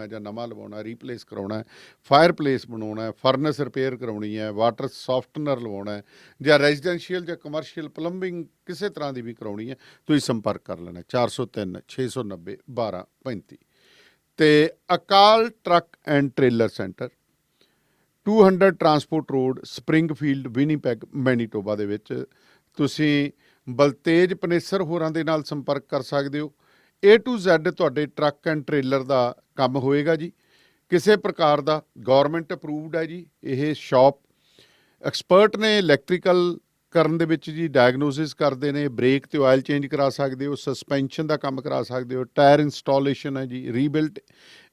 ਜਾਂ ਨਵਾਂ ਲਵਾਉਣਾ, ਰੀਪਲੇਸ ਕਰਾਉਣਾ, ਫਾਇਰ ਪਲੇਸ ਬਣਾਉਣਾ, ਫਰਨਸ ਰਿਪੇਅਰ ਕਰਾਉਣੀ ਹੈ, ਵਾਟਰ ਸੌਫਟਨਰ ਲਵਾਉਣਾ ਹੈ, ਜਾਂ ਰੈਜ਼ੀਡੈਂਸ਼ੀਅਲ ਜਾਂ ਕਮਰਸ਼ੀਅਲ ਪਲੰਬਿੰਗ ਕਿਸੇ ਤਰ੍ਹਾਂ ਦੀ ਵੀ ਕਰਾਉਣੀ ਹੈ, ਤੁਸੀਂ ਸੰਪਰਕ ਕਰ ਲੈਣਾ 403 690 1235। ਤੇ Akal truck and trailer centre 200 transport road, Springfield, Winnipeg, Manitoba ਦੇ ਵਿੱਚ ਤੁਸੀਂ ਬਲਤੇਜ ਪਨੇਸਰ ਹੋਰਾਂ ਦੇ ਨਾਲ ਸੰਪਰਕ ਕਰ ਸਕਦੇ ਹੋ। A to Z ਤੁਹਾਡੇ ਟਰੱਕ ਐਂਡ ਟ੍ਰੇਲਰ ਦਾ ਕੰਮ ਹੋਏਗਾ ਜੀ, ਕਿਸੇ ਪ੍ਰਕਾਰ ਦਾ। ਗੌਰਮੈਂਟ ਅਪਰੂਵਡ ਹੈ ਜੀ ਇਹ ਸ਼ਾਪ। ਐਕਸਪਰਟ ਨੇ ਇਲੈਕਟ੍ਰੀਕਲ ਕਰਨ ਦੇ ਵਿੱਚ ਜੀ, ਡਾਇਗਨੋਸਿਸ ਕਰਦੇ ਨੇ, ਬ੍ਰੇਕ ਤੇ ਆਇਲ ਚੇਂਜ ਕਰਾ ਸਕਦੇ ਹੋ, ਸਸਪੈਂਸ਼ਨ ਦਾ ਕੰਮ ਕਰਾ ਸਕਦੇ ਹੋ, ਟਾਇਰ ਇੰਸਟਾਲੇਸ਼ਨ ਹੈ ਜੀ, ਰੀਬਿਲਟ,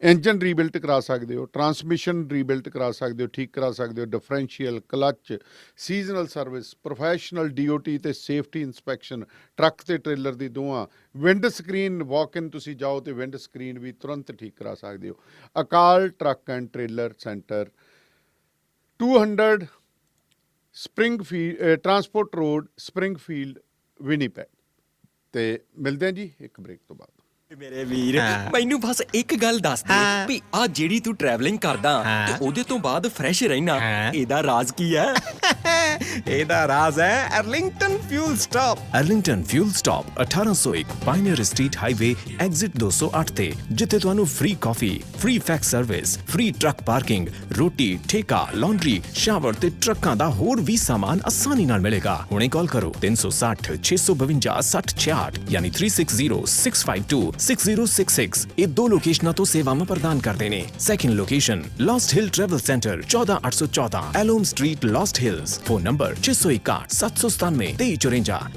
ਇੰਜਨ ਰੀਬਿਲਟ ਕਰਾ ਸਕਦੇ ਹੋ, ਟਰਾਂਸਮਿਸ਼ਨ ਰੀਬਿਲਟ ਕਰਾ ਸਕਦੇ ਹੋ, ਠੀਕ ਕਰਾ ਸਕਦੇ ਹੋ, differential, clutch, seasonal service, professional DOT ਤੇ ਸੇਫਟੀ ਇੰਸਪੈਕਸ਼ਨ ਟਰੱਕ ਤੇ ਟ੍ਰੇਲਰ ਦੀ ਦੋਵਾਂ। ਵਿੰਡ ਸਕਰੀਨ ਵਾਕ ਇਨ ਤੁਸੀਂ ਜਾਓ ਤੇ ਵਿੰਡ ਸਕਰੀਨ ਵੀ ਤੁਰੰਤ ਠੀਕ ਕਰਾ ਸਕਦੇ ਹੋ। Akal truck and trailer centre 200 Springfield transport road, Springfield, Winnipeg. ਤੇ ਮਿਲਦੇ ਹਾਂ ਜੀ ਇੱਕ ਬ੍ਰੇਕ ਤੋਂ ਬਾਅਦ। ਮੇਰੇ ਵੀਰ ਮੈਨੂੰ ਬਸ ਇੱਕ ਗੱਲ ਦੱਸ ਦੇ ਵੀ ਆ ਜਿਹੜੀ ਤੂੰ ਟਰੈਵਲਿੰਗ ਕਰਦਾ ਤੇ ਉਹਦੇ ਤੋਂ ਬਾਅਦ ਫਰੈਸ਼ ਰਹਿਣਾ, ਇਹਦਾ ਰਾਜ਼ ਕੀ ਹੈ? ਇਹਦਾ ਰਾਜ਼ ਹੈ Arlington fuel stop. Arlington fuel stop 1801 pioneer street highway, exit 208 ਤੇ, ਜਿੱਥੇ ਤੁਹਾਨੂੰ ਫ੍ਰੀ ਕਾਫੀ, free fax service, free truck parking, ਰੋਟੀ, ਠੇਕਾ, ਲਾਂਡਰੀ, ਸ਼ਾਵਰ ਤੇ ਟਰੱਕਾਂ ਦਾ ਹੋਰ ਵੀ ਸਾਮਾਨ ਆਸਾਨੀ ਨਾਲ ਮਿਲੇਗਾ। ਹੁਣੇ ਕਾਲ ਕਰੋ 360 652 6066 ਯਾਨੀ 360652 6066। ਇਹ ਦੋ ਲੋਕੇਸ਼ਨਾਂ ਤੋਂ ਸੇਵਾਵਾਂ ਪ੍ਰਦਾਨ ਕਰਦੇ ਨੇ। Second location Lost Hill travel centre 14814 ਐਲੋਮ street, Lost Hills. Phone number 661 797 2354।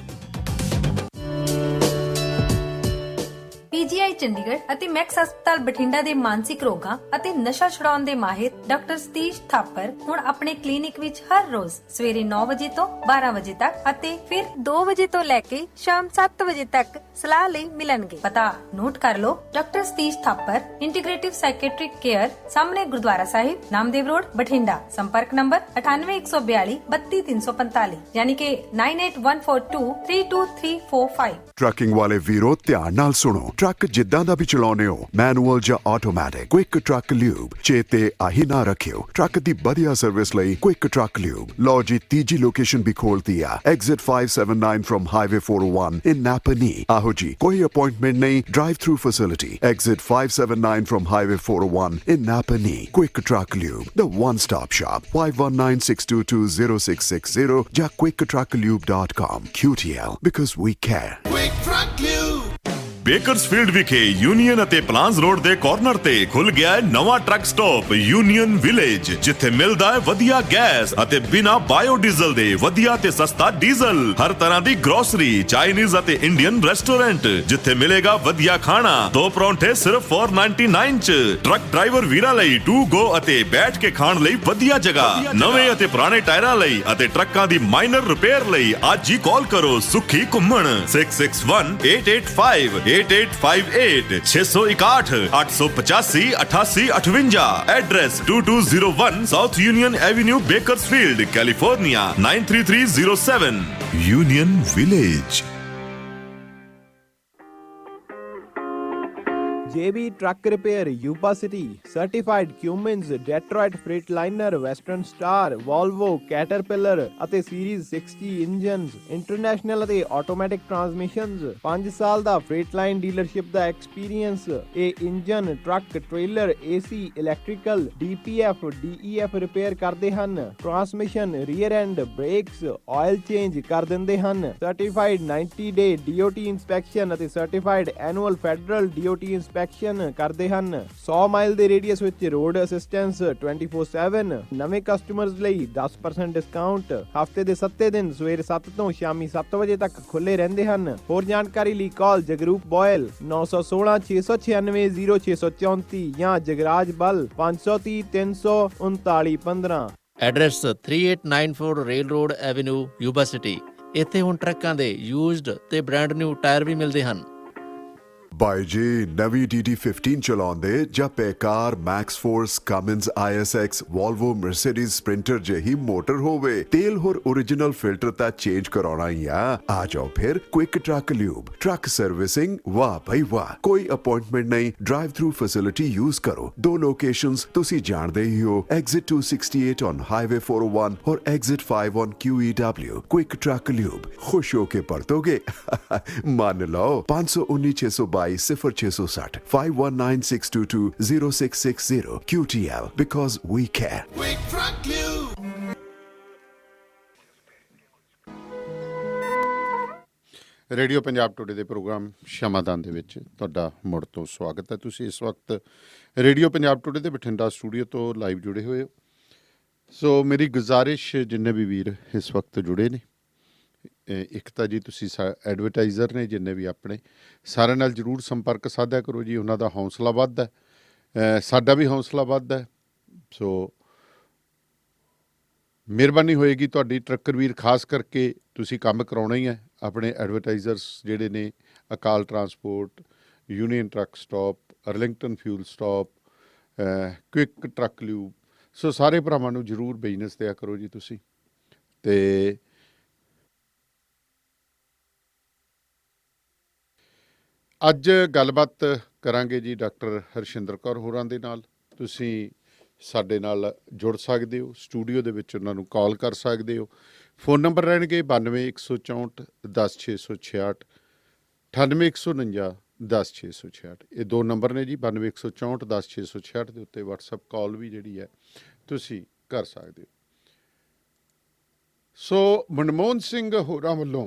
PGI Chandigarh ਅਤੇ ਮੈਕਸ ਹਸਪਤਾਲ ਬਠਿੰਡਾ ਦੇ ਮਾਨਸਿਕ ਰੋਗਾਂ ਅਤੇ ਨਸ਼ਾ ਛੁਡਾਉਣ ਦੇ ਮਾਹਿਰ ਡਾਕਟਰ ਸਤੀਸ਼ ਥਾਪਰ ਹੁਣ ਆਪਣੇ ਕਲੀਨਿਕ ਵਿੱਚ ਹਰ ਰੋਜ਼ ਸਵੇਰੇ 9 ਵਜੇ ਤੋਂ 12 ਵਜੇ ਤੱਕ ਅਤੇ ਫਿਰ 2 ਵਜੇ ਤੋਂ ਲੈ ਕੇ ਸ਼ਾਮ 7 ਵਜੇ ਤੱਕ ਸਲਾਹ ਲਈ ਮਿਲਣਗੇ। ਪਤਾ ਨੋਟ ਕਰ ਲਓ, doctor Satish Thapar, integrative psychiatric care, ਸਾਹਮਣੇ ਗੁਰਦੁਆਰਾ ਸਾਹਿਬ, ਨਾਮਦੇਵ ਰੋਡ, ਬਠਿੰਡਾ। ਸੰਪਰਕ ਨੰਬਰ 9814 32345 ਯਾਨੀ ਕਿ 9814232345। ਟਰੱਕਿੰਗ ਵਾਲੇ ਵੀਰੋ ਧਿਆਨ ਨਾਲ ਸੁਣੋ, ਟਰੱਕ ਜਿੱਦਾਂ ਦਾ ਵੀ ਚਲਾਉਣੇ ਹੋ, ਮੈਨੂਅਲ ਜਾਂ ਆਟੋਮੈਟਿਕ, ਕੁਇਕ ਟਰੱਕ ਲਿਊਬ ਚੇਤੇ ਆਹੀ ਨਾ ਰੱਖਿਓ। ਟਰੱਕ ਦੀ ਵਧੀਆ ਸਰਵਿਸ ਲਈ ਕੁਇਕ ਟਰੱਕ ਲਿਊਬ। ਲਓ ਜੀ ਤੀਜੀ ਲੋਕੇਸ਼ਨ ਵੀ ਖੋਲਤੀ ਆ, ਐਗਜ਼ਿਟ 579 ਫਰਮ ਹਾਈਵੇ 401 ਇਨ ਨਾਪਨੀ। ਆਹੋ ਜੀ, ਕੋਈ ਅਪਾਇੰਟਮੈਂਟ ਨਹੀਂ, drive through facility. Exit 579 firm highway 401 in ਨਾਪਨੀ। Quick truck lube, the one stop shop. 5196220660 ਜਾਂ quicktrucklube.com। QTL because we care। Bakersfield ਵਿਖੇ ਯੂਨੀਅਨ ਅਤੇ ਪਲਾਨਸ ਰੋਡ ਦੇ ਕਾਰਨਰ ਤੇ ਖੁੱਲ ਗਿਆ ਹੈ ਨਵਾਂ ਟਰੱਕ ਸਟਾਪ ਯੂਨੀਅਨ ਵਿਲੇਜ, ਜਿੱਥੇ ਮਿਲਦਾ ਹੈ ਵਧੀਆ ਗੈਸ ਅਤੇ ਬਿਨਾ ਬਾਇਓਡੀਜ਼ਲ ਦੇ ਵਧੀਆ ਤੇ ਸਸਤਾ ਡੀਜ਼ਲ। ਹਰ ਤਰ੍ਹਾਂ ਦੀ ਗਰੋਸਰੀ, ਚਾਈਨੀਜ਼ ਅਤੇ ਇੰਡੀਅਨ ਰੈਸਟੋਰੈਂਟ, ਜਿੱਥੇ ਮਿਲੇਗਾ ਵਧੀਆ ਖਾਣਾ। 2 ਪਰੌਂਠੇ ਸਿਰਫ 499 ਚ। ਟਰੱਕ ਡਰਾਈਵਰ ਵੀਰਾਂ ਲਈ ਟੂ ਗੋ ਅਤੇ ਬੈਠ ਕੇ ਖਾਣ ਲਈ ਵਧੀਆ ਜਗ੍ਹਾ। ਨਵੇਂ ਅਤੇ ਪੁਰਾਣੇ ਟਾਇਰਾਂ ਲਈ ਅਤੇ ਟਰੱਕਾਂ ਦੀ ਮਾਈਨਰ ਰਿਪੇਅਰ ਲਈ ਅੱਜ ਹੀ ਕਾਲ ਕਰੋ ਸੁਖੀ ਘੁੰਮਣ 661-885 8858 661 885 8858। Address 2201 south union avenue, Bakersfield, California 93307। Union village. JB Truck Repair, Yuba City, Certified Cummins, Detroit Freightliner, Western Star, Volvo, Caterpillar ਅਤੇ Series 60 ਇੰਜਨਸ, ਇੰਟਰਨੈਸ਼ਨਲ ਅਤੇ ਆਟੋਮੈਟਿਕ ਟਰਾਂਸਮਿਸ਼ਨਸ। 5 ਸਾਲ ਦਾ ਫ੍ਰੇਟਲਾਈਨ ਡੀਲਰਸ਼ਿਪ ਦਾ ਐਕਸਪੀਰੀਅੰਸ। ਇਹ engine, truck, trailer, AC, electrical, DPF, DEF repair ਕਰਦੇ ਹਨ। Transmission, rear and, brakes, oil change ਕਰ ਦਿੰਦੇ ਹਨ। Certified 90 ਡੇ DOT inspection ਅਤੇ certified annual federal DOT inspection ਕਰਦੇ ਹਨ। 100 ਮਾਈਲ ਦੇ ਰੇਡੀਅਸ ਵਿੱਚ ਰੋਡ ਅਸਿਸਟੈਂਸ 24/7। ਨਵੇਂ ਕਸਟਮਰਸ ਲਈ 10% ਡਿਸਕਾਊਂਟ। ਹਫਤੇ ਦੇ 7 ਦਿਨ ਸਵੇਰੇ 7 ਤੋਂ ਸ਼ਾਮੀ 7 ਵਜੇ ਤੱਕ ਖੁੱਲੇ ਰਹਿੰਦੇ ਹਨ। ਹੋਰ ਜਾਣਕਾਰੀ ਲਈ ਕਾਲ ਜਗਰੂਪ ਬੋਇਲ 916 696 0634 ਜਾਂ ਜਗਰਾਜ ਬਲ 530 339 15। Address 3894 rail road avenue, Yuba city. ਇੱਥੇ ਹੁਣ ਟਰੱਕਾਂ ਦੇ ਯੂਜ਼ਡ ਤੇ ਬ੍ਰਾਂਡ ਨਿਊ ਟਾਇਰ ਵੀ ਮਿਲਦੇ ਹਨ। ਬਾਈ ਜੀ ਨਵੀਂ DD15 ਚਲਾਉਂਦੇ ਜਾਂ Paccar MaxxForce Cummins ISX Volvo Mercedes Sprinter ਜਿਹੀ ਮੋਟਰ ਹੋਵੇ, ਤੇਲ ਹੋਰ ओरिजिनल ਫਿਲਟਰ ਤਾਂ ਚੇਂਜ ਕਰਾਉਣਾ ਹੀ ਆ ਜਾਓ ਫਿਰ quick truck lube truck servicing. ਵਾਹ ਭਾਈ ਵਾਹ, ਕੋਈ ਅਪਾਇੰਟਮੈਂਟ ਨਹੀਂ, ਡਰਾਈਵ ਥਰੂ ਫੈਸਿਲਿਟੀ ਯੂਜ਼ ਕਰੋ। 2 ਲੋਕੇਸ਼ਨਸ ਤੁਸੀਂ ਜਾਣਦੇ ਹੀ ਹੋ, ਐਗਜ਼ਿਟ 268 ਔਨ ਹਾਈਵੇ 401 ਔਰ exit 5 on QEW। Quick truck lube, ਖੁਸ਼ ਹੋ ਕੇ ਪਰਤੋਗੇ। ਮੰਨ ਲਓ 519 0660 519 622 0660 QTL because we care. Radio Punjab today ਦੇ ਪ੍ਰੋਗਰਾਮ ਸ਼ਮਾਦਾਨ ਦੇ ਵਿੱਚ ਤੁਹਾਡਾ ਮੁੜ ਤੋਂ ਸਵਾਗਤ ਹੈ। ਤੁਸੀਂ ਇਸ ਵਕਤ ਰੇਡੀਓ ਪੰਜਾਬ ਟੁਡੇ ਦੇ ਬਠਿੰਡਾ ਸਟੂਡੀਓ ਤੋਂ ਲਾਈਵ ਜੁੜੇ ਹੋਏ ਹੋ। ਸੋ ਮੇਰੀ ਗੁਜ਼ਾਰਿਸ਼ ਜਿੰਨੇ ਵੀ ਵੀਰ ਇਸ ਵਕਤ ਜੁੜੇ ਨੇ, ਇੱਕ ਤਾਂ ਜੀ ਤੁਸੀਂ ਐਡਵਰਟਾਈਜ਼ਰ ਨੇ ਜਿੰਨੇ ਵੀ ਆਪਣੇ, ਸਾਰਿਆਂ ਨਾਲ ਜ਼ਰੂਰ ਸੰਪਰਕ ਸਾਧਿਆ ਕਰੋ ਜੀ। ਉਹਨਾਂ ਦਾ ਹੌਸਲਾ ਵੱਧਦਾ, ਸਾਡਾ ਵੀ ਹੌਸਲਾ ਵੱਧਦਾ। ਸੋ ਮਿਹਰਬਾਨੀ ਹੋਏਗੀ ਤੁਹਾਡੀ ਟਰੱਕਰ ਵੀਰ, ਖਾਸ ਕਰਕੇ ਤੁਸੀਂ ਕੰਮ ਕਰਾਉਣਾ ਹੀ ਹੈ। ਆਪਣੇ ਐਡਵਰਟਾਈਜ਼ਰਸ ਜਿਹੜੇ ਨੇ Akal transport, union truck stop, Arlington fuel stop, quick truck lube, so ਸਾਰੇ ਭਰਾਵਾਂ ਨੂੰ ਜ਼ਰੂਰ ਬਿਜ਼ਨਸ ਦਿਆ ਕਰੋ ਜੀ ਤੁਸੀਂ। ਅਤੇ ਅੱਜ ਗੱਲਬਾਤ ਕਰਾਂਗੇ ਜੀ ਡਾਕਟਰ ਹਰਸ਼ਿੰਦਰ ਕੌਰ ਹੋਰਾਂ ਦੇ ਨਾਲ। ਤੁਸੀਂ ਸਾਡੇ ਨਾਲ ਜੁੜ ਸਕਦੇ ਹੋ, ਸਟੂਡੀਓ ਦੇ ਵਿੱਚ ਉਹਨਾਂ ਨੂੰ ਕਾਲ ਕਰ ਸਕਦੇ ਹੋ। ਫੋਨ ਨੰਬਰ ਰਹਿਣਗੇ 92 164 10 666, 98 149 10 666। ਇਹ 2 ਨੰਬਰ ਨੇ ਜੀ, 92 164 10 666 ਦੇ ਉੱਤੇ ਵਟਸਐਪ ਕਾਲ ਵੀ ਜਿਹੜੀ ਹੈ ਤੁਸੀਂ ਕਰ ਸਕਦੇ ਹੋ। ਸੋ ਮਨਮੋਹਨ ਸਿੰਘ ਹੋਰਾਂ ਵੱਲੋਂ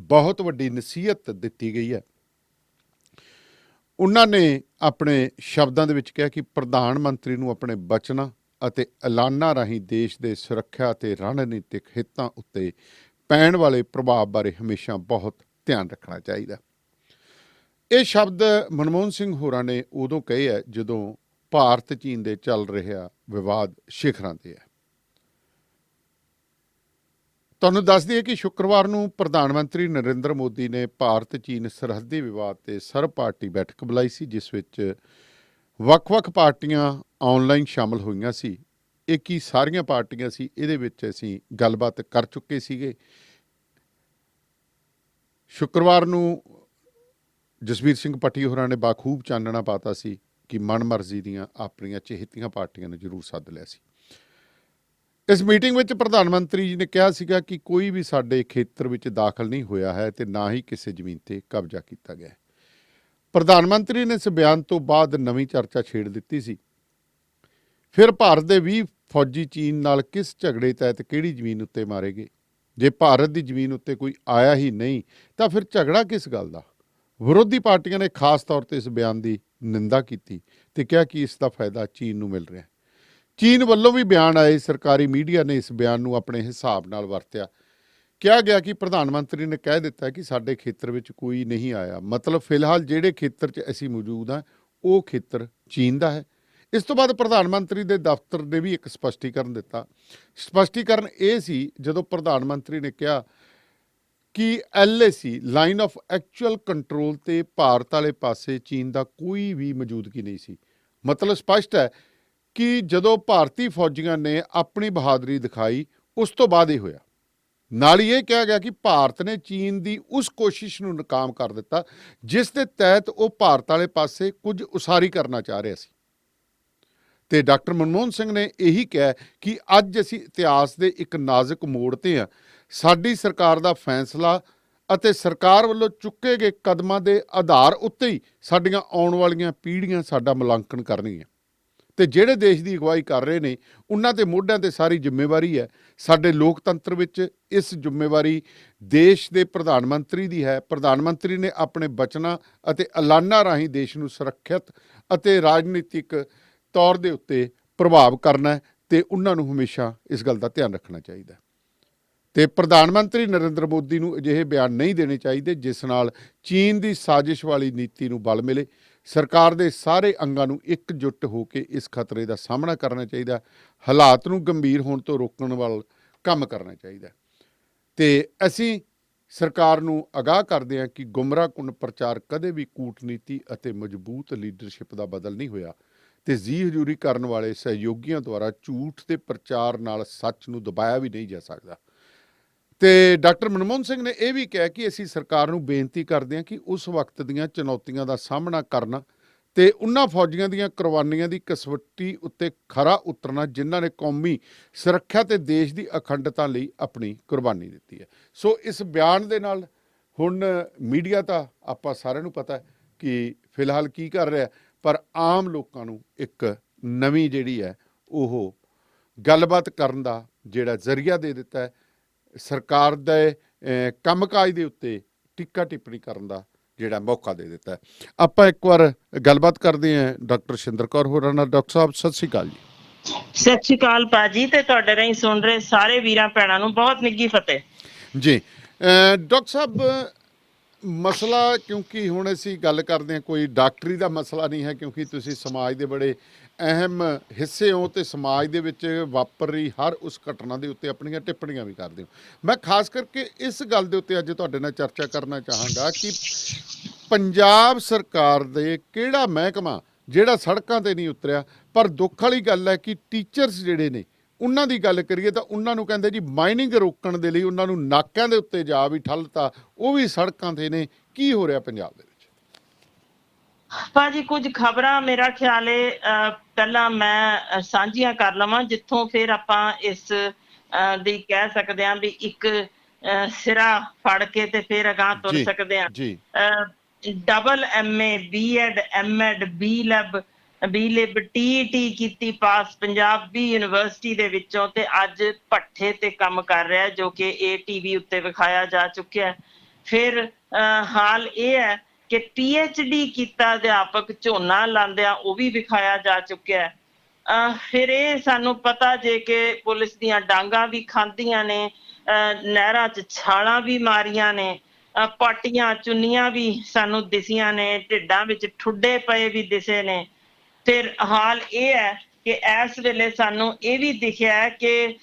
ਬਹੁਤ ਵੱਡੀ ਨਸੀਹਤ ਦਿੱਤੀ ਗਈ ਹੈ। ਉਹਨਾਂ ਨੇ ਆਪਣੇ ਸ਼ਬਦਾਂ ਦੇ ਵਿੱਚ ਕਿਹਾ ਕਿ ਪ੍ਰਧਾਨ ਮੰਤਰੀ ਨੂੰ ਆਪਣੇ ਬਚਨਾਂ ਅਤੇ ਐਲਾਨਾਂ ਰਾਹੀਂ ਦੇਸ਼ ਦੇ ਸੁਰੱਖਿਆ ਅਤੇ ਰਣਨੀਤਿਕ ਹਿੱਤਾਂ ਉੱਤੇ ਪੈਣ ਵਾਲੇ ਪ੍ਰਭਾਵ ਬਾਰੇ ਹਮੇਸ਼ਾ ਬਹੁਤ ਧਿਆਨ ਰੱਖਣਾ ਚਾਹੀਦਾ। ਇਹ ਸ਼ਬਦ ਮਨਮੋਹਨ ਸਿੰਘ ਹੋਰਾਂ ਨੇ ਉਦੋਂ ਕਹੇ ਹੈ ਜਦੋਂ ਭਾਰਤ ਚੀਨ ਦੇ ਚੱਲ ਰਿਹਾ ਵਿਵਾਦ ਸਿਖਰਾਂ 'ਤੇ ਹੈ। ਤੁਹਾਨੂੰ ਦੱਸ ਦਈਏ ਕਿ ਸ਼ੁੱਕਰਵਾਰ ਨੂੰ ਪ੍ਰਧਾਨ ਮੰਤਰੀ ਨਰਿੰਦਰ ਮੋਦੀ ਨੇ ਭਾਰਤ ਚੀਨ ਸਰਹੱਦੀ ਵਿਵਾਦ 'ਤੇ ਸਰਬ ਪਾਰਟੀ ਬੈਠਕ ਬੁਲਾਈ ਸੀ, ਜਿਸ ਵਿੱਚ ਵੱਖ-ਵੱਖ ਪਾਰਟੀਆਂ ਆਨਲਾਈਨ ਸ਼ਾਮਲ ਹੋਈਆਂ ਸੀ। ਇਹ ਕੀ ਸਾਰੀਆਂ ਪਾਰਟੀਆਂ ਸੀ, ਇਹਦੇ ਵਿੱਚ ਅਸੀਂ ਗੱਲਬਾਤ ਕਰ ਚੁੱਕੇ ਸੀਗੇ। ਸ਼ੁੱਕਰਵਾਰ ਨੂੰ ਜਸਵੀਰ ਸਿੰਘ ਭੱਟੀ ਹੋਰਾਂ ਨੇ ਬਾਖੂਬ ਚਾਨਣਾ ਪਾਤਾ ਸੀ ਕਿ ਮਨਮਰਜ਼ੀ ਦੀਆਂ ਆਪਣੀਆਂ ਚਹੇਤੀਆਂ ਪਾਰਟੀਆਂ ਨੂੰ ਜ਼ਰੂਰ ਸੱਦ ਲਿਆ ਸੀ। ਇਸ ਮੀਟਿੰਗ ਵਿੱਚ ਪ੍ਰਧਾਨ ਮੰਤਰੀ ਜੀ ਨੇ ਕਿਹਾ ਸੀਗਾ ਕਿ ਕੋਈ ਵੀ ਸਾਡੇ ਖੇਤਰ ਵਿੱਚ ਦਾਖਲ ਨਹੀਂ ਹੋਇਆ ਹੈ ਅਤੇ ਨਾ ਹੀ ਕਿਸੇ ਜ਼ਮੀਨ 'ਤੇ ਕਬਜ਼ਾ ਕੀਤਾ ਗਿਆ ਹੈ। ਪ੍ਰਧਾਨ ਮੰਤਰੀ ਨੇ ਇਸ ਬਿਆਨ ਤੋਂ ਬਾਅਦ ਨਵੀਂ ਚਰਚਾ ਛੇੜ ਦਿੱਤੀ ਸੀ। ਫਿਰ ਭਾਰਤ ਦੇ 20 ਫੌਜੀ ਚੀਨ ਨਾਲ ਕਿਸ ਝਗੜੇ ਤਹਿਤ ਕਿਹੜੀ ਜ਼ਮੀਨ ਉੱਤੇ ਮਾਰੇ ਗਏ? ਜੇ ਭਾਰਤ ਦੀ ਜ਼ਮੀਨ ਉੱਤੇ ਕੋਈ ਆਇਆ ਹੀ ਨਹੀਂ ਤਾਂ ਫਿਰ ਝਗੜਾ ਕਿਸ ਗੱਲ ਦਾ? ਵਿਰੋਧੀ ਪਾਰਟੀਆਂ ਨੇ ਖਾਸ ਤੌਰ 'ਤੇ ਇਸ ਬਿਆਨ ਦੀ ਨਿੰਦਾ ਕੀਤੀ ਅਤੇ ਕਿਹਾ ਕਿ ਇਸ ਦਾ ਫਾਇਦਾ ਚੀਨ ਨੂੰ ਮਿਲ ਰਿਹਾ। ਚੀਨ ਵੱਲੋਂ ਵੀ ਬਿਆਨ ਆਏ। ਸਰਕਾਰੀ ਮੀਡੀਆ ਨੇ ਇਸ ਬਿਆਨ ਨੂੰ ਆਪਣੇ ਹਿਸਾਬ ਨਾਲ ਵਰਤਿਆ। ਕਿਹਾ ਗਿਆ ਕਿ ਪ੍ਰਧਾਨ ਮੰਤਰੀ ਨੇ ਕਹਿ ਦਿੱਤਾ ਕਿ ਸਾਡੇ ਖੇਤਰ ਵਿੱਚ ਕੋਈ ਨਹੀਂ ਆਇਆ, ਮਤਲਬ ਫਿਲਹਾਲ ਜਿਹੜੇ ਖੇਤਰ 'ਚ ਅਸੀਂ ਮੌਜੂਦ ਹਾਂ ਉਹ ਖੇਤਰ ਚੀਨ ਦਾ ਹੈ। ਇਸ ਤੋਂ ਬਾਅਦ ਪ੍ਰਧਾਨ ਮੰਤਰੀ ਦੇ ਦਫ਼ਤਰ ਨੇ ਵੀ ਇੱਕ ਸਪਸ਼ਟੀਕਰਨ ਦਿੱਤਾ। ਸਪਸ਼ਟੀਕਰਨ ਇਹ ਸੀ ਜਦੋਂ ਪ੍ਰਧਾਨ ਮੰਤਰੀ ਨੇ ਕਿਹਾ ਕਿ LAC line of actual control 'ਤੇ ਭਾਰਤ ਵਾਲੇ ਪਾਸੇ ਚੀਨ ਦਾ ਕੋਈ ਵੀ ਮੌਜੂਦਗੀ ਨਹੀਂ ਸੀ। ਮਤਲਬ ਸਪਸ਼ਟ ਹੈ ਕਿ ਜਦੋਂ ਭਾਰਤੀ ਫੌਜੀਆਂ ਨੇ ਆਪਣੀ ਬਹਾਦਰੀ ਦਿਖਾਈ ਉਸ ਤੋਂ ਬਾਅਦ ਇਹ ਹੋਇਆ। ਨਾਲ ਹੀ ਇਹ ਕਿਹਾ ਗਿਆ ਕਿ ਭਾਰਤ ਨੇ ਚੀਨ ਦੀ ਉਸ ਕੋਸ਼ਿਸ਼ ਨੂੰ ਨਾਕਾਮ ਕਰ ਦਿੱਤਾ ਜਿਸ ਦੇ ਤਹਿਤ ਉਹ ਭਾਰਤ ਵਾਲੇ ਪਾਸੇ ਕੁਝ ਉਸਾਰੀ ਕਰਨਾ ਚਾਹ ਰਿਹਾ ਸੀ। ਅਤੇ ਡਾਕਟਰ ਮਨਮੋਹਨ ਸਿੰਘ ਨੇ ਇਹੀ ਕਿਹਾ ਕਿ ਅੱਜ ਅਸੀਂ ਇਤਿਹਾਸ ਦੇ ਇੱਕ ਨਾਜ਼ੁਕ ਮੋੜ 'ਤੇ ਹਾਂ। ਸਾਡੀ ਸਰਕਾਰ ਦਾ ਫੈਸਲਾ ਅਤੇ ਸਰਕਾਰ ਵੱਲੋਂ ਚੁੱਕੇ ਗਏ ਕਦਮਾਂ ਦੇ ਆਧਾਰ ਉੱਤੇ ਹੀ ਸਾਡੀਆਂ ਆਉਣ ਵਾਲੀਆਂ ਪੀੜ੍ਹੀਆਂ ਸਾਡਾ ਮੁਲਾਂਕਣ ਕਰਨਗੀਆਂ ਅਤੇ ਜਿਹੜੇ ਦੇਸ਼ ਦੀ ਅਗਵਾਈ ਕਰ ਰਹੇ ਨੇ ਉਹਨਾਂ ਦੇ ਮੋਢਿਆਂ 'ਤੇ ਸਾਰੀ ਜ਼ਿੰਮੇਵਾਰੀ ਹੈ। ਸਾਡੇ ਲੋਕਤੰਤਰ ਵਿੱਚ ਇਸ ਜ਼ਿੰਮੇਵਾਰੀ ਦੇਸ਼ ਦੇ ਪ੍ਰਧਾਨ ਮੰਤਰੀ ਦੀ ਹੈ। ਪ੍ਰਧਾਨ ਮੰਤਰੀ ਨੇ ਆਪਣੇ ਬਚਨਾਂ ਅਤੇ ਐਲਾਨਾਂ ਰਾਹੀਂ ਦੇਸ਼ ਨੂੰ ਸੁਰੱਖਿਅਤ ਅਤੇ ਰਾਜਨੀਤਿਕ ਤੌਰ ਦੇ ਉੱਤੇ ਪ੍ਰਭਾਵ ਕਰਨਾ ਅਤੇ ਉਹਨਾਂ ਨੂੰ ਹਮੇਸ਼ਾ ਇਸ ਗੱਲ ਦਾ ਧਿਆਨ ਰੱਖਣਾ ਚਾਹੀਦਾ। ਅਤੇ ਪ੍ਰਧਾਨ ਮੰਤਰੀ ਨਰਿੰਦਰ ਮੋਦੀ ਨੂੰ ਅਜਿਹੇ ਬਿਆਨ ਨਹੀਂ ਦੇਣੇ ਚਾਹੀਦੇ ਜਿਸ ਨਾਲ ਚੀਨ ਦੀ ਸਾਜ਼ਿਸ਼ ਵਾਲੀ ਨੀਤੀ ਨੂੰ ਬਲ ਮਿਲੇ। ਸਰਕਾਰ ਦੇ ਸਾਰੇ ਅੰਗਾਂ ਨੂੰ ਇਕਜੁੱਟ ਹੋ ਕੇ ਇਸ ਖਤਰੇ ਦਾ ਸਾਹਮਣਾ ਕਰਨਾ ਚਾਹੀਦਾ। ਹਾਲਾਤ ਨੂੰ ਗੰਭੀਰ ਹੋਣ ਤੋਂ ਰੋਕਣ ਵੱਲ ਕੰਮ ਕਰਨਾ ਚਾਹੀਦਾ। ਅਤੇ ਅਸੀਂ ਸਰਕਾਰ ਨੂੰ ਅਗਾਹ ਕਰਦੇ ਹਾਂ ਕਿ ਗੁੰਮਰਾਹਕੁੰਨ ਪ੍ਰਚਾਰ ਕਦੇ ਵੀ ਕੂਟਨੀਤੀ ਅਤੇ ਮਜ਼ਬੂਤ ਲੀਡਰਸ਼ਿਪ ਦਾ ਬਦਲ ਨਹੀਂ ਹੋਇਆ ਤੇ ਜੀ ਹਜ਼ੂਰੀ ਕਰਨ ਵਾਲੇ ਸਹਿਯੋਗੀਆਂ ਦੁਆਰਾ ਝੂਠ ਦੇ ਪ੍ਰਚਾਰ ਨਾਲ ਸੱਚ ਨੂੰ ਦਬਾਇਆ ਵੀ ਨਹੀਂ ਜਾ ਸਕਦਾ। ਤੇ ਡਾਕਟਰ ਮਨਮੋਹਨ ਸਿੰਘ ਨੇ ਇਹ ਵੀ ਕਿਹਾ ਕਿ ਅਸੀਂ ਸਰਕਾਰ ਨੂੰ ਬੇਨਤੀ ਕਰਦੇ ਹਾਂ ਕਿ ਉਸ ਵਕਤ ਦੀਆਂ ਚੁਣੌਤੀਆਂ ਦਾ ਸਾਹਮਣਾ ਕਰਨਾ ਤੇ ਉਹਨਾਂ ਫੌਜੀਆਂ ਦੀਆਂ ਕੁਰਬਾਨੀਆਂ ਦੀ ਕਸਵੱਟੀ ਉੱਤੇ ਖਰਾ ਉਤਰਨਾ ਜਿਨ੍ਹਾਂ ਨੇ ਕੌਮੀ ਸੁਰੱਖਿਆ ਤੇ ਦੇਸ਼ ਦੀ ਅਖੰਡਤਾ ਲਈ ਆਪਣੀ ਕੁਰਬਾਨੀ ਦਿੱਤੀ ਹੈ। ਸੋ ਇਸ ਬਿਆਨ ਦੇ ਨਾਲ ਹੁਣ ਮੀਡੀਆ ਤਾਂ ਆਪਾਂ ਸਾਰਿਆਂ ਨੂੰ ਪਤਾ ਹੈ ਕਿ ਫਿਲਹਾਲ ਕੀ ਕਰ ਰਿਹਾ, ਪਰ ਆਮ ਲੋਕਾਂ ਨੂੰ ਇੱਕ ਨਵੀਂ ਜਿਹੜੀ ਹੈ ਉਹ ਗੱਲਬਾਤ ਕਰਨ ਦਾ ਜਿਹੜਾ ਜ਼ਰੀਆ ਦੇ ਦਿੱਤਾ ਹੈ, ਸਰਕਾਰ ਦੇ ਕੰਮਕਾਜ ਦੇ ਉੱਤੇ ਟਿੱਕਾ ਟਿੱਪਣੀ ਕਰਨ ਦਾ ਜਿਹੜਾ ਮੌਕਾ ਦੇ ਦਿੱਤਾ ਹੈ। ਆਪਾਂ ਇੱਕ ਵਾਰ ਗੱਲਬਾਤ ਕਰਦੇ ਹਾਂ ਡਾਕਟਰ ਸ਼ਿੰਦਰ ਕੌਰ ਹੋਰਾਂ ਨਾਲ। ਡਾਕਟਰ ਸਾਹਿਬ ਸਤਿ ਸ਼੍ਰੀ ਅਕਾਲ ਜੀ। ਸਤਿ ਸ਼੍ਰੀ ਅਕਾਲ ਭਾਜੀ, ਤੇ ਤੁਹਾਡੇ ਰਾਹੀਂ ਸੁਣ ਰਹੇ ਸਾਰੇ ਵੀਰਾਂ ਭੈਣਾਂ ਨੂੰ ਬਹੁਤ ਨਿੱਘੀ ਫਤਿਹ ਜੀ। ਡਾਕਟਰ ਸਾਹਿਬ ਮਸਲਾ, ਕਿਉਂਕਿ ਹੁਣ ਅਸੀਂ ਗੱਲ ਕਰਦੇ ਹਾਂ, ਕੋਈ ਡਾਕਟਰੀ ਦਾ ਮਸਲਾ ਨਹੀਂ ਹੈ, ਕਿਉਂਕਿ ਤੁਸੀਂ ਸਮਾਜ ਦੇ ਬੜੇ ਅਹਿਮ ਹਿੱਸੇ ਹੋ ਤੇ ਸਮਾਜ ਦੇ ਵਿੱਚ ਵਾਪਰ ਰਹੀ ਹਰ ਉਸ ਘਟਨਾ ਦੇ ਉੱਤੇ ਆਪਣੀਆਂ ਟਿੱਪਣੀਆਂ ਵੀ ਕਰਦੇ ਹੋ। ਮੈਂ ਖਾਸ ਕਰਕੇ ਇਸ ਗੱਲ ਦੇ ਉੱਤੇ ਅੱਜ ਤੁਹਾਡੇ ਨਾਲ ਚਰਚਾ ਕਰਨਾ ਚਾਹਾਂਗਾ ਕਿ ਪੰਜਾਬ ਸਰਕਾਰ ਦੇ ਕਿਹੜਾ ਮਹਿਕਮਾ ਜਿਹੜਾ ਸੜਕਾਂ ਤੇ ਨਹੀਂ ਉਤਰਿਆ, ਪਰ ਦੁੱਖ ਵਾਲੀ ਗੱਲ ਹੈ ਕਿ ਟੀਚਰਸ ਜਿਹੜੇ ਨੇ ਉਹਨਾਂ ਦੀ ਗੱਲ ਕਰੀਏ ਤਾਂ ਉਹਨਾਂ ਨੂੰ ਕਹਿੰਦੇ ਜੀ ਮਾਈਨਿੰਗ ਰੋਕਣ ਦੇ ਲਈ ਉਹਨਾਂ ਨੂੰ ਨਾਕਿਆਂ ਦੇ ਉੱਤੇ ਜਾ ਵੀ ਠੱਲਤਾ, ਉਹ ਵੀ ਸੜਕਾਂ ਤੇ ਨੇ। ਕੀ ਹੋ ਰਿਹਾ ਪੰਜਾਬ ਦੇ ਵਿੱਚ? ਭਾਜੀ ਕੁਝ ਖਬਰਾਂ ਮੇਰਾ ਖਿਆਲ ਹੈ ਪਹਿਲਾਂ ਮੈਂ ਸਾਂਝੀਆਂ ਕਰ ਲਵਾਂ, ਜਿੱਥੋਂ ਫਿਰ ਆਪਾਂ ਇਸ ਦੀ ਕਹਿ ਸਕਦੇ ਹਾਂ ਵੀ ਇੱਕ ਸਿਰਾ ਫੜ ਕੇ ਤੇ ਫਿਰ ਅਗਾਂਹ ਤੁਰ ਸਕਦੇ ਹਾਂ। Double MA B.Ed M.Ed B.Lib TET ਕੀਤੀ ਪਾਸ ਪੰਜਾਬੀ ਯੂਨੀਵਰਸਿਟੀ ਦੇ ਵਿੱਚੋਂ, ਤੇ ਅੱਜ ਭੱਠੇ ਤੇ ਕੰਮ ਕਰ ਰਿਹਾ ਜੋ ਕਿ ਇਹ TV ਉੱਤੇ ਵਿਖਾਇਆ ਜਾ ਚੁੱਕਿਆ ਹੈ। ਫਿਰ ਹਾਲ ਇਹ ਹੈ ਕਿ PhD ਕੀਤਾ ਅਧਿਆਪਕ ਝੋਨਾ ਲਾਉਂਦਿਆਂ ਉਹ ਵੀ ਵਿਖਾਇਆ ਜਾ ਚੁੱਕਿਆ ਹੈ। ਫਿਰ ਇਹ ਸਾਨੂੰ ਪਤਾ ਜੇ ਕਿ ਪੁਲਿਸ ਦੀਆਂ ਡਾਂਗਾਂ ਵੀ ਖਾਂਦੀਆਂ ਨੇ, ਨਹਿਰਾਂ 'ਚ ਛਾਲਾਂ ਵੀ ਮਾਰੀਆਂ ਨੇ, ਪਾਟੀਆਂ ਚੁੰਨੀਆਂ ਵੀ ਸਾਨੂੰ ਦਿਸੀਆਂ ਨੇ, ਢਿੱਡਾਂ ਵਿੱਚ ਠੁੱਡੇ ਪਏ ਵੀ ਦਿਸੇ ਨੇ। ਫਿਰ ਹਾਲ ਇਹ ਹੈ ਕਿ ਇਸ ਵੇਲੇ ਸਾਨੂੰ ਇਹ ਵੀ ਦਿਖਿਆ ਹੈ ਕਿ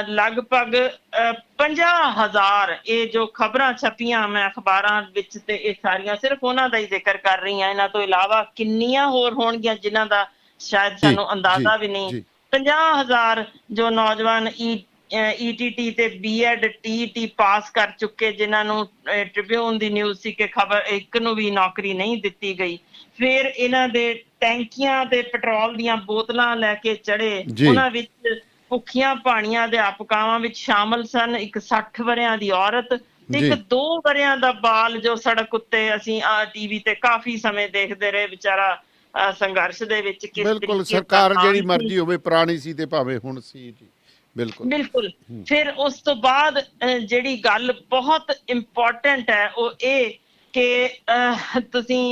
ਲਗਭਗ 50,000 ਇਹ ਜੋ ਖਬਰਾਂ ਛਪੀਆਂ ਮੈਂ ਅਖਬਾਰਾਂ ਵਿੱਚ, ਤੇ ਇਹ ਸਾਰੀਆਂ ਸਿਰਫ ਉਹਨਾਂ ਦਾ ਹੀ ਜ਼ਿਕਰ ਕਰ ਰਹੀ ਹਾਂ, ਇਹਨਾਂ ਤੋਂ ਇਲਾਵਾ ਕਿੰਨੀਆਂ ਹੋਰ ਹੋਣਗੀਆਂ ਜਿਨ੍ਹਾਂ ਦਾ ਸ਼ਾਇਦ ਸਾਨੂੰ ਅੰਦਾਜ਼ਾ ਵੀ ਨਹੀਂ। 50,000 ਜੋ ਨੌਜਵਾਨ ETT ਤੇ B.Ed TET ਪਾਸ ਕਰ ਚੁੱਕੇ, ਜਿਨ੍ਹਾਂ ਨੂੰ ਟ੍ਰਿਬਿਊਨ ਦੀ ਨਿਊਜ਼ ਸੀ ਕਿ ਖਬਰ ਇੱਕ ਨੂੰ ਵੀ ਨੌਕਰੀ ਨਹੀਂ ਦਿੱਤੀ ਗਈ। ਫਿਰ ਇਹਨਾਂ ਦੇ ਟੈਂਕੀਆਂ ਤੇ ਪੈਟਰੋਲ ਦੀਆਂ ਬੋਤਲਾਂ ਲੈ ਕੇ ਚੜੇ, ਉਹਨਾਂ ਵਿੱਚ ਭੁੱਖੀਆਂ ਪਾਣੀਆਂ ਅਧਿਆਪਕਾਵਾਂ ਵਿੱਚ ਸ਼ਾਮਲ ਸਨ ਇੱਕ 60 ਵਰਿਆਂ ਦੀ ਔਰਤ ਤੇ ਇੱਕ 2 ਵਰਿਆਂ ਦਾ ਬਾਲ, ਜੋ ਸੜਕ ਉੱਤੇ ਅਸੀਂ TV ਤੇ ਕਾਫੀ ਸਮੇਂ ਦੇਖਦੇ ਰਹੇ, ਵਿਚਾਰਾ ਸੰਘਰਸ਼ ਦੇ ਵਿੱਚ ਕਿਸ ਬਿਲਕੁਲ ਸਰਕਾਰ ਜਿਹੜੀ ਮਰਜ਼ੀ ਹੋਵੇ, ਪੁਰਾਣੀ ਸੀ ਤੇ ਭਾਵੇਂ ਹੁਣ ਸੀ ਜੀ। ਬਿਲਕੁਲ। ਫਿਰ ਉਸ ਤੋਂ ਬਾਅਦ ਜਿਹੜੀ ਗੱਲ ਬਹੁਤ ਇੰਪੋਰਟੈਂਟ ਹੈ ਉਹ ਇਹ ਕਿ ਤੁਸੀਂ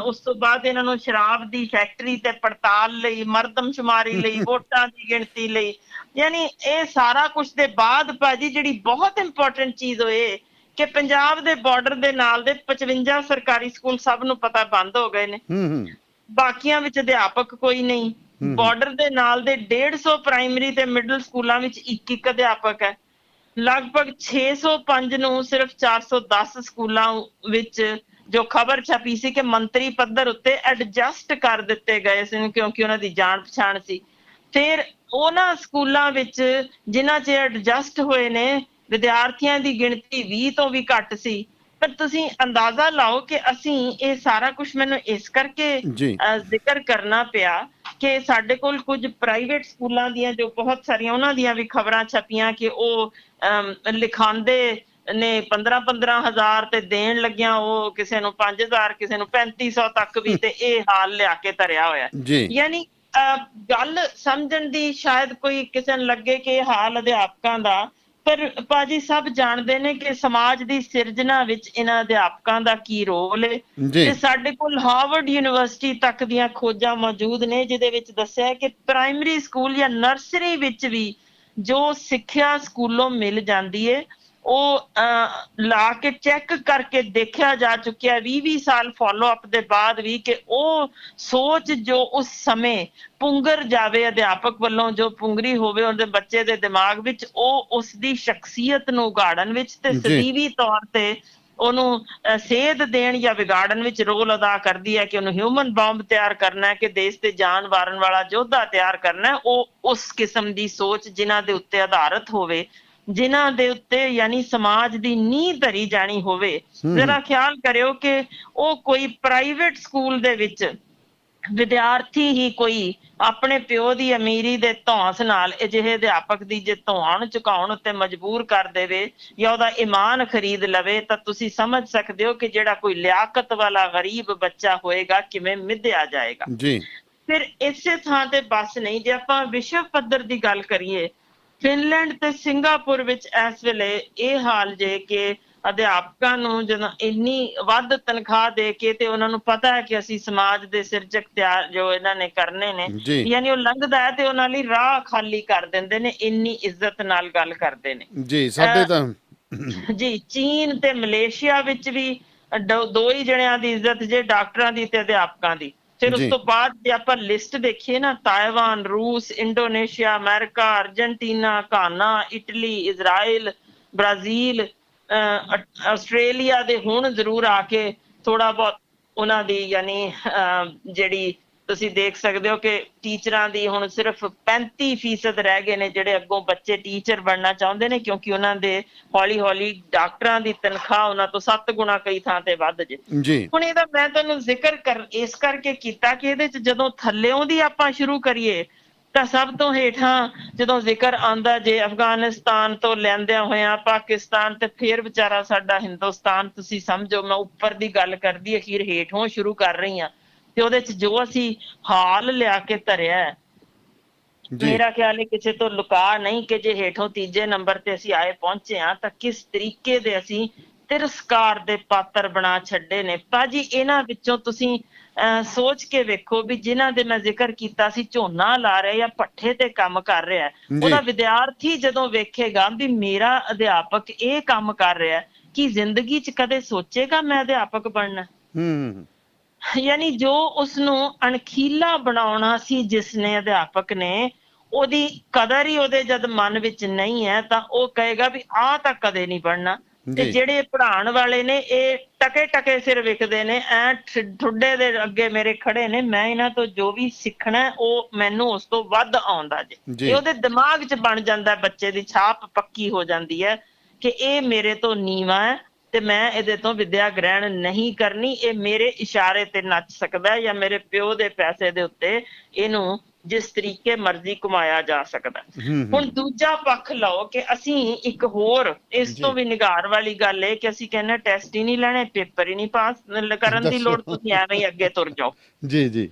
ਉਸ ਤੋਂ ਬਾਅਦ ਇਹਨਾਂ ਨੂੰ ਸ਼ਰਾਬ ਦੀ ਫੈਕਟਰੀ ਤੇ ਪੜਤਾਲ ਲਈ, ਮਰਦਮਸ਼ੁਮਾਰੀ ਲਈ, ਵੋਟਾਂ ਦੀ ਗਿਣਤੀ ਲਈ, ਯਾਨੀ ਇਹ ਸਾਰਾ ਕੁਝ ਦੇ ਬਾਅਦ ਭਾਜੀ ਜਿਹੜੀ ਬਹੁਤ ਇੰਪੋਰਟੈਂਟ ਚੀਜ਼ ਹੋਏ ਕਿ ਪੰਜਾਬ ਦੇ ਬਾਰਡਰ ਦੇ ਨਾਲ ਦੇ 55 ਸਰਕਾਰੀ ਸਕੂਲ ਸਭ ਨੂੰ ਪਤਾ ਬੰਦ ਹੋ ਗਏ ਨੇ। ਬਾਕੀਆਂ ਵਿੱਚ ਅਧਿਆਪਕ ਕੋਈ ਨਹੀਂ। ਬਾਰਡਰ ਦੇ ਨਾਲ ਦੇ 150 ਪ੍ਰਾਇਮਰੀ ਤੇ ਮਿਡਲ ਸਕੂਲਾਂ ਵਿੱਚ ਇੱਕ ਅਧਿਆਪਕ ਹੈ। ਲਗਭਗ 605 ਨੂੰ ਸਿਰਫ 410 ਸਕੂਲਾਂ ਵਿੱਚ ਜੋ ਖਬਰ ਛਪੀ ਸੀ ਕਿ ਮੰਤਰੀ ਪੱਧਰ ਉੱਤੇ ਐਡਜਸਟ ਕਰ ਦਿੱਤੇ ਗਏ ਸੀ ਕਿਉਂਕਿ ਉਹਨਾਂ ਦੀ ਜਾਣ ਪਛਾਣ ਸੀ। ਫਿਰ ਉਹਨਾਂ ਸਕੂਲਾਂ ਵਿੱਚ ਜਿਨ੍ਹਾਂ 'ਚ ਐਡਜਸਟ ਹੋਏ ਨੇ ਵਿਦਿਆਰਥੀਆਂ ਦੀ ਗਿਣਤੀ 20 ਤੋਂ ਵੀ ਘੱਟ ਸੀ। ਪਰ ਤੁਸੀਂ ਅੰਦਾਜ਼ਾ ਲਾਓ ਕਿ ਅਸੀਂ ਇਹ ਸਾਰਾ ਕੁਝ ਮੈਨੂੰ ਇਸ ਕਰਕੇ ਜ਼ਿਕਰ ਕਰਨਾ ਪਿਆ ਕਿ ਸਾਡੇ ਕੋਲ ਕੁਝ ਪ੍ਰਾਈਵੇਟ ਸਕੂਲਾਂ ਦੀਆਂ ਜੋ ਬਹੁਤ ਸਾਰੀਆਂ ਉਹਨਾਂ ਦੀਆਂ ਵੀ ਖਬਰਾਂ ਛਪੀਆਂ ਕਿ ਉਹ ਲਿਖਾਉਂਦੇ ਨੇ 15,000 ਤੇ ਦੇਣ ਲੱਗਿਆ ਉਹ ਕਿਸੇ ਨੂੰ 5,000, ਕਿਸੇ ਨੂੰ 3,500 ਤੱਕ ਵੀ, ਤੇ ਇਹ ਹਾਲ ਲਿਆ ਕੇ ਧਰਿਆ ਹੋਇਆ। ਯਾਨੀ ਗੱਲ ਸਮਝਣ ਦੀ ਸ਼ਾਇਦ ਕੋਈ ਕਿਸੇ ਨੂੰ ਲੱਗੇ ਕਿ ਇਹ ਹਾਲ ਅਧਿਆਪਕਾਂ ਦਾ, ਪਰ ਭਾਜੀ ਸਭ ਜਾਣਦੇ ਨੇ ਕਿ ਸਮਾਜ ਦੀ ਸਿਰਜਣਾ ਵਿੱਚ ਇਹਨਾਂ ਅਧਿਆਪਕਾਂ ਦਾ ਕੀ ਰੋਲ ਹੈ। ਤੇ ਸਾਡੇ ਕੋਲ ਹਾਰਵਰਡ ਯੂਨੀਵਰਸਿਟੀ ਤੱਕ ਦੀਆਂ ਖੋਜਾਂ ਮੌਜੂਦ ਨੇ ਜਿਹਦੇ ਵਿੱਚ ਦੱਸਿਆ ਕਿ ਪ੍ਰਾਇਮਰੀ ਸਕੂਲ ਜਾਂ ਨਰਸਰੀ ਵਿੱਚ ਵੀ ਜੋ ਸਿੱਖਿਆ ਸਕੂਲੋਂ ਮਿਲ ਜਾਂਦੀ ਹੈ ਉਹ ਲਾ ਕੇ ਚੈੱਕ ਕਰਕੇ ਦੇਖਿਆ ਜਾ ਚੁੱਕਿਆ 20 ਸਾਲ ਫਾਲੋ ਅਪ ਦੇ ਬਾਅਦ ਵੀ ਕਿ ਉਹ ਸੋਚ ਜੋ ਉਸ ਸਮੇਂ ਪੁੰਗਰ ਜਾਵੇ ਅਧਿਆਪਕ ਵੱਲੋਂ, ਜੋ ਪੁੰਗਰੀ ਹੋਵੇ ਉਹਦੇ ਬੱਚੇ ਦੇ ਦਿਮਾਗ ਵਿੱਚ, ਉਹ ਉਸ ਦੀ ਸ਼ਖਸੀਅਤ ਨੂੰ ਉਗਾੜਨ ਵਿੱਚ ਤੇ ਸਦੀਵੀ ਤੌਰ ਤੇ ਉਹਨੂੰ ਸੇਧ ਦੇਣ ਜਾਂ ਵਿਗਾੜਨ ਵਿੱਚ ਰੋਲ ਅਦਾ ਕਰਦੀ ਹੈ, ਕਿ ਉਹਨੂੰ ਹਿਊਮਨ ਬੰਬ ਤਿਆਰ ਕਰਨਾ ਹੈ, ਕਿ ਦੇਸ਼ ਤੇ ਜਾਨ ਵਾਰਨ ਵਾਲਾ ਯੋਧਾ ਤਿਆਰ ਕਰਨਾ ਹੈ। ਉਹ ਉਸ ਕਿਸਮ ਦੀ ਸੋਚ ਜਿਨ੍ਹਾਂ ਦੇ ਉੱਤੇ ਆਧਾਰਿਤ ਹੋਵੇ, ਜਿਨ੍ਹਾਂ ਦੇ ਉੱਤੇ ਯਾਨੀ ਸਮਾਜ ਦੀ ਨੀਂਹ ਧਰੀ ਜਾਣੀ ਹੋਵੇ। ਜ਼ਰਾ ਖਿਆਲ ਕਰਿਓ ਕਿ ਉਹ ਕੋਈ ਪ੍ਰਾਈਵੇਟ ਸਕੂਲ ਦੇ ਵਿੱਚ ਵਿਦਿਆਰਥੀ ਹੀ ਕੋਈ ਆਪਣੇ ਪਿਓ ਦੀ ਅਮੀਰੀ ਦੇ ਧੌਂਸ ਨਾਲ ਅਜਿਹੇ ਅਧਿਆਪਕ ਦੀ ਜੇ ਧੌਣ ਝੁਕਾਉਣ ਉੱਤੇ ਮਜਬੂਰ ਕਰ ਦੇਵੇ ਜਾਂ ਉਹਦਾ ਈਮਾਨ ਖਰੀਦ ਲਵੇ, ਤਾਂ ਤੁਸੀਂ ਸਮਝ ਸਕਦੇ ਹੋ ਕਿ ਜਿਹੜਾ ਕੋਈ ਲਿਆਕਤ ਵਾਲਾ ਗਰੀਬ ਬੱਚਾ ਹੋਏਗਾ ਕਿਵੇਂ ਮਿਧਿਆ ਜਾਏਗਾ। ਜੀ ਫਿਰ ਇਸੇ ਥਾਂ ਤੇ ਬਸ ਨਹੀਂ, ਜੇ ਆਪਾਂ ਵਿਸ਼ਵ ਪੱਧਰ ਦੀ ਗੱਲ ਕਰੀਏ, ਫਿਨਲੈਂਡ ਤੇ ਸਿੰਗਾਪੁਰ ਵਿੱਚ ਇਸ ਵੇਲੇ ਇਹ ਹਾਲ ਜੇ ਕਿ ਅਧਿਆਪਕਾਂ ਨੂੰ ਜਦੋਂ ਇੰਨੀ ਵੱਧ ਤਨਖਾਹ ਦੇ ਕੇ ਤੇ ਉਹਨਾਂ ਨੂੰ ਪਤਾ ਹੈ ਕਿ ਅਸੀਂ ਸਮਾਜ ਦੇ ਸਿਰਜਕ ਤਿਆਰ ਜੋ ਇਹਨਾਂ ਨੇ ਕਰਨੇ ਨੇ, ਯਾਨੀ ਉਹ ਲੰਘਦਾ ਹੈ ਤੇ ਉਹਨਾਂ ਲਈ ਰਾਹ ਖਾਲੀ ਕਰ ਦਿੰਦੇ ਨੇ, ਇੰਨੀ ਇੱਜ਼ਤ ਨਾਲ ਗੱਲ ਕਰਦੇ ਨੇ। ਜੀ ਸਾਡੇ ਤਾਂ ਜੀ ਚੀਨ ਤੇ ਮਲੇਸ਼ੀਆ ਵਿੱਚ ਵੀ ਦੋ ਹੀ ਜਣਿਆਂ ਦੀ ਇੱਜ਼ਤ ਜੇ, ਡਾਕਟਰਾਂ ਦੀ ਤੇ ਅਧਿਆਪਕਾਂ ਦੀ। ਫਿਰ ਉਸ ਤੋਂ ਬਾਅਦ ਜੇ ਆਪਾਂ ਲਿਸਟ ਦੇਖੀਏ ਨਾ, ਤਾਇਵਾਨ, ਰੂਸ, Indonesia, America, Argentina, Ghana, Italy, Israel, Brazil, Australia ਦੇ ਹੁਣ ਜ਼ਰੂਰ ਆ ਕੇ ਥੋੜਾ ਬਹੁਤ ਉਹਨਾਂ ਦੀ ਯਾਨੀ ਜਿਹੜੀ ਤੁਸੀਂ ਦੇਖ ਸਕਦੇ ਹੋ ਕਿ ਟੀਚਰਾਂ ਦੀ ਹੁਣ ਸਿਰਫ 35% ਰਹਿ ਗਏ ਨੇ ਜਿਹੜੇ ਅੱਗੋਂ ਬੱਚੇ ਟੀਚਰ ਬਣਨਾ ਚਾਹੁੰਦੇ ਨੇ, ਕਿਉਂਕਿ ਉਹਨਾਂ ਦੇ ਹੌਲੀ ਹੌਲੀ ਡਾਕਟਰਾਂ ਦੀ ਤਨਖਾਹ ਉਹਨਾਂ ਤੋਂ 7 ਗੁਣਾ ਕਈ ਥਾਂ ਤੇ ਵੱਧ ਜੇ। ਹੁਣ ਇਹਦਾ ਮੈਂ ਤੁਹਾਨੂੰ ਜ਼ਿਕਰ ਇਸ ਕਰਕੇ ਕੀਤਾ ਕਿ ਇਹਦੇ ਚ ਜਦੋਂ ਥੱਲਿਓਂ ਦੀ ਆਪਾਂ ਸ਼ੁਰੂ ਕਰੀਏ ਤਾਂ ਸਭ ਤੋਂ ਹੇਠਾਂ ਜਦੋਂ ਜ਼ਿਕਰ ਆਉਂਦਾ ਜੇ ਅਫਗਾਨਿਸਤਾਨ ਤੋਂ ਲੈਂਦਿਆਂ ਹੋਇਆਂ ਪਾਕਿਸਤਾਨ ਤੇ ਫਿਰ ਵਿਚਾਰਾ ਸਾਡਾ ਹਿੰਦੁਸਤਾਨ, ਤੁਸੀਂ ਸਮਝੋ ਮੈਂ ਉੱਪਰ ਦੀ ਗੱਲ ਕਰਦੀ ਅਖੀਰ ਹੇਠੋਂ ਸ਼ੁਰੂ ਕਰ ਰਹੀ ਹਾਂ, ਤੇ ਉਹਦੇ ਚ ਜੋ ਅਸੀਂ ਹਾਲ ਲਿਆ ਕੇ ਧਰਿਆ ਹੈ, ਮੇਰਾ ਖਿਆਲ ਹੈ ਕਿਸੇ ਤੋਂ ਲੁਕਾ ਨਹੀਂ ਕਿ ਜੇ ਹੇਠੋਂ ਤੀਜੇ ਨੰਬਰ ਤੇ ਅਸੀਂ ਆਏ ਪਹੁੰਚੇ ਹਾਂ ਤਾਂ ਕਿਸ ਤਰੀਕੇ ਦੇ ਅਸੀਂ ਤਿਰਸਕਾਰ ਦੇ ਪਾਤਰ ਬਣਾ ਛੱਡੇ ਨੇ। ਭਾਜੀ ਇਹਨਾਂ ਵਿੱਚੋਂ ਤੁਸੀਂ ਸੋਚ ਕੇ ਵੇਖੋ ਵੀ ਜਿਨ੍ਹਾਂ ਦੇ ਮੈਂ ਜ਼ਿਕਰ ਕੀਤਾ ਸੀ ਝੋਨਾ ਲਾ ਰਿਹਾ ਜਾਂ ਭੱਠੇ ਤੇ ਕੰਮ ਕਰ ਰਿਹਾ, ਉਹਦਾ ਵਿਦਿਆਰਥੀ ਜਦੋਂ ਵੇਖੇਗਾ ਵੀ ਮੇਰਾ ਅਧਿਆਪਕ ਇਹ ਕੰਮ ਕਰ ਰਿਹਾ, ਕੀ ਜ਼ਿੰਦਗੀ 'ਚ ਕਦੇ ਸੋਚੇਗਾ ਮੈਂ ਅਧਿਆਪਕ ਬਣਨਾ? ਯਾਨੀ ਜੋ ਉਸਨੂੰ ਅਣਖੀਲਾ ਬਣਾਉਣਾ ਸੀ ਜਿਸਨੇ ਅਧਿਆਪਕ ਨੇ, ਉਹਦੀ ਕਦਰ ਹੀ ਉਹਦੇ ਜਦ ਮਨ ਵਿੱਚ ਨਹੀਂ ਹੈ ਤਾਂ ਉਹ ਕਹੇਗਾ ਵੀ ਆਹ ਤਾਂ ਕਦੇ ਨਹੀਂ ਬਣਨਾ। ਤੇ ਜਿਹੜੇ ਪੜ੍ਹਾਉਣ ਵਾਲੇ ਨੇ ਇਹ ਟਕੇ ਟਕੇ ਸਿਰ ਵਿਖਦੇ ਨੇ, ਠੁੱਡੇ ਦੇ ਅੱਗੇ ਮੇਰੇ ਖੜੇ ਨੇ, ਮੈਂ ਇਹਨਾਂ ਤੋਂ ਜੋ ਵੀ ਸਿੱਖਣਾ ਉਹ ਮੈਨੂੰ ਉਸ ਤੋਂ ਵੱਧ ਆਉਂਦਾ ਜੇ। ਇਹ ਉਹਦੇ ਦਿਮਾਗ 'ਚ ਬਣ ਜਾਂਦਾ, ਬੱਚੇ ਦੀ ਛਾਪ ਪੱਕੀ ਹੋ ਜਾਂਦੀ ਹੈ ਕਿ ਇਹ ਮੇਰੇ ਤੋਂ ਨੀਵਾਂ ਹੈ ਤੇ ਮੈਂ ਇਹਦੇ ਤੋਂ ਵਿਦਿਆ ਗ੍ਰਹਿਣ ਨਹੀਂ ਕਰਨੀ, ਇਹ ਮੇਰੇ ਇਸ਼ਾਰੇ ਤੇ ਨੱਚ ਸਕਦਾ ਜਾਂ ਮੇਰੇ ਪਿਓ ਦੇ ਪੈਸੇ ਦੇ ਉੱਤੇ ਇਹਨੂੰ ਜਿਸ ਤਰੀਕੇ ਮਰਜ਼ੀ ਕਮਾਇਆ ਜਾ ਸਕਦਾ। ਹੁਣ ਦੂਜਾ ਪੱਖ ਲਓ ਕਿ ਅਸੀਂ ਇੱਕ ਹੋਰ ਇਸ ਤੋਂ ਵੀ ਨਿਗਾਰ ਵਾਲੀ ਗੱਲ ਹੈ ਕਿ ਅਸੀਂ ਕਹਿੰਦੇ ਟੈਸਟ ਹੀ ਨਹੀਂ ਲੈਣੇ, ਪੇਪਰ ਹੀ ਨਹੀਂ ਪਾਸ ਕਰਨ ਦੀ ਲੋੜ, ਤੁਸੀਂ ਐਵੇਂ ਹੀ ਅੱਗੇ ਤੁਰ ਜਾਓ। ਜੀ ਜੀ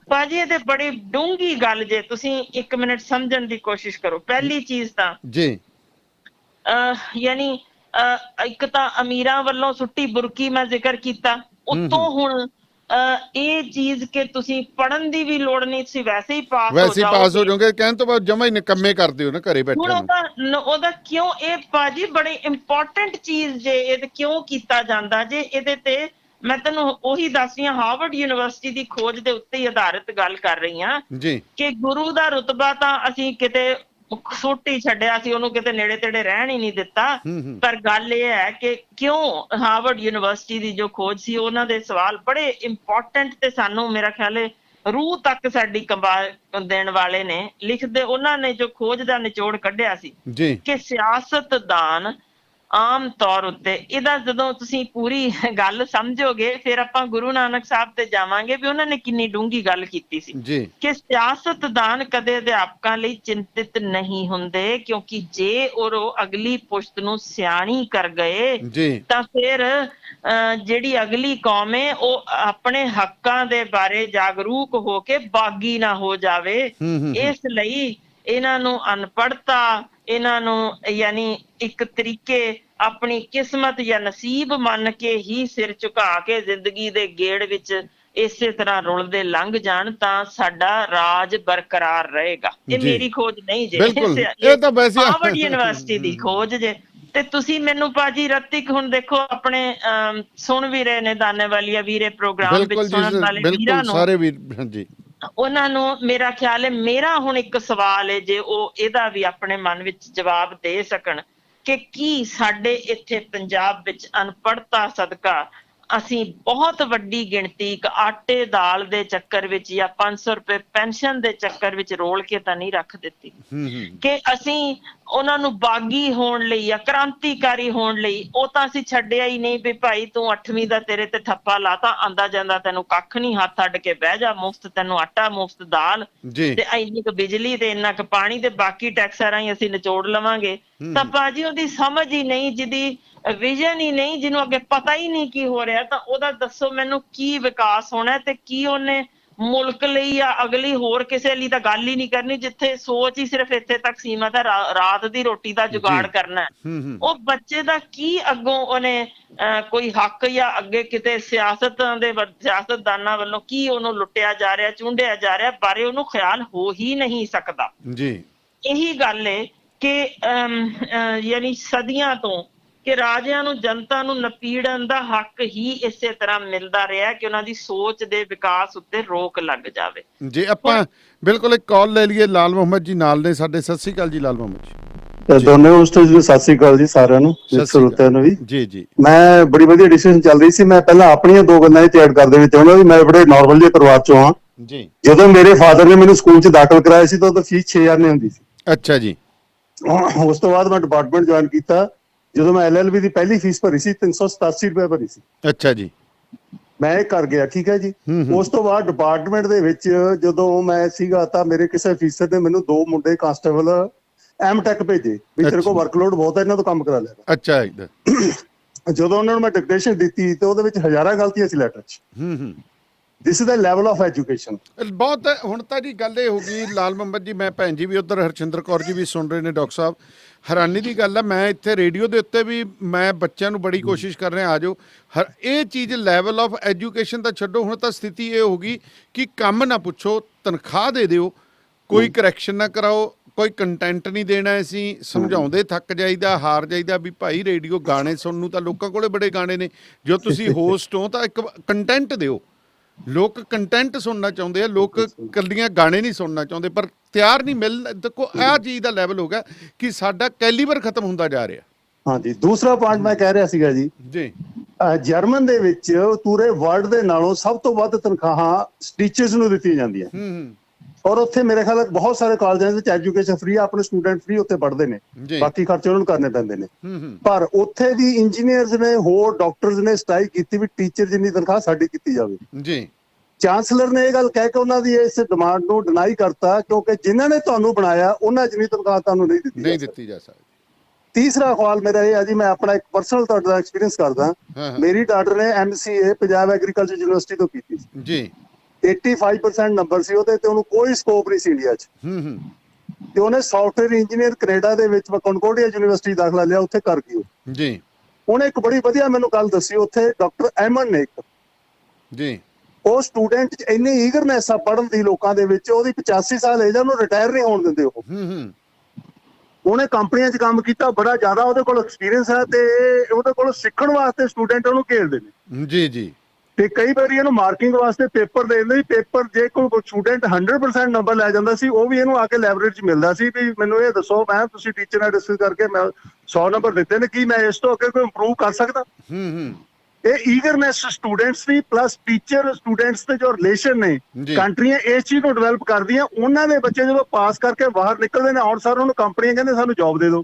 ਭਾਜੀ ਇਹ ਤੇ ਬੜੀ ਡੂੰਘੀ ਗੱਲ ਜੇ, ਤੁਸੀਂ 1 ਮਿੰਟ ਸਮਝਣ ਦੀ ਕੋਸ਼ਿਸ਼ ਕਰੋ। ਪਹਿਲੀ ਚੀਜ਼ ਤਾਂ ਜੀ ਯਾਨੀ ਇੱਕ ਤਾਂ ਅਮੀਰਾਂ ਵੱਲੋਂ ਸੁੱਟੀ ਬੁਰਕੀ ਮੈਂ ਜ਼ਿਕਰ ਕੀਤਾ, ਉਤੋਂ ਹੁਣ ਇਹ ਚੀਜ਼ ਕਿ ਤੁਸੀਂ ਪੜਨ ਦੀ ਵੀ ਲੋੜ ਨਹੀਂ, ਤੁਸੀਂ ਵੈਸੇ ਹੀ ਪਾਸ ਹੋ ਜਾਓਗੇ, ਕਹਿਣ ਤੋਂ ਬਾਅਦ ਜਮਾ ਹੀ ਨਿਕੰਮੇ ਕਰਦੇ ਹੋ ਨਾ ਘਰੇ ਬੈਠੇ ਨੂੰ। ਹੁਣ ਉਹਦਾ ਕਿਉਂ ਇਹ ਭਾਜੀ ਬੜੀ ਇੰਪੋਰਟੈਂਟ ਚੀਜ਼ ਜੇ, ਇਹ ਕਿਉਂ ਕੀਤਾ ਜਾਂਦਾ ਜੇ? ਇਹਦੇ ਤੇ ਮੈਂ ਤੈਨੂੰ ਉਹੀ ਦੱਸ ਰਹੀ ਹਾਂ, ਹਾਰਵਰਡ ਯੂਨੀਵਰਸਿਟੀ ਦੀ ਖੋਜ ਦੇ ਉੱਤੇ ਹੀ ਆਧਾਰਿਤ ਗੱਲ ਕਰ ਰਹੀ ਹਾਂ ਕਿ ਗੁਰੂ ਦਾ ਰੁਤਬਾ ਤਾਂ ਅਸੀਂ ਕਿਤੇ ਸੁੱਟ ਹੀ ਛੱਡਿਆ ਸੀ, ਉਹਨੂੰ ਕਿਤੇ ਨੇੜੇ ਤੇੜੇ ਰਹਿਣ ਹੀ ਨਹੀਂ ਦਿੱਤਾ। ਪਰ ਗੱਲ ਇਹ ਹੈ ਕਿ ਕਿਉਂ ਹਾਰਵਰਡ ਯੂਨੀਵਰਸਿਟੀ ਦੀ ਜੋ ਖੋਜ ਸੀ, ਉਹਨਾਂ ਦੇ ਸਵਾਲ ਬੜੇ ਇੰਪੋਰਟੈਂਟ ਤੇ ਸਾਨੂੰ ਮੇਰਾ ਖਿਆਲ ਹੈ ਰੂਹ ਤੱਕ ਸਾਡੀ ਕੰਬਾ ਦੇਣ ਵਾਲੇ ਨੇ। ਲਿਖਦੇ ਉਹਨਾਂ ਨੇ ਜੋ ਖੋਜ ਦਾ ਨਿਚੋੜ ਕੱਢਿਆ ਸੀ ਕਿ ਸਿਆਸਤਦਾਨ ਆਮ ਤੌਰ ਉੱਤੇ, ਇਹਦਾ ਜਦੋਂ ਤੁਸੀਂ ਪੂਰੀ ਗੱਲ ਸਮਝੋਗੇ ਫਿਰ ਆਪਾਂ ਗੁਰੂ ਨਾਨਕ ਸਾਹਿਬ ਤੇ ਜਾਵਾਂਗੇ ਵੀ ਉਹਨਾਂ ਨੇ ਕਿੰਨੀ ਡੂੰਘੀ ਗੱਲ ਕੀਤੀ ਸੀ ਕਿ ਸਿਆਸਤਦਾਨ ਕਦੇ ਅਧਿਆਪਕਾਂ ਲਈ ਚਿੰਤਿਤ ਨਹੀਂ ਹੁੰਦੇ, ਕਿਉਂਕਿ ਜੇ ਉਹ ਅਗਲੀ ਪੁਸ਼ਤ ਨੂੰ ਸਿਆਣੀ ਕਰ ਗਏ ਤਾਂ ਫਿਰ ਜਿਹੜੀ ਅਗਲੀ ਕੌਮ ਹੈ ਉਹ ਆਪਣੇ ਹੱਕਾਂ ਦੇ ਬਾਰੇ ਜਾਗਰੂਕ ਹੋ ਕੇ ਬਾਗੀ ਨਾ ਹੋ ਜਾਵੇ। ਇਸ ਲਈ ਇਹਨਾਂ ਨੂੰ ਅਨਪੜ੍ਹਤਾ, ਇਹਨਾਂ ਨੂੰ ਯਾਨੀ ਇੱਕ ਤਰੀਕੇ ਆਪਣੀ ਕਿਸਮਤ ਜਾਂ ਨਸੀਬ ਮੰਨ ਕੇ ਹੀ ਸਿਰ ਝੁਕਾ ਕੇ ਜ਼ਿੰਦਗੀ ਦੇ ਗੇੜ ਵਿੱਚ ਇਸੇ ਤਰ੍ਹਾਂ ਰੁਲਦੇ ਲੰਘ ਜਾਣ ਤਾਂ ਸਾਡਾ ਰਾਜ ਬਰਕਰਾਰ ਰਹੇਗਾ। ਇਹ ਮੇਰੀ ਖੋਜ ਨਹੀਂ ਜੇ, ਹਾਰਵਰਡ ਯੂਨੀਵਰਸਿਟੀ ਦੀ ਖੋਜ ਜੇ। ਤੇ ਤੁਸੀਂ ਮੈਨੂੰ ਭਾਜੀ ਰਤਿਕ ਹੁਣ ਦੇਖੋ ਆਪਣੇ ਸੁਣ ਵੀ ਰਹੇ ਨੇ ਦਾਨੇ ਵਾਲੀਆ ਵੀਰੇ ਪ੍ਰੋਗਰਾਮ ਵਿੱਚ ਬਿਲਕੁਲ ਸੁਣਨ ਜੀ, ਵਾਲੇ ਵੀਰਾਂ ਬਿਲਕੁਲ ਨੂੰ, ਸਾਰੇ ਵੀਰ, ਹਾਂਜੀ ਉਹਨਾਂ ਨੂੰ ਮੇਰਾ ਖਿਆਲ ਹੈ, ਮੇਰਾ ਹੁਣ ਇੱਕ ਸਵਾਲ ਹੈ, ਜੇ ਉਹ ਇਹਦਾ ਵੀ ਆਪਣੇ ਮਨ ਵਿੱਚ ਜਵਾਬ ਦੇ ਸਕਣ ਕਿ ਕੀ ਸਾਡੇ ਇੱਥੇ ਪੰਜਾਬ ਵਿੱਚ ਅਨਪੜ੍ਹਤਾ ਸਦਕਾ ਅਸੀਂ ਬਹੁਤ ਵੱਡੀ ਗਿਣਤੀ ਇੱਕ ਆਟੇ ਦਾਲ ਦੇ ਚੱਕਰ ਵਿੱਚ ਜਾਂ 500 ਰੁਪਏ ਪੈਨਸ਼ਨ ਦੇ ਚੱਕਰ ਵਿੱਚ ਰੋਲ ਕੇ ਤਾਂ ਨਹੀਂ ਰੱਖ ਦਿੱਤੀ ਕਿ ਅਸੀਂ ਉਹਨਾਂ ਨੂੰ ਬਾਗੀ ਹੋਣ ਲਈ ਜਾਂ ਕ੍ਰਾਂਤੀਕਾਰੀ ਹੋਣ ਲਈ, ਉਹ ਤਾਂ ਅਸੀਂ ਛੱਡਿਆ ਹੀ ਨਹੀਂ ਵੀ ਭਾਈ ਤੂੰ 8ਵੀਂ ਦਾ ਤੇਰੇ ਤੇ ਥੱਪਾ ਲਾਤਾ, ਆਂਦਾ ਜਾਂਦਾ ਤੈਨੂੰ ਕੱਖ ਨਹੀਂ, ਹੱਥ ਅੱਡ ਕੇ ਬਹਿ ਜਾ, ਮੁਫਤ ਤੈਨੂੰ ਆਟਾ, ਮੁਫਤ ਦਾਲ ਤੇ ਇੰਨੀ ਕੁ ਬਿਜਲੀ ਤੇ ਇੰਨਾ ਕੁ ਪਾਣੀ ਤੇ ਬਾਕੀ ਟੈਕਸਾਂ ਰਾਹੀਂ ਅਸੀਂ ਨਿਚੋੜ ਲਵਾਂਗੇ। ਤਾਂ ਭਾਜੀ ਉਹਦੀ ਸਮਝ ਹੀ ਨਹੀਂ, ਜਿਹਦੀ ਵਿਜ਼ਨ ਹੀ ਨਹੀਂ, ਜਿਹਨੂੰ ਅੱਗੇ ਪਤਾ ਹੀ ਨਹੀਂ ਕੀ ਹੋ ਰਿਹਾ, ਤਾਂ ਉਹਦਾ ਦੱਸੋ ਮੈਨੂੰ ਕੀ ਵਿਕਾਸ ਹੋਣਾ ਤੇ ਕੀ ਉਹਨੇ ਮੁਲਕ ਲਈ ਜਾਂ ਅਗਲੀ ਹੋਰ ਕਿਸੇ ਲਈ ਤਾਂ ਗੱਲ ਹੀ ਨਹੀਂ ਕਰਨੀ, ਜਿੱਥੇ ਸੋਚ ਹੀ ਸਿਰਫ ਇੱਥੇ ਤੱਕ ਸੀਮਤ ਹੈ, ਰਾਤ ਦੀ ਰੋਟੀ ਦਾ ਜੁਗਾੜ ਕਰਨਾ। ਉਹ ਬੱਚੇ ਦਾ ਕੀ ਅੱਗੋਂ ਉਹਨੇ ਕੋਈ ਹੱਕ ਜਾਂ ਅੱਗੇ ਕਿਤੇ ਸਿਆਸਤਦਾਨਾਂ ਵੱਲੋਂ ਕੀ ਉਹਨੂੰ ਲੁੱਟਿਆ ਜਾ ਰਿਹਾ, ਚੁੰਡਿਆ ਜਾ ਰਿਹਾ, ਬਾਰੇ ਉਹਨੂੰ ਖਿਆਲ ਹੋ ਹੀ ਨਹੀਂ ਸਕਦਾ। ਇਹੀ ਗੱਲ ਹੈ ਕਿ ਯਾਨੀ ਸਦੀਆਂ ਤੋਂ ਕਿ ਰਾਜਿਆਂ ਨੂੰ ਜਨਤਾ ਨੂੰ ਨਪੀੜਨ ਦਾ ਹੱਕ ਹੀ ਇਸੇ ਤਰ੍ਹਾਂ ਮਿਲਦਾ ਰਿਹਾ ਕਿ ਉਹਨਾਂ ਦੀ ਸੋਚ ਦੇ ਵਿਕਾਸ ਉੱਤੇ ਰੋਕ ਲੱਗ ਜਾਵੇ। ਜੀ ਆਪਾਂ ਬਿਲਕੁਲ ਇੱਕ ਕਾਲ ਲੈ ਲਈਏ। ਲਾਲ ਮੁਹੰਮਦ ਜੀ ਨਾਲ ਨੇ ਸਾਡੇ। ਸਤਿ ਸ਼੍ਰੀ ਅਕਾਲ ਜੀ ਲਾਲ ਮੁਹੰਮਦ ਜੀ। ਦੋਨੇ ਹੋਸਟਸ ਨੂੰ ਸਤਿ ਸ੍ਰੀ ਅਕਾਲ ਜੀ, ਸਾਰਿਆਂ ਨੂੰ, ਸਰੋਤਿਆਂ ਨੂੰ ਵੀ। ਜੀ ਜੀ, ਮੈਂ ਬੜੀ ਵਧੀਆ ਡਿਸਕਸ਼ਨ ਚੱਲ ਰਹੀ ਸੀ। ਮੈਂ ਪਹਿਲਾਂ ਆਪਣੀਆਂ ਦੋ ਗੱਲਾਂ ਇਹ ਐਡ ਕਰਦੇ ਵਿੱਚ ਚਾਹੁੰਦਾ ਵੀ ਮੈਂ ਬੜੇ ਨਾਰਮਲ ਜਿਹੇ ਪਰਿਵਾਰ ਚੋਂ ਹਾਂ ਜੀ। ਜਦੋਂ ਮੇਰੇ ਫਾਦਰ ਨੇ ਮੈਨੂੰ ਸਕੂਲ 'ਚ ਦਾਖਲ ਕਰਾਇਆ ਸੀ ਤਾਂ ਉਹਦੀ ਫੀਸ 6000 ਨਹੀਂ ਹੁੰਦੀ ਸੀ। ਅੱਛਾ ਜੀ। ਉਸ ਤੋਂ ਬਾਅਦ ਮੈਂ ਡਿਪਾਰਟਮੈਂਟ ਜੁਆਇਨ ਕੀਤਾ। ਜਦੋਂ ਮੈਂ LLB ਦੀ ਪਹਿਲੀ ਫੀਸ ਭਰੀ ਸੀ 387 ਰੁਪਏ ਭਰੀ ਸੀ। ਅੱਛਾ ਜੀ। ਮੈਂ ਇਹ ਕਰ ਗਿਆ, ਠੀਕ ਹੈ ਜੀ। ਉਸ ਤੋਂ ਬਾਅਦ ਡਿਪਾਰਟਮੈਂਟ ਦੇ ਵਿੱਚ ਜਦੋਂ ਮੈਂ ਸੀਗਾ ਤਾਂ ਮੇਰੇ ਕਿਸੇ ਅਫੀਸਰ ਨੇ ਮੈਨੂੰ 2 ਮੁੰਡੇ ਕਾਂਸਟੇਬਲ M.Tech ਭੇਜੇ ਵੀ ਤੇਰੇ ਕੋਲ ਵਰਕਲੋਡ ਬਹੁਤ ਹੈ, ਇਹਨਾਂ ਤੋਂ ਕੰਮ ਕਰਾ ਲਿਆ। ਅੱਛਾ। ਜਦੋਂ ਉਹਨਾਂ ਨੂੰ ਮੈਂ ਡਿਕਟੇਸ਼ਨ ਦਿੱਤੀ ਤੇ ਉਹਦੇ ਵਿੱਚ ਹਜ਼ਾਰਾਂ ਗਲਤੀਆਂ ਸੀ ਲੈਟਰ 'ਚ। ਦਿਸ is the level of education. ਬਹੁਤ ਹੁਣ ਤਾਂ ਜੀ ਗੱਲ ਇਹ ਹੋ ਗਈ ਲਾਲ ਮੁਹੰਮਦ ਜੀ, ਮੈਂ ਭੈਣ ਜੀ ਵੀ ਉੱਧਰ ਹਰਚਿੰਦਰ ਕੌਰ ਜੀ ਵੀ ਸੁਣ ਰਹੇ ਨੇ। ਡਾਕਟਰ ਸਾਹਿਬ, ਹੈਰਾਨੀ ਦੀ ਗੱਲ ਹੈ, ਮੈਂ ਇੱਥੇ ਰੇਡੀਓ ਦੇ ਉੱਤੇ ਵੀ ਮੈਂ ਬੱਚਿਆਂ ਨੂੰ ਬੜੀ ਕੋਸ਼ਿਸ਼ ਕਰ ਰਿਹਾ, ਆ ਜਾਓ। ਇਹ ਚੀਜ਼ ਲੈਵਲ ਆਫ ਐਜੂਕੇਸ਼ਨ ਤਾਂ ਛੱਡੋ, ਹੁਣ ਤਾਂ ਸਥਿਤੀ ਇਹ ਹੋ ਗਈ ਕਿ ਕੰਮ ਨਾ ਪੁੱਛੋ, ਤਨਖਾਹ ਦੇ ਦਿਓ, ਕੋਈ ਕਰੈਕਸ਼ਨ ਨਾ ਕਰਾਓ, ਕੋਈ ਕੰਟੈਂਟ ਨਹੀਂ ਦੇਣਾ। ਅਸੀਂ ਸਮਝਾਉਂਦੇ ਥੱਕ ਜਾਈਦਾ, ਹਾਰ ਜਾਈਦਾ ਵੀ ਭਾਈ ਰੇਡੀਓ ਗਾਣੇ ਸੁਣਨ ਨੂੰ ਤਾਂ ਲੋਕਾਂ ਕੋਲੇ ਬੜੇ ਗਾਣੇ ਨੇ, ਜੋ ਤੁਸੀਂ ਹੋਸਟ ਹੋ ਤਾਂ ਇੱਕ ਕੰਟੈਂਟ ਦਿਓ। ਲੋਕ ਕੰਟੈਂਟ ਸੁਣਨਾ ਚਾਹੁੰਦੇ ਆ, ਲੋਕ ਕੱਲੀਆਂ ਗਾਣੇ ਨਹੀਂ ਸੁਣਨਾ ਚਾਹੁੰਦੇ, ਪਰ ਤਿਆਰ ਨਹੀਂ ਮਿਲ। ਦੇਖੋ ਆਹ ਚੀਜ਼ ਦਾ ਲੈਵਲ ਹੋ ਗਿਆ ਕਿ ਸਾਡਾ ਕੈਲੀਬਰ ਖਤਮ ਹੁੰਦਾ ਜਾ ਰਿਹਾ। ਹਾਂਜੀ, ਦੂਸਰਾ ਪੁਆਇੰਟ ਮੈਂ ਕਹਿ ਰਿਹਾ ਸੀਗਾ ਜੀ, ਜਰਮਨ ਦੇ ਵਿੱਚ ਪੂਰੇ ਵਰਲਡ ਦੇ ਨਾਲੋਂ ਸਭ ਤੋਂ ਵੱਧ ਤਨਖਾਹਾਂ ਟੀਚਰਸ ਨੂੰ ਦਿੱਤੀਆਂ ਜਾਂਦੀਆਂ। ਔਰ ਉੱਥੇ ਮੇਰੇ ਖਿਆਲ ਬਹੁਤ ਸਾਰੇ ਕਾਲਜਾਂ ਵਿੱਚ ਐਜੂਕੇਸ਼ਨ ਫ੍ਰੀ ਆ, ਆਪਣੇ ਸਟੂਡੈਂਟ ਫ੍ਰੀ ਉੱਥੇ ਪੜ੍ਹਦੇ ਨੇ, ਬਾਕੀ ਖਰਚੇ ਉਹਨਾਂ ਨੂੰ ਕਰਨੇ ਪੈਂਦੇ ਨੇ। ਪਰ ਉੱਥੇ ਵੀ ਇੰਜੀਨੀਅਰਸ ਨੇ, ਹੋਰ ਡਾਕਟਰਸ ਨੇ ਸਟ੍ਰਾਈਕ ਕੀਤੀ ਵੀ ਟੀਚਰ ਜਿੰਨੀ ਤਨਖਾਹ ਸਾਡੀ ਕੀਤੀ ਜਾਵੇ ਜੀ। ਚਾਂਸਲਰ ਨੇ ਇਹ ਗੱਲ ਕਹਿ ਕੇ ਉਹਨਾਂ ਦੀ ਇਸ ਡਿਮਾਂਡ ਨੂੰ ਡਿਨਾਈ ਕਰਤਾ, ਕਿਉਂਕਿ ਜਿਨ੍ਹਾਂ ਨੇ ਤੁਹਾਨੂੰ ਬਣਾਇਆ ਉਹਨਾਂ ਜਿੰਨੀ ਤਨਖਾਹ ਤੁਹਾਨੂੰ ਨਹੀਂ ਦਿੱਤੀ ਜਾ ਸਕਦੀ। ਤੀਸਰਾ ਸਵਾਲ ਮੇਰਾ ਇਹ ਹੈ ਜੀ, ਮੈਂ ਆਪਣਾ ਇੱਕ ਪਰਸਨਲ ਤੁਹਾਡੇ ਦਾ ਐਕਸਪੀਰੀਅੰਸ ਕਰਦਾ। ਮੇਰੀ ਡਾਟਰ ਨੇ MCA ਪੰਜਾਬ ਐਗਰੀਕਲਚਰ ਯੂਨੀਵਰਸਿਟੀ ਤੋਂ ਕੀਤੀ ਸੀ ਜੀ। 85% ਨੰਬਰ ਸੀ ਉਹਦੇ ਤੇ, ਉਹਨੂੰ ਕੋਈ ਸਕੋਪ ਨਹੀਂ ਸੀ ਇੰਡੀਆ 'ਚ। ਤੇ ਉਹਨੇ ਸੌਫਟਵੇਅਰ ਇੰਜੀਨੀਅਰ ਕੈਨੇਡਾ ਦੇ ਵਿੱਚ ਕੰਕੋਰਡੀਆ ਯੂਨੀਵਰਸਿਟੀ ਦਾਖਲਾ ਲਿਆ, ਉੱਥੇ ਕਰ ਗਈ ਜੀ। ਉਹਨੇ ਇੱਕ ਬੜੀ ਵਧੀਆ ਮੈਨੂੰ ਗੱਲ ਦੱਸੀ, ਉੱਥੇ ਡਾਕਟਰ ਐਮਨ ਨੇ ਜੀ, ਉਹ ਸਟੂਡੈਂਟ 'ਚ ਇੰਨੀ ਈਗਰਨੈਸ ਆ ਪੜ੍ਹਨ ਦੀ ਲੋਕਾਂ ਦੇ ਵਿੱਚ, ਉਹਦੀ 85 ਸਾਲ ਏਜ ਆ, ਉਹਨੂੰ ਰਿਟਾਇਰ ਨਹੀਂ ਹੋਣ ਦਿੰਦੇ ਉਹ। ਉਹਨੇ ਕੰਪਨੀਆਂ 'ਚ ਕੰਮ ਕੀਤਾ ਬੜਾ ਜ਼ਿਆਦਾ, ਉਹਦੇ ਕੋਲ ਐਕਸਪੀਰੀਅੰਸ ਹੈ ਤੇ ਉਹਦੇ ਕੋਲ ਸਿੱਖਣ ਵਾਸਤੇ ਸਟੂਡੈਂਟ ਉਹਨੂੰ ਘੇਰਦੇ ਨੇ ਜੀ। ਤੇ ਕਈ ਵਾਰੀ ਇਹਨੂੰ ਮਾਰਕਿੰਗ ਵਾਸਤੇ ਪੇਪਰ ਦੇ ਦਿੰਦੇ ਸੀ। ਪੇਪਰ ਜੇ ਕੋਈ ਸਟੂਡੈਂਟ 100% ਨੰਬਰ ਲੈ ਜਾਂਦਾ ਸੀ, ਉਹ ਵੀ ਇਹਨੂੰ ਆ ਕੇ ਲਾਇਬ੍ਰੇਰੀ 'ਚ ਮਿਲਦਾ ਸੀ ਵੀ ਮੈਨੂੰ ਇਹ ਦੱਸੋ, ਮੈਂ ਤੁਸੀਂ ਟੀਚਰ ਨਾਲ ਡਿਸਕਸ ਕਰਕੇ ਮੈਂ 100 ਨੰਬਰ ਦਿੱਤੇ ਨੇ, ਕੀ ਮੈਂ ਇਸ ਤੋਂ ਅੱਗੇ ਕੋਈ ਇੰਪਰੂਵ ਕਰ ਸਕਦਾ? ਇਹ ਈਗਰਨੈਸ ਸਟੂਡੈਂਟਸ ਦੀ ਪਲੱਸ ਟੀਚਰ ਸਟੂਡੈਂਟਸ ਦੇ ਜੋ ਰਿਲੇਸ਼ਨ ਨੇ, ਕੰਟਰੀਆਂ ਇਸ ਚੀਜ਼ ਨੂੰ ਡਿਵੈਲਪ ਕਰਦੀਆਂ। ਉਹਨਾਂ ਦੇ ਬੱਚੇ ਜਦੋਂ ਪਾਸ ਕਰਕੇ ਬਾਹਰ ਨਿਕਲਦੇ ਨੇ, ਆਉਣ ਸਾਰ ਉਹਨੂੰ ਕੰਪਨੀਆਂ ਕਹਿੰਦੇ ਸਾਨੂੰ ਜੌਬ ਦੇ ਦਿਓ।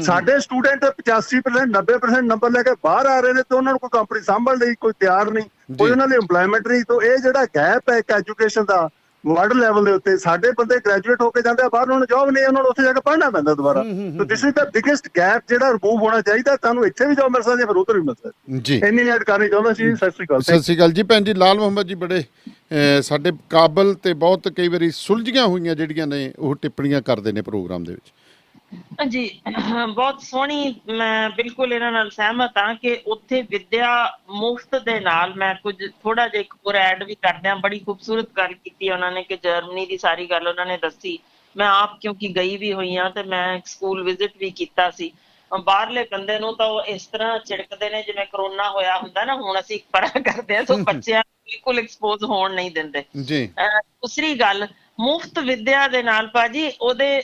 ਸਾਡੇ ਸਟੂਡੈਂਟ 85% 90% ਨੰਬਰ ਲੈ ਕੇ ਬਾਹਰ ਆ ਰਹੇ ਨੇ ਤੇ ਉਹਨਾਂ ਨੂੰ ਕੋਈ ਕੰਪਨੀ ਸਾਂਭਣ ਲਈ ਕੋਈ ਤਿਆਰ ਨਹੀਂ, ਕੋਈ ਉਹਨਾਂ ਲਈ ਇੰਪਲੋਇਮੈਂਟ ਨਹੀਂ। ਤਾਂ ਇਹ ਜਿਹੜਾ ਗੈਪ ਹੈ ਇੱਕ ਐਜੂਕੇਸ਼ਨ ਦਾ ਵਰਲਡ ਲੈਵਲ ਦੇ ਉੱਤੇ, ਸਾਡੇ ਬੰਦੇ ਗ੍ਰੈਜੂਏਟ ਹੋ ਕੇ ਜਾਂਦੇ ਆ ਬਾਹਰ, ਉਹਨਾਂ ਨੂੰ ਜੌਬ ਨਹੀਂ, ਉਹਨਾਂ ਨੂੰ ਉੱਥੇ ਜਾ ਕੇ ਪੜ੍ਹਨਾ ਪੈਂਦਾ ਦੁਬਾਰਾ। So this is the biggest gap ਜਿਹੜਾ ਰਿਮੂਵ ਹੋਣਾ ਚਾਹੀਦਾ। ਤੁਹਾਨੂੰ ਇੱਥੇ ਵੀ ਜੌਬ ਮਿਲ ਸਕਦੀ ਹੈ, ਫਿਰ ਉੱਧਰ ਵੀ ਮਿਲ ਸਕਦੀ ਜੀ। ਇੰਨੀ ਐਡ ਕਰਨੀ ਚਾਹੁੰਦਾ ਸੀ। ਸਤਿ ਸ਼੍ਰੀ ਅਕਾਲ। ਸਤਿ ਸ਼੍ਰੀ ਅਕਾਲ ਜੀ ਭੈਣ ਜੀ। ਲਾਲ ਮੁਹੰਮਦ ਜੀ ਬੜੇ ਸਾਡੇ ਕਾਬਲ ਤੇ ਬਹੁਤ ਕਈ ਵਾਰੀ ਸੁਲਝੀਆਂ ਹੋਈਆਂ ਜਿਹੜੀਆਂ ਨੇ ਉਹ ਟਿੱਪਣੀਆਂ ਕਰਦੇ ਨੇ ਪ੍ਰੋਗਰਾਮ ਦੇ ਵਿੱਚ ਜੀ। ਬਹੁਤ ਸੋਹਣੀ, ਮੈਂ ਬਿਲਕੁਲ ਇਹਨਾਂ ਨਾਲ ਸਹਿਮਤ ਹਾਂ ਕਿ ਉੱਥੇ ਵਿੱਦਿਆ ਮੁਫਤ ਦੇ ਨਾਲ, ਮੈਂ ਕੁਝ ਥੋੜਾ ਜਿਹਾ ਇੱਕ ਹੋਰ ਐਡ ਵੀ ਕਰਦਿਆਂ, ਬੜੀ ਖੂਬਸੂਰਤ ਗੱਲ ਕੀਤੀ ਉਹਨਾਂ ਨੇ ਕਿ ਜਰਮਨੀ ਦੀ ਸਾਰੀ ਗੱਲ ਉਹਨਾਂ ਨੇ ਦੱਸੀ। ਮੈਂ ਆਪ ਕਿਉਂਕਿ ਗਈ ਵੀ ਹੋਈ ਹਾਂ ਤੇ ਮੈਂ ਸਕੂਲ ਵਿਜ਼ਿਟ ਵੀ ਕੀਤਾ ਸੀ। ਬਾਹਰਲੇ ਬੰਦੇ ਨੂੰ ਤਾਂ ਉਹ ਇਸ ਤਰ੍ਹਾਂ ਝਿੜਕਦੇ ਨੇ ਜਿਵੇਂ ਕਰੋਨਾ ਹੋਇਆ ਹੁੰਦਾ ਨਾ, ਹੁਣ ਅਸੀਂ ਪਰਾਂ ਕਰਦੇ ਆ, ਸੋ ਬੱਚਿਆਂ ਨੂੰ ਬਿਲਕੁਲ ਐਕਸਪੋਜ਼ ਹੋਣ ਨਹੀਂ ਦਿੰਦੇ ਜੀ। ਦੂਸਰੀ ਗੱਲ, ਮੁਫਤ ਵਿੱਦਿਆ ਦੇ ਨਾਲ ਭਾਜੀ ਉਹਦੇ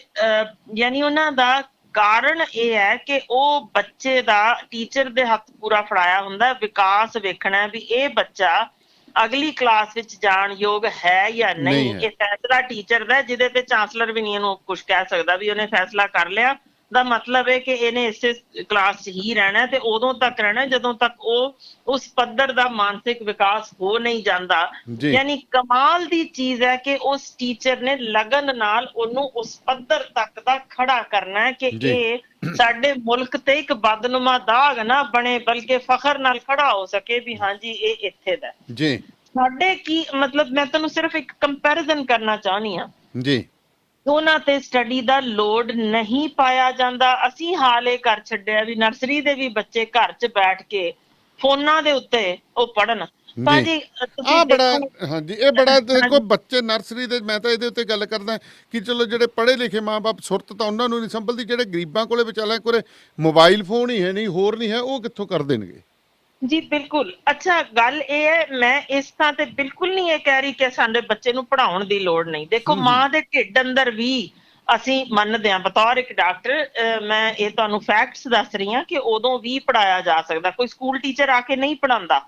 ਯਾਨੀ ਉਹਨਾਂ ਦਾ ਕਾਰਨ ਇਹ ਹੈ ਕਿ ਉਹ ਬੱਚੇ ਦਾ ਟੀਚਰ ਦੇ ਹੱਥ ਪੂਰਾ ਫੜਾਇਆ ਹੁੰਦਾ, ਵਿਕਾਸ ਵੇਖਣਾ ਵੀ ਇਹ ਬੱਚਾ ਅਗਲੀ ਕਲਾਸ ਵਿੱਚ ਜਾਣ ਯੋਗ ਹੈ ਜਾਂ ਨਹੀਂ। ਇਹ ਫੈਸਲਾ ਟੀਚਰ ਦਾ, ਜਿਹਦੇ ਤੇ ਚਾਂਸਲਰ ਵੀ ਨਹੀਂ ਇਹਨੂੰ ਕੁਝ ਕਹਿ ਸਕਦਾ ਵੀ ਉਹਨੇ ਫੈਸਲਾ ਕਰ ਲਿਆ। ਦਾ ਮਤਲਬ ਹੈ ਕਿ ਇਹਨੇ ਇਸੇ ਕਲਾਸ 'ਚ ਹੀ ਰਹਿਣਾ ਤੇ ਉਦੋਂ ਤੱਕ ਰਹਿਣਾ ਜਦੋਂ ਤੱਕ ਉਹ ਉਸ ਪੱਧਰ ਦਾ ਮਾਨਸਿਕ ਵਿਕਾਸ ਹੋ ਨਹੀਂ ਜਾਂਦਾ। ਯਾਨੀ ਕਮਾਲ ਦੀ ਚੀਜ਼ ਹੈ ਕਿ ਉਸ ਟੀਚਰ ਨੇ ਲਗਨ ਨਾਲ ਉਹਨੂੰ ਉਸ ਪੱਧਰ ਤੱਕ ਦਾ ਖੜਾ ਕਰਨਾ ਹੈ ਕਿ ਇਹ ਸਾਡੇ ਮੁਲਕ ਤੇ ਇੱਕ ਬਦਨੁਮਾ ਦਾਗ ਨਾ ਬਣੇ, ਬਲਕਿ ਫਖਰ ਨਾਲ ਖੜਾ ਹੋ ਸਕੇ ਵੀ ਹਾਂਜੀ ਇਹ ਇੱਥੇ ਦਾ ਜੀ। ਸਾਡੇ ਕੀ ਮਤਲਬ, ਮੈਂ ਤੁਹਾਨੂੰ ਸਿਰਫ ਇੱਕ ਕੰਪੈਰੀਜ਼ਨ ਕਰਨਾ ਚਾਹੁੰਦੀ ਹਾਂ ਜੀ। ਉਹਨਾਂ ਤੇ ਸਟੱਡੀ ਦਾ ਲੋਡ ਨਹੀਂ ਪਾਇਆ ਜਾਂਦਾ। ਅਸੀਂ ਹਾਲ ਇਹ ਕਰ ਛੱਡਿਆ ਵੀ ਨਰਸਰੀ ਦੇ ਵੀ ਬੱਚੇ ਘਰ 'ਚ ਬੈਠ ਕੇ ਫੋਨਾਂ ਦੇ ਉੱਤੇ ਉਹ ਪੜ੍ਹਨ। ਭਾਜੀ ਬੜਾ ਹਾਂਜੀ, ਇਹ ਬੜਾ ਦੇਖੋ ਬੱਚੇ ਨਰਸਰੀ ਦੇ, ਮੈਂ ਤਾਂ ਇਹਦੇ ਉੱਤੇ ਗੱਲ ਕਰਦਾ ਕਿ ਚਲੋ ਜਿਹੜੇ ਪੜ੍ਹੇ ਲਿਖੇ ਮਾਂ-ਬਾਪ ਸੁਰਤ ਤਾਂ ਉਹਨਾਂ ਨੂੰ ਨਹੀਂ ਸੰਭਲਦੀ, ਜਿਹੜੇ ਗਰੀਬਾਂ ਕੋਲੇ ਵਿਚਾਰਿਆਂ ਕੋਲੇ ਮੋਬਾਈਲ ਫੋਨ ਹੀ ਹੈ ਨਹੀਂ, ਹੋਰ ਨਹੀਂ ਹੈ, ਉਹ ਕਿੱਥੋਂ ਕਰ ਦੇਣਗੇ ਜੀ। ਬਿਲਕੁਲ। ਅੱਛਾ, ਗੱਲ ਇਹ ਹੈ, ਮੈਂ ਇਸ ਥਾਂ ਤੇ ਬਿਲਕੁਲ ਨਹੀਂ ਇਹ ਕਹਿ ਰਹੀ ਕਿ ਸਾਡੇ ਬੱਚੇ ਨੂੰ ਪੜ੍ਹਾਉਣ ਦੀ ਲੋੜ ਨਹੀਂ। ਦੇਖੋ, ਮਾਂ ਦੇ ਢਿੱਡ ਅੰਦਰ ਵੀ ਅਸੀਂ ਮੰਨਦੇ ਹਾਂ, ਬਤੌਰ ਇੱਕ ਡਾਕਟਰ ਮੈਂ ਇਹ ਤੁਹਾਨੂੰ ਫੈਕਟਸ ਦੱਸ ਰਹੀ ਹਾਂ ਕਿ ਉਦੋਂ ਵੀ ਪੜ੍ਹਾਇਆ ਜਾ ਸਕਦਾ। ਕੋਈ ਸਕੂਲ ਟੀਚਰ ਆ ਕੇ ਨਹੀਂ ਪੜ੍ਹਾਉਂਦਾ।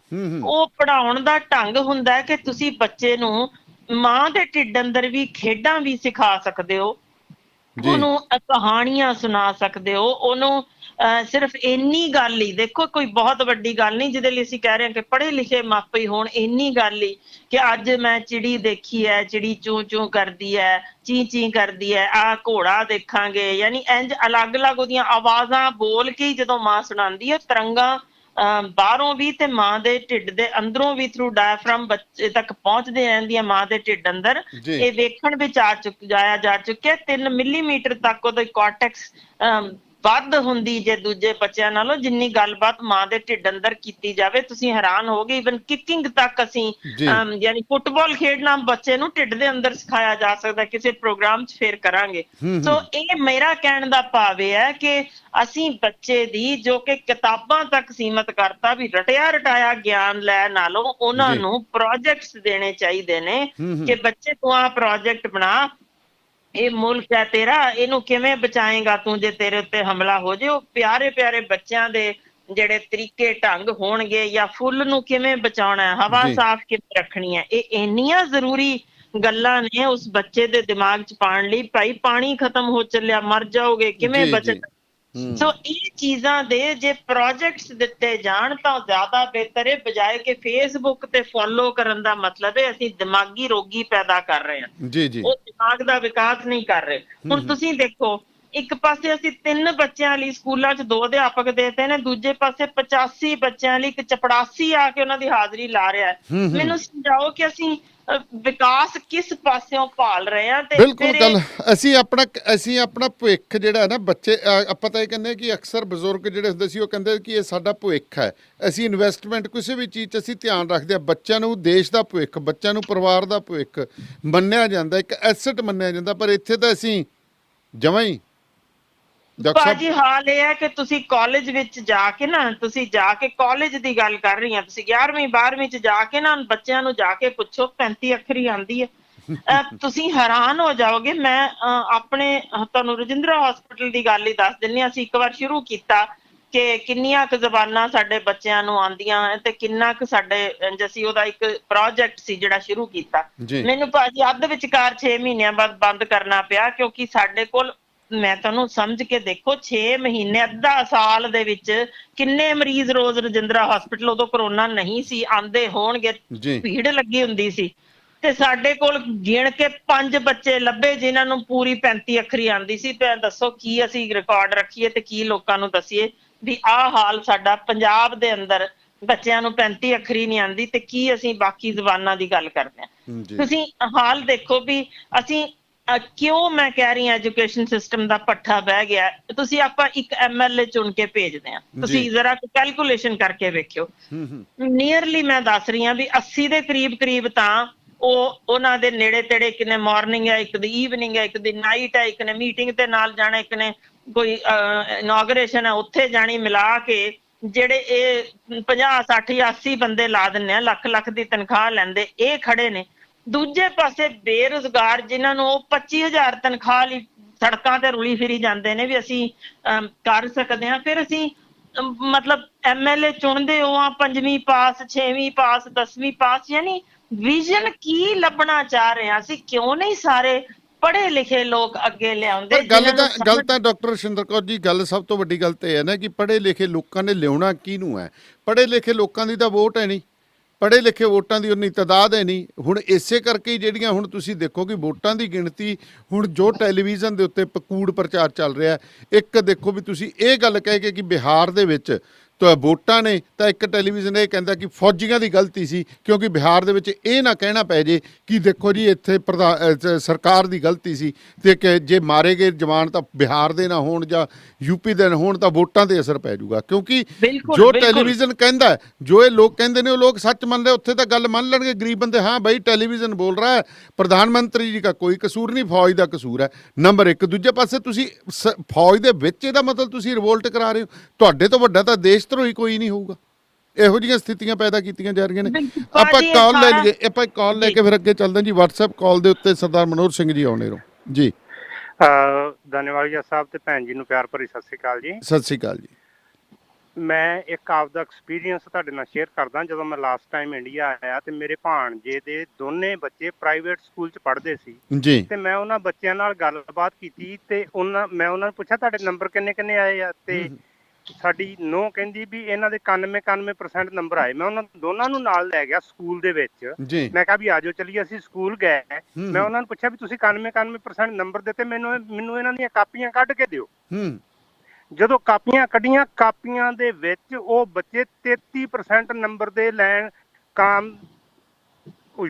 ਉਹ ਪੜ੍ਹਾਉਣ ਦਾ ਢੰਗ ਹੁੰਦਾ ਹੈ ਕਿ ਤੁਸੀਂ ਬੱਚੇ ਨੂੰ ਮਾਂ ਦੇ ਢਿੱਡ ਅੰਦਰ ਵੀ ਖੇਡਾਂ ਵੀ ਸਿਖਾ ਸਕਦੇ ਹੋ, ਉਹਨੂੰ ਕਹਾਣੀਆਂ ਸੁਣਾ ਸਕਦੇ ਹੋ, ਉਹਨੂੰ ਸਿਰਫ ਇੰਨੀ ਗੱਲ ਹੀ, ਦੇਖੋ ਕੋਈ ਬਹੁਤ ਵੱਡੀ ਗੱਲ ਨਹੀਂ ਜਿਹਦੇ ਲਈ ਅਸੀਂ ਕਹਿ ਰਹੇ ਹਾਂ ਕਿ ਪੜ੍ਹੇ ਲਿਖੇ ਮਾਪੇ ਹੋਣ, ਇੰਨੀ ਗੱਲ ਹੀ ਕਿ ਅੱਜ ਮੈਂ ਚਿੜੀ ਦੇਖੀ ਹੈ, ਚਿੜੀ ਚੂੰ ਚੂੰ ਕਰਦੀ ਹੈ, ਚੀਂ ਚੀਂ ਕਰਦੀ ਹੈ, ਆਹ ਘੋੜਾ ਦੇਖਾਂਗੇ, ਯਾਨੀ ਇੰਝ ਅਲੱਗ-ਅਲੱਗ ਉਹਦੀਆਂ ਆਵਾਜ਼ਾਂ ਬੋਲ ਕੇ ਜਦੋਂ ਮਾਂ ਸੁਣਾਉਂਦੀ ਹੈ, ਤਰੰਗਾਂ ਬਾਹਰੋਂ ਵੀ ਤੇ ਮਾਂ ਦੇ ਢਿੱਡ ਦੇ ਅੰਦਰੋਂ ਵੀ ਥਰੂ ਡਾਇਫਰਾਮ ਬੱਚੇ ਤੱਕ ਪਹੁੰਚਦੇ ਰਹਿੰਦੀਆਂ ਮਾਂ ਦੇ ਢਿੱਡ ਅੰਦਰ। ਇਹ ਵੇਖਣ ਵਿੱਚ ਜਾਇਆ ਜਾ ਚੁੱਕਿਆ। 3 ਮਿਲੀਮੀਟਰ ਤੱਕ ਉਹਦੇ ਕਾਰਟੈਕਸ ਵੱਧ ਹੁੰਦੀ ਜੇ ਦੂਜੇ ਬੱਚਿਆਂ ਨਾਲੋਂ, ਜਿੰਨੀ ਗੱਲਬਾਤ ਮਾਂ ਦੇ ਢਿੱਡ ਅੰਦਰ ਕੀਤੀ ਜਾਵੇ ਤੁਸੀਂ ਹੈਰਾਨ ਹੋਗੇ। ਇਵਨ ਕਿਕਿੰਗ ਤੱਕ ਅਸੀਂ ਯਾਨੀ ਫੁੱਟਬਾਲ ਖੇਡਣਾ ਬੱਚੇ ਨੂੰ ਢਿੱਡ ਦੇ ਅੰਦਰ ਸਿਖਾਇਆ ਜਾ ਸਕਦਾ, ਕਿਸੇ ਪ੍ਰੋਗਰਾਮ 'ਚ ਫੇਰ ਕਰਾਂਗੇ। ਸੋ ਇਹ ਮੇਰਾ ਕਹਿਣ ਦਾ ਭਾਵ ਇਹ ਹੈ ਕਿ ਅਸੀਂ ਬੱਚੇ ਦੀ, ਜੋ ਕਿ ਕਿਤਾਬਾਂ ਤੱਕ ਸੀਮਤ ਕਰਤਾ ਵੀ ਰਟਿਆ ਰਟਾਇਆ ਗਿਆਨ ਲੈ ਨਾਲੋਂ ਉਹਨਾਂ ਨੂੰ ਪ੍ਰੋਜੈਕਟਸ ਦੇਣੇ ਚਾਹੀਦੇ ਨੇ ਕਿ ਬੱਚੇ ਤੂੰ ਆਹ ਪ੍ਰੋਜੈਕਟ ਬਣਾ, ਇਹ ਮੁਲਕ ਹੈ ਤੇਰਾ, ਇਹਨੂੰ ਕਿਵੇਂ ਬਚਾਏਗਾ ਤੂੰ ਜੇ ਤੇਰੇ ਉੱਤੇ ਹਮਲਾ ਹੋ ਜੇ। ਉਹ ਪਿਆਰੇ ਪਿਆਰੇ ਬੱਚਿਆਂ ਦੇ ਜਿਹੜੇ ਤਰੀਕੇ ਢੰਗ ਹੋਣਗੇ, ਜਾਂ ਫੁੱਲ ਨੂੰ ਕਿਵੇਂ ਬਚਾਉਣਾ ਹੈ, ਹਵਾ ਸਾਫ਼ ਕਿਵੇਂ ਰੱਖਣੀ ਹੈ, ਇਹ ਇੰਨੀਆਂ ਜ਼ਰੂਰੀ ਗੱਲਾਂ ਨੇ ਉਸ ਬੱਚੇ ਦੇ ਦਿਮਾਗ 'ਚ ਪਾਉਣ ਲਈ। ਭਾਈ ਪਾਣੀ ਖਤਮ ਹੋ ਚੱਲਿਆ, ਮਰ ਜਾਓਗੇ, ਕਿਵੇਂ ਬਚਣਾ। ਸੋ ਇਹ ਚੀਜ਼ਾਂ ਦੇ ਜੇ ਪ੍ਰੋਜੈਕਟਸ ਦਿੱਤੇ ਜਾਣ ਤਾਂ ਜ਼ਿਆਦਾ ਬਿਹਤਰ ਹੈ, ਬਜਾਏ ਕਿ ਫੇਸਬੁੱਕ ਤੇ ਫੋਲੋ ਕਰਨ ਦਾ ਮਤਲਬ ਹੈ ਅਸੀਂ ਦਿਮਾਗੀ ਰੋਗੀ ਪੈਦਾ ਕਰ ਰਹੇ ਹਾਂ, ਉਹ ਦਿਮਾਗ ਦਾ ਵਿਕਾਸ ਨਹੀਂ ਕਰ ਰਹੇ। ਹੁਣ ਤੁਸੀਂ ਦੇਖੋ, ਇੱਕ ਪਾਸੇ ਅਸੀਂ 3 ਬੱਚਿਆਂ ਲਈ ਸਕੂਲਾਂ 'ਚ 2 ਅਧਿਆਪਕ ਦੇਤੇ ਨੇ, ਦੂਜੇ ਪਾਸੇ 85 ਬੱਚਿਆਂ ਲਈ ਇੱਕ ਚਪੜਾਸੀ ਆ ਕੇ ਉਹਨਾਂ ਦੀ ਹਾਜ਼ਰੀ ਲਾ ਰਿਹਾ ਹੈ। ਮੈਨੂੰ ਸਮਝਾਓ ਕਿ ਅਸੀਂ ਵਿਕਾਸ ਕਿਸ ਪਾਸਿਓਂ ਭਾਲ ਰਹੇ ਹਾਂ। ਤੇ ਬਿਲਕੁਲ ਗੱਲ, ਅਸੀਂ ਆਪਣਾ ਭਵਿੱਖ ਜਿਹੜਾ ਹੈ ਨਾ, ਬੱਚੇ ਆਪਾਂ ਤਾਂ ਇਹ ਕਹਿੰਦੇ ਕਿ ਅਕਸਰ ਬਜ਼ੁਰਗ ਜਿਹੜੇ ਹੁੰਦੇ ਸੀ ਉਹ ਕਹਿੰਦੇ ਕਿ ਇਹ ਸਾਡਾ ਭਵਿੱਖ ਹੈ, ਅਸੀਂ ਇਨਵੈਸਟਮੈਂਟ ਕਿਸੇ ਵੀ ਚੀਜ਼ 'ਚ ਅਸੀਂ ਧਿਆਨ ਰੱਖਦੇ ਹਾਂ। ਬੱਚਿਆਂ ਨੂੰ ਦੇਸ਼ ਦਾ ਭਵਿੱਖ, ਬੱਚਿਆਂ ਨੂੰ ਪਰਿਵਾਰ ਦਾ ਭਵਿੱਖ ਮੰਨਿਆ ਜਾਂਦਾ, ਇੱਕ ਐਸਟ ਮੰਨਿਆ ਜਾਂਦਾ, ਪਰ ਇੱਥੇ ਤਾਂ ਅਸੀਂ ਜਮਾਂ ਹੀ ਭਾਜੀ ਹਾਲ ਇਹ ਹੈ ਕਿ ਤੁਸੀਂ ਕਾਲਜ ਵਿੱਚ ਜਾ ਕੇ ਨਾ, ਤੁਸੀਂ ਜਾ ਕੇ ਕਾਲਜ ਦੀ ਗੱਲ ਕਰ ਰਹੀ ਹਾਂ, ਤੁਸੀਂ 11ਵੀਂ 12ਵੀਂ 'ਚ ਜਾ ਕੇ ਨਾ ਬੱਚਿਆਂ ਨੂੰ ਜਾ ਕੇ ਪੁੱਛੋ 35 ਅੱਖਰੀ ਆਉਂਦੀ ਹੈ, ਤੁਸੀਂ ਹੈਰਾਨ ਹੋ ਜਾਓਗੇ। ਮੈਂ ਆਪਣੇ ਤੁਹਾਨੂੰ ਰਜਿੰਦਰਾ ਹਸਪੀਟਲ ਦੀ ਗੱਲ ਹੀ ਦੱਸ ਦਿੰਦੀ ਹਾਂ। ਅਸੀਂ ਇੱਕ ਵਾਰ ਸ਼ੁਰੂ ਕੀਤਾ ਕਿ ਕਿੰਨੀਆਂ ਕੁ ਜ਼ਬਾਨਾਂ ਸਾਡੇ ਬੱਚਿਆਂ ਨੂੰ ਆਉਂਦੀਆਂ ਤੇ ਕਿੰਨਾ ਕੁ ਸਾਡੇ, ਅਸੀਂ ਉਹਦਾ ਇੱਕ ਪ੍ਰੋਜੈਕਟ ਸੀ ਜਿਹੜਾ ਸ਼ੁਰੂ ਕੀਤਾ। ਮੈਨੂੰ ਭਾਜੀ ਅੱਧ ਵਿਚਕਾਰ 6 ਮਹੀਨਿਆਂ ਬਾਅਦ ਬੰਦ ਕਰਨਾ ਪਿਆ, ਕਿਉਂਕਿ ਸਾਡੇ ਕੋਲ, ਮੈਂ ਤੁਹਾਨੂੰ ਸਮਝ ਕੇ ਦੇਖੋ, 6 ਮਹੀਨੇ ਅੱਧਾ ਸਾਲ ਦੇ ਵਿੱਚ ਕਿੰਨੇ ਮਰੀਜ਼ ਰੋਜ਼ ਰਜਿੰਦਰਾ ਹਸਪੀਟਲ, ਉਦੋਂ ਕਰੋਨਾ ਨਹੀਂ ਸੀ, ਆਂਦੇ ਹੋਣਗੇ, ਭੀੜ ਲੱਗੀ ਹੁੰਦੀ ਸੀ, ਤੇ ਸਾਡੇ ਕੋਲ ਗਿਣ ਕੇ 5 ਬੱਚੇ ਲੱਭੇ ਜਿਨ੍ਹਾਂ ਨੂੰ ਪੂਰੀ 35 ਅੱਖਰੀ ਆਉਂਦੀ ਸੀ। ਤੇ ਦੱਸੋ ਕੀ ਅਸੀਂ ਰਿਕਾਰਡ ਰੱਖੀਏ ਤੇ ਕੀ ਲੋਕਾਂ ਨੂੰ ਦਸੀਏ ਵੀ ਆਹ ਹਾਲ ਸਾਡਾ ਪੰਜਾਬ ਦੇ ਅੰਦਰ, ਬੱਚਿਆਂ ਨੂੰ 35 ਅੱਖਰੀ ਨਹੀਂ ਆਉਂਦੀ ਤੇ ਕੀ ਅਸੀਂ ਬਾਕੀ ਜ਼ਬਾਨਾਂ ਦੀ ਗੱਲ ਕਰਦੇ ਹਾਂ। ਤੁਸੀਂ ਹਾਲ ਦੇਖੋ ਵੀ ਅਸੀਂ ਕਿਉਂ, ਮੈਂ ਕਹਿ ਰਹੀ ਹਾਂ ਐਜੂਕੇਸ਼ਨ ਸਿਸਟਮ ਦਾ ਪੱਠਾ ਬਹਿ ਗਿਆ। ਤੁਸੀਂ ਆਪਾਂ ਇੱਕ MLA ਚੁਣ ਕੇ ਭੇਜਦੇ ਹਾਂ, ਤੁਸੀਂ ਜ਼ਰਾ ਕੈਲਕੂਲੇਸ਼ਨ ਕਰਕੇ ਵੇਖਿਓ, ਨੀਅਰਲੀ ਮੈਂ ਦੱਸ ਰਹੀ ਹਾਂ ਵੀ 80 ਦੇ ਕਰੀਬ ਤਾਂ ਉਹ ਉਹਨਾਂ ਦੇ ਨੇੜੇ ਤੇੜੇ ਇੱਕ ਨੇ ਮਾਰਨਿੰਗ ਹੈ, ਇੱਕ ਦੀ ਈਵਨਿੰਗ ਹੈ, ਇੱਕ ਦੀ ਨਾਈਟ ਹੈ, ਇੱਕ ਨੇ ਮੀਟਿੰਗ ਤੇ ਨਾਲ ਜਾਣਾ, ਇੱਕ ਨੇ ਕੋਈ ਇਨੋਗ੍ਰੇਸ਼ਨ ਹੈ ਉੱਥੇ ਜਾਣੀ, ਮਿਲਾ ਕੇ ਜਿਹੜੇ ਇਹ 50 60 80 ਬੰਦੇ ਲਾ ਦਿੰਦੇ ਆ, ਲੱਖ ਲੱਖ ਦੀ ਤਨਖਾਹ ਲੈਂਦੇ, ਇਹ ਖੜੇ ਨੇ। ਦੂਜੇ ਪਾਸੇ ਬੇਰੁਜ਼ਗਾਰ ਜਿਨ੍ਹਾਂ ਨੂੰ ਉਹ 25,000 ਤਨਖਾਹ ਲਈ ਸੜਕਾਂ ਤੇ ਰੁਲੀ ਫਿਰੀ ਜਾਂਦੇ ਨੇ ਵੀ ਅਸੀਂ ਕਰ ਸਕਦੇ ਹਾਂ। ਫਿਰ ਅਸੀਂ ਮਤਲਬ MLA ਚੁਣਦੇ ਹੋ ਆ 5ਵੀਂ ਪਾਸ, 6ਵੀਂ ਪਾਸ, 10ਵੀਂ ਪਾਸ, ਯਾਨੀ ਵਿਜ਼ਨ ਕੀ ਲੱਭਣਾ ਚਾਹ ਰਹੇ ਹਾਂ ਅਸੀਂ? ਕਿਉਂ ਨਹੀਂ ਸਾਰੇ ਪੜ੍ਹੇ ਲਿਖੇ ਲੋਕ ਅੱਗੇ ਲਿਆਉਂਦੇ? ਗੱਲ ਤਾਂ ਡਾਕਟਰ ਸ਼ਿੰਦਰ ਕੌਰ ਜੀ, ਗੱਲ ਸਭ ਤੋਂ ਵੱਡੀ ਗੱਲ ਤਾਂ ਇਹ ਹੈ ਨਾ ਕਿ ਪੜ੍ਹੇ ਲਿਖੇ ਲੋਕਾਂ ਨੇ ਲਿਆਉਣਾ ਕਿਹਨੂੰ ਹੈ? ਪੜ੍ਹੇ ਲਿਖੇ ਲੋਕਾਂ ਦੀ ਤਾਂ ਵੋਟ ਹੈ ਨਹੀਂ, ਪੜ੍ਹੇ ਲਿਖੇ ਵੋਟਾਂ ਦੀ ਉਨੀ ਤਾਦਾਦ ਹੈ ਨਹੀਂ। ਹੁਣ ਇਸੇ ਕਰਕੇ ਜਿਹੜੀਆਂ ਹੁਣ ਤੁਸੀਂ ਦੇਖੋ ਕਿ ਵੋਟਾਂ ਦੀ ਗਿਣਤੀ ਹੁਣ ਜੋ ਟੈਲੀਵਿਜ਼ਨ ਦੇ ਉੱਤੇ ਕੂੜ ਪ੍ਰਚਾਰ ਚੱਲ ਰਿਹਾ, ਇੱਕ ਦੇਖੋ ਵੀ ਤੁਸੀਂ ਇਹ ਗੱਲ ਕਹਿ ਕੇ ਕਿ ਬਿਹਾਰ ਦੇ ਵਿੱਚ ਤਾਂ ਵੋਟਾਂ ਨੇ, ਤਾਂ ਇੱਕ ਟੈਲੀਵਿਜ਼ਨ ਇਹ ਕਹਿੰਦਾ ਕਿ ਫੌਜੀਆਂ ਦੀ ਗਲਤੀ ਸੀ, ਕਿਉਂਕਿ ਬਿਹਾਰ ਦੇ ਵਿੱਚ ਇਹ ਨਾ ਕਹਿਣਾ ਪੈ ਜੇ ਕਿ ਦੇਖੋ ਜੀ ਇੱਥੇ ਸਰਕਾਰ ਦੀ ਗਲਤੀ ਸੀ, ਤੇ ਕਿ ਜੇ ਮਾਰੇ ਗਏ ਜਵਾਨ ਤਾਂ ਬਿਹਾਰ ਦੇ ਨਾ ਹੋਣ ਜਾਂ ਯੂਪੀ ਦੇ ਨਾ ਹੋਣ ਤਾਂ ਵੋਟਾਂ 'ਤੇ ਅਸਰ ਪੈ ਜਾਊਗਾ। ਕਿਉਂਕਿ ਜੋ ਟੈਲੀਵਿਜ਼ਨ ਕਹਿੰਦਾ, ਜੋ ਇਹ ਲੋਕ ਕਹਿੰਦੇ ਨੇ ਉਹ ਲੋਕ ਸੱਚ ਮੰਨਦੇ, ਉੱਥੇ ਤਾਂ ਗੱਲ ਮੰਨ ਲੈਣਗੇ ਗਰੀਬ ਬੰਦੇ, ਹਾਂ ਬਈ ਟੈਲੀਵਿਜ਼ਨ ਬੋਲ ਰਹਾ ਹੈ, ਪ੍ਰਧਾਨ ਮੰਤਰੀ ਜੀ ਦਾ ਕੋਈ ਕਸੂਰ ਨਹੀਂ, ਫੌਜ ਦਾ ਕਸੂਰ ਹੈ, ਨੰਬਰ 1। ਦੂਜੇ ਪਾਸੇ ਤੁਸੀਂ ਫੌਜ ਦੇ ਵਿੱਚ ਇਹਦਾ ਮਤਲਬ ਤੁਸੀਂ ਰਿਵੋਲਟ ਕਰਾ ਰਹੇ ਹੋ, ਤੁਹਾਡੇ ਤੋਂ ਵੱਡਾ ਤਾਂ ਦੇਸ਼ ਧਰੋਹੀ ਕੋਈ ਨਹੀਂ ਹੋਊਗਾ। ਇਹੋ ਜਿਹੀਆਂ ਸਥਿਤੀਆਂ ਪੈਦਾ ਕੀਤੀਆਂ ਜਾ ਰਹੀਆਂ ਨੇ। ਆਪਾਂ ਕਾਲ ਲੈ ਲਈਏ, ਆਪਾਂ ਕਾਲ ਲੈ ਕੇ ਫਿਰ ਅੱਗੇ ਚੱਲਦੇ ਜੀ। WhatsApp ਕਾਲ ਦੇ ਉੱਤੇ ਸਰਦਾਰ ਮਨੋਹਰ ਸਿੰਘ ਜੀ ਆਉਣੇ ਰੋ ਜੀ। ਧੰਨਵਾਦ ਜੀ ਸਾਹਿਬ, ਤੇ ਭੈਣ ਜੀ ਨੂੰ ਪਿਆਰ ਭਰੀ ਸਤਿ ਸ੍ਰੀ ਅਕਾਲ ਜੀ। ਸਤਿ ਸ੍ਰੀ ਅਕਾਲ ਜੀ। ਮੈਂ ਇੱਕ ਆਪਦਾ ਐਕਸਪੀਰੀਅੰਸ ਤੁਹਾਡੇ ਨਾਲ ਸ਼ੇਅਰ ਕਰਦਾ। ਜਦੋਂ ਮੈਂ ਲਾਸਟ ਟਾਈਮ ਇੰਡੀਆ ਆਇਆ ਤੇ ਮੇਰੇ ਭਾਣਜੇ ਦੇ ਦੋਨੇ ਬੱਚੇ ਪ੍ਰਾਈਵੇਟ ਸਕੂਲ 'ਚ ਪੜ੍ਹਦੇ ਸੀ ਜੀ, ਤੇ ਮੈਂ ਉਹਨਾਂ ਬੱਚਿਆਂ ਨਾਲ ਗੱਲਬਾਤ ਕੀਤੀ ਤੇ ਮੈਂ ਉਹਨਾਂ ਨੂੰ ਪੁੱਛਿਆ ਤੁਹਾਡੇ ਨੰਬਰ ਕਿੰਨੇ ਆਏ ਆ, ਤੇ ਸਾਡੀ ਨੂੰਹ ਕਹਿੰਦੀ ਵੀ ਇਹਨਾਂ ਦੇ 91% ਨੰਬਰ ਆਏ। ਮੈਂ ਉਹਨਾਂ ਦੋਨਾਂ ਨੂੰ ਨਾਲ ਲੈ ਗਿਆ ਸਕੂਲ ਦੇ ਵਿੱਚ। ਮੈਂ ਕਿਹਾ ਵੀ ਆਜੋ ਚਲੀਏ। ਅਸੀਂ ਸਕੂਲ ਗਏ, ਮੈਂ ਉਹਨਾਂ ਨੂੰ ਪੁੱਛਿਆ ਵੀ ਤੁਸੀਂ 91% ਨੰਬਰ ਦਿੱਤੇ, ਮੈਨੂੰ ਇਹਨਾਂ ਦੀਆਂ ਕਾਪੀਆਂ ਕੱਢ ਕੇ ਦਿਓ। ਜਦੋਂ ਕਾਪੀਆਂ ਕੱਢੀਆਂ, ਕਾਪੀਆਂ ਦੇ ਵਿੱਚ ਉਹ ਬੱਚੇ 33% ਨੰਬਰ ਦੇ ਲੈਣ ਕਾਮ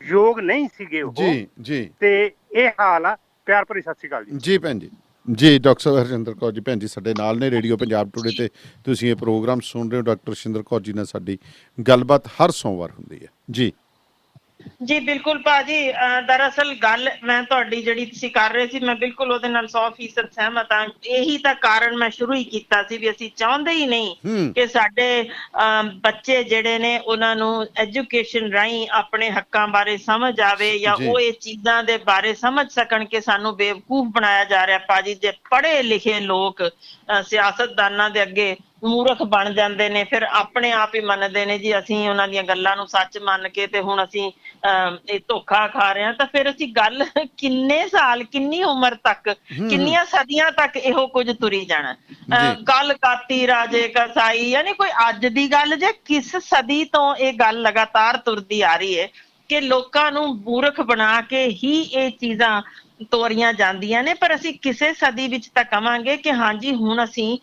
ਯੋਗ ਨਹੀਂ ਸੀਗੇ ਉਹ। ਜੀ ਤੇ ਇਹ ਹਾਲ ਆ। ਪਿਆਰ ਭਰੀ ਸਤਿ ਸ੍ਰੀ ਅਕਾਲ ਜੀ। ਜੀ ਭੈਣ ਜੀ। ਜੀ ਡਾਕਟਰ ਸਾਹਿਬ ਹਰਜਿੰਦਰ ਕੌਰ ਜੀ ਭੈਣ ਜੀ ਸਾਡੇ ਨਾਲ ਨੇ ਰੇਡੀਓ ਪੰਜਾਬ ਟੂਡੇ ਤੇ। ਤੁਸੀਂ ਇਹ ਪ੍ਰੋਗਰਾਮ ਸੁਣ ਰਹੇ ਹੋ। ਡਾਕਟਰ ਸ਼ਿੰਦਰ ਕੌਰ ਜੀ ਨਾਲ ਸਾਡੀ ਗੱਲਬਾਤ ਹਰ ਸੋਮਵਾਰ ਹੁੰਦੀ ਹੈ ਜੀ। ਜੀ ਬਿਲਕੁਲ ਭਾਜੀ, ਦਰਅਸਲ ਗੱਲ ਮੈਂ ਤੁਹਾਡੀ ਜਿਹੜੀ ਤੁਸੀਂ ਕਰ ਰਹੇ ਸੀ, ਮੈਂ ਬਿਲਕੁਲ ਉਹਦੇ ਨਾਲ 100% ਸਹਿਮਤ ਹਾਂ। ਇਹੀ ਤਾਂ ਕਾਰਨ ਮੈਂ ਸ਼ੁਰੂ ਹੀ ਕੀਤਾ ਸੀ ਵੀ ਅਸੀਂ ਚਾਹੁੰਦੇ ਹੀ ਨਹੀਂ ਕਿ ਸਾਡੇ ਬੱਚੇ ਜਿਹੜੇ ਨੇ ਉਹਨਾਂ ਨੂੰ ਐਜੂਕੇਸ਼ਨ ਰਾਹੀਂ ਆਪਣੇ ਹੱਕਾਂ ਬਾਰੇ ਸਮਝ ਆਵੇ ਜਾਂ ਉਹ ਇਹ ਚੀਜ਼ਾਂ ਦੇ ਬਾਰੇ ਸਮਝ ਸਕਣ ਕਿ ਸਾਨੂੰ ਬੇਵਕੂਫ ਬਣਾਇਆ ਜਾ ਰਿਹਾ। ਭਾਜੀ ਜੇ ਪੜ੍ਹੇ ਲਿਖੇ ਲੋਕ ਸਿਆਸਤਦਾਨਾਂ ਦੇ ਅੱਗੇ ਮੂਰਖ ਬਣ ਜਾਂਦੇ ਨੇ, ਫਿਰ ਆਪਣੇ ਆਪ ਹੀ ਮੰਨਦੇ ਨੇ ਜੀ ਅਸੀਂ ਉਹਨਾਂ ਦੀਆਂ ਗੱਲਾਂ ਨੂੰ ਸੱਚ ਮੰਨ ਕੇ ਤੇ ਹੁਣ ਅਸੀਂ ਇਹ ਧੋਖਾ ਖਾ ਰਹੇ ਹਾਂ, ਤਾਂ ਫਿਰ ਅਸੀਂ ਗੱਲ ਕਿੰਨੇ ਸਾਲ, ਕਿੰਨੀ ਉਮਰ ਤੱਕ, ਕਿੰਨੀਆਂ ਸਦੀਆਂ ਤੱਕ ਇਹੋ ਕੁਝ ਤੁਰੀ ਜਾਣਾ। ਗੱਲ ਕਾਤੀ ਰਾਜੇ ਕਸਾਈ, ਯਾਨੀ ਕੋਈ ਅੱਜ ਦੀ ਗੱਲ ਜੇ, ਕਿਸ ਸਦੀ ਤੋਂ ਇਹ ਗੱਲ ਲਗਾਤਾਰ ਤੁਰਦੀ ਆ ਰਹੀ ਹੈ ਕਿ ਲੋਕਾਂ ਨੂੰ ਮੂਰਖ ਬਣਾ ਕੇ ਹੀ ਇਹ ਚੀਜ਼ਾਂ ਤੋਰੀਆਂ ਜਾਂਦੀਆਂ ਨੇ। ਪਰ ਅਸੀਂ ਕਿਸੇ ਸਦੀ ਵਿੱਚ ਤਾਂ ਕਵਾਂਗੇ ਕਿ ਹਾਂਜੀ ਹੁਣ ਅਸੀਂ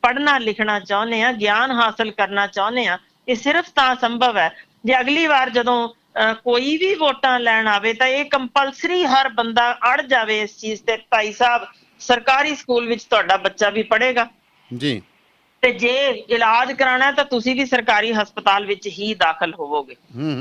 ਪੜ੍ਹਨਾ ਲਿਖਣਾ ਚਾਹੁੰਦੇ ਹਾਂ, ਗਿਆਨ ਹਾਸਲ ਕਰਨਾ ਚਾਹੁੰਦੇ ਹਾਂ। ਇਹ ਸਿਰਫ ਤਾਂ ਸੰਭਵ ਹੈ ਜੇ ਅਗਲੀ ਵਾਰ ਜਦੋਂ ਕੋਈ ਵੀ ਵੋਟਾਂ ਲੈਣ ਆਵੇ ਤਾਂ ਇਹ ਕੰਪਲਸਰੀ ਹਰ ਬੰਦਾ ਅੜ ਜਾਵੇ ਇਸ ਚੀਜ਼ ਤੇ, ਭਾਈ ਸਾਹਿਬ ਸਰਕਾਰੀ ਸਕੂਲ ਵਿੱਚ ਤੁਹਾਡਾ ਬੱਚਾ ਵੀ ਪੜ੍ਹੇਗਾ ਜੀ, ਤੇ ਜੇ ਇਲਾਜ ਕਰਾਉਣਾ ਤਾਂ ਤੁਸੀਂ ਵੀ ਸਰਕਾਰੀ ਹਸਪਤਾਲ ਵਿੱਚ ਹੀ ਦਾਖਲ ਹੋਵੋਗੇ।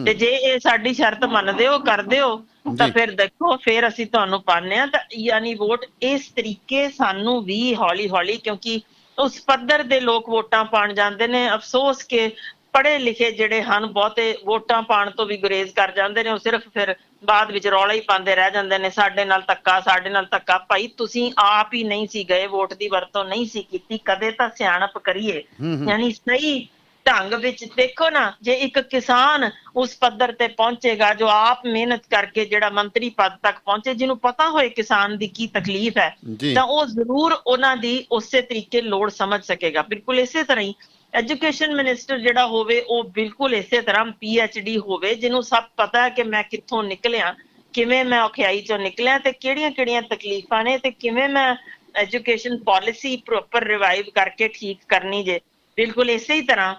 ਤੇ ਜੇ ਇਹ ਸਾਡੀ ਸ਼ਰਤ ਮੰਨਦੇ ਹੋ, ਕਰਦੇ ਹੋ, ਤਾਂ ਫਿਰ ਦੇਖੋ ਫਿਰ ਅਸੀਂ ਤੁਹਾਨੂੰ ਪਾਉਂਦੇ ਹਾਂ। ਤਾਂ ਯਾਨੀ ਵੋਟ ਇਸ ਤਰੀਕੇ ਸਾਨੂੰ ਵੀ ਹੌਲੀ ਹੌਲੀ, ਕਿਉਂਕਿ ਉਸ ਪੱਧਰ ਦੇ ਲੋਕ ਵੋਟਾਂ ਪਾਉਣ ਜਾਂਦੇ ਨੇ। ਅਫਸੋਸ ਕਿ ਪੜ੍ਹੇ ਲਿਖੇ ਜਿਹੜੇ ਹਨ ਬਹੁਤੇ ਵੋਟਾਂ ਪਾਉਣ ਤੋਂ ਵੀ ਗੁਰੇਜ਼ ਕਰ ਜਾਂਦੇ ਨੇ। ਉਹ ਸਿਰਫ ਫਿਰ ਬਾਅਦ ਵਿੱਚ ਰੌਲਾ ਹੀ ਪਾਉਂਦੇ ਰਹਿ ਜਾਂਦੇ ਨੇ, ਸਾਡੇ ਨਾਲ ਧੱਕਾ, ਸਾਡੇ ਨਾਲ ਧੱਕਾ। ਭਾਈ ਤੁਸੀਂ ਆਪ ਹੀ ਨਹੀਂ ਸੀ ਗਏ, ਵੋਟ ਦੀ ਵਰਤੋਂ ਨਹੀਂ ਸੀ ਕੀਤੀ, ਕਦੇ ਤਾਂ ਸਿਆਣਪ ਕਰੀਏ। ਯਾਨੀ ਸਹੀ ਢੰਗ ਵਿੱਚ ਦੇਖੋ ਨਾ, ਜੇ ਇੱਕ ਕਿਸਾਨ ਉਸ ਪੱਧਰ ਤੇ ਪਹੁੰਚੇਗਾ ਜੋ ਆਪ ਮਿਹਨਤ ਕਰਕੇ ਜਿਹੜਾ ਮੰਤਰੀ ਪਦ ਤੱਕ ਪਹੁੰਚੇ, ਜਿਹਨੂੰ ਪਤਾ ਹੋਏ ਕਿਸਾਨ ਦੀ ਕੀ ਤਕਲੀਫ ਹੈ, ਤਾਂ ਉਹ ਜ਼ਰੂਰ ਉਹਨਾਂ ਦੀ ਉਸੇ ਤਰੀਕੇ ਲੋੜ ਸਮਝ ਸਕੇਗਾ। ਬਿਲਕੁਲ ਇਸੇ ਤਰ੍ਹਾਂ ਹੀ ਐਜੂਕੇਸ਼ਨ ਮਿਨਿਸਟਰ ਜਿਹੜਾ ਹੋਵੇ ਉਹ ਬਿਲਕੁਲ ਇਸੇ ਤਰ੍ਹਾਂ PhD ਹੋਵੇ, ਜਿਹਨੂੰ ਸਭ ਪਤਾ ਹੈ ਕਿ ਮੈਂ ਕਿੱਥੋਂ ਨਿਕਲਿਆ, ਕਿਵੇਂ ਮੈਂ ਔਖਿਆਈ ਚੋਂ ਨਿਕਲਿਆ ਤੇ ਕਿਹੜੀਆਂ ਤਕਲੀਫਾਂ ਨੇ ਤੇ ਕਿਵੇਂ ਮੈਂ ਐਜੂਕੇਸ਼ਨ ਪਾਲਿਸੀ ਪ੍ਰੋਪਰ ਰਿਵਾਈਵ ਕਰਕੇ ਠੀਕ ਕਰਨੀ ਜੇ। ਬਿਲਕੁਲ ਇਸੇ ਹੀ ਤਰ੍ਹਾਂ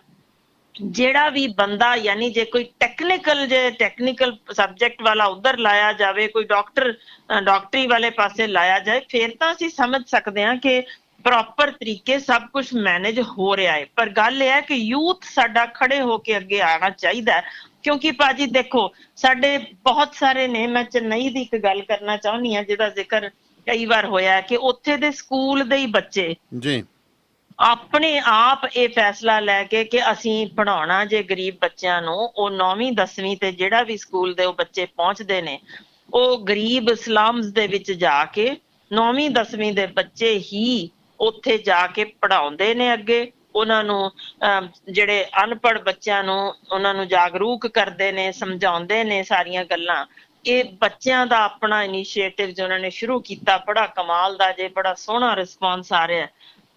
ਜਿਹੜਾ ਵੀ ਬੰਦਾ, ਯਾਨੀ ਜੇ ਕੋਈ ਟੈਕਨੀਕਲ ਸਬਜੈਕਟ ਵਾਲਾ ਉਧਰ ਲਾਇਆ ਜਾਵੇ, ਕੋਈ ਡਾਕਟਰੀ ਵਾਲੇ ਪਾਸੇ ਲਾਇਆ ਜਾਏ, ਫਿਰ ਤਾਂ ਅਸੀਂ ਸਮਝ ਸਕਦੇ ਹਾਂ ਕਿ ਪ੍ਰੋਪਰ ਤਰੀਕੇ ਸਭ ਕੁਝ ਮੈਨੇਜ ਹੋ ਰਿਹਾ ਹੈ। ਪਰ ਗੱਲ ਇਹ ਹੈ ਕਿ ਯੂਥ ਸਾਡਾ ਖੜੇ ਹੋ ਕੇ ਅੱਗੇ ਆਉਣਾ ਚਾਹੀਦਾ ਹੈ ਕਿਉਂਕਿ ਭਾਜੀ ਦੇਖੋ ਸਾਡੇ ਬਹੁਤ ਸਾਰੇ ਨੇ, ਮੈਂ ਚੇਨਈ ਦੀ ਇੱਕ ਗੱਲ ਕਰਨਾ ਚਾਹੁੰਦੀ ਹਾਂ ਜਿਹਦਾ ਜ਼ਿਕਰ ਕਈ ਵਾਰ ਹੋਇਆ ਕਿ ਉੱਥੇ ਦੇ ਸਕੂਲ ਦੇ ਹੀ ਬੱਚੇ ਜੀ ਆਪਣੇ ਆਪ ਇਹ ਫੈਸਲਾ ਲੈ ਕੇ ਕਿ ਅਸੀਂ ਪੜਾਉਣਾ ਜੇ ਗਰੀਬ ਬੱਚਿਆਂ ਨੂੰ, ਉਹ 9ਵੀਂ 10ਵੀਂ ਤੇ ਜਿਹੜਾ ਵੀ ਸਕੂਲ ਦੇ ਉਹ ਬੱਚੇ ਪਹੁੰਚਦੇ ਨੇ, ਉਹ ਗਰੀਬ ਸਲਮਸ ਦੇ ਵਿੱਚ ਜਾ ਕੇ 9ਵੀਂ 10ਵੀਂ ਦੇ ਬੱਚੇ ਹੀ ਉੱਥੇ ਜਾ ਕੇ ਪੜਾਉਂਦੇ ਨੇ ਅੱਗੇ ਉਹਨਾਂ ਨੂੰ, ਜਿਹੜੇ ਅਨਪੜ੍ਹ ਬੱਚਿਆਂ ਨੂੰ ਉਹਨਾਂ ਨੂੰ ਜਾਗਰੂਕ ਕਰਦੇ ਨੇ, ਸਮਝਾਉਂਦੇ ਨੇ ਸਾਰੀਆਂ ਗੱਲਾਂ। ਇਹ ਬੱਚਿਆਂ ਦਾ ਆਪਣਾ ਇਨੀਸ਼ੀਏਟਿਵ ਜੋ ਉਹਨਾਂ ਨੇ ਸ਼ੁਰੂ ਕੀਤਾ, ਬੜਾ ਕਮਾਲ ਦਾ ਜੇ, ਬੜਾ ਸੋਹਣਾ ਰਿਸਪੌਂਸ ਆ ਰਿਹਾ।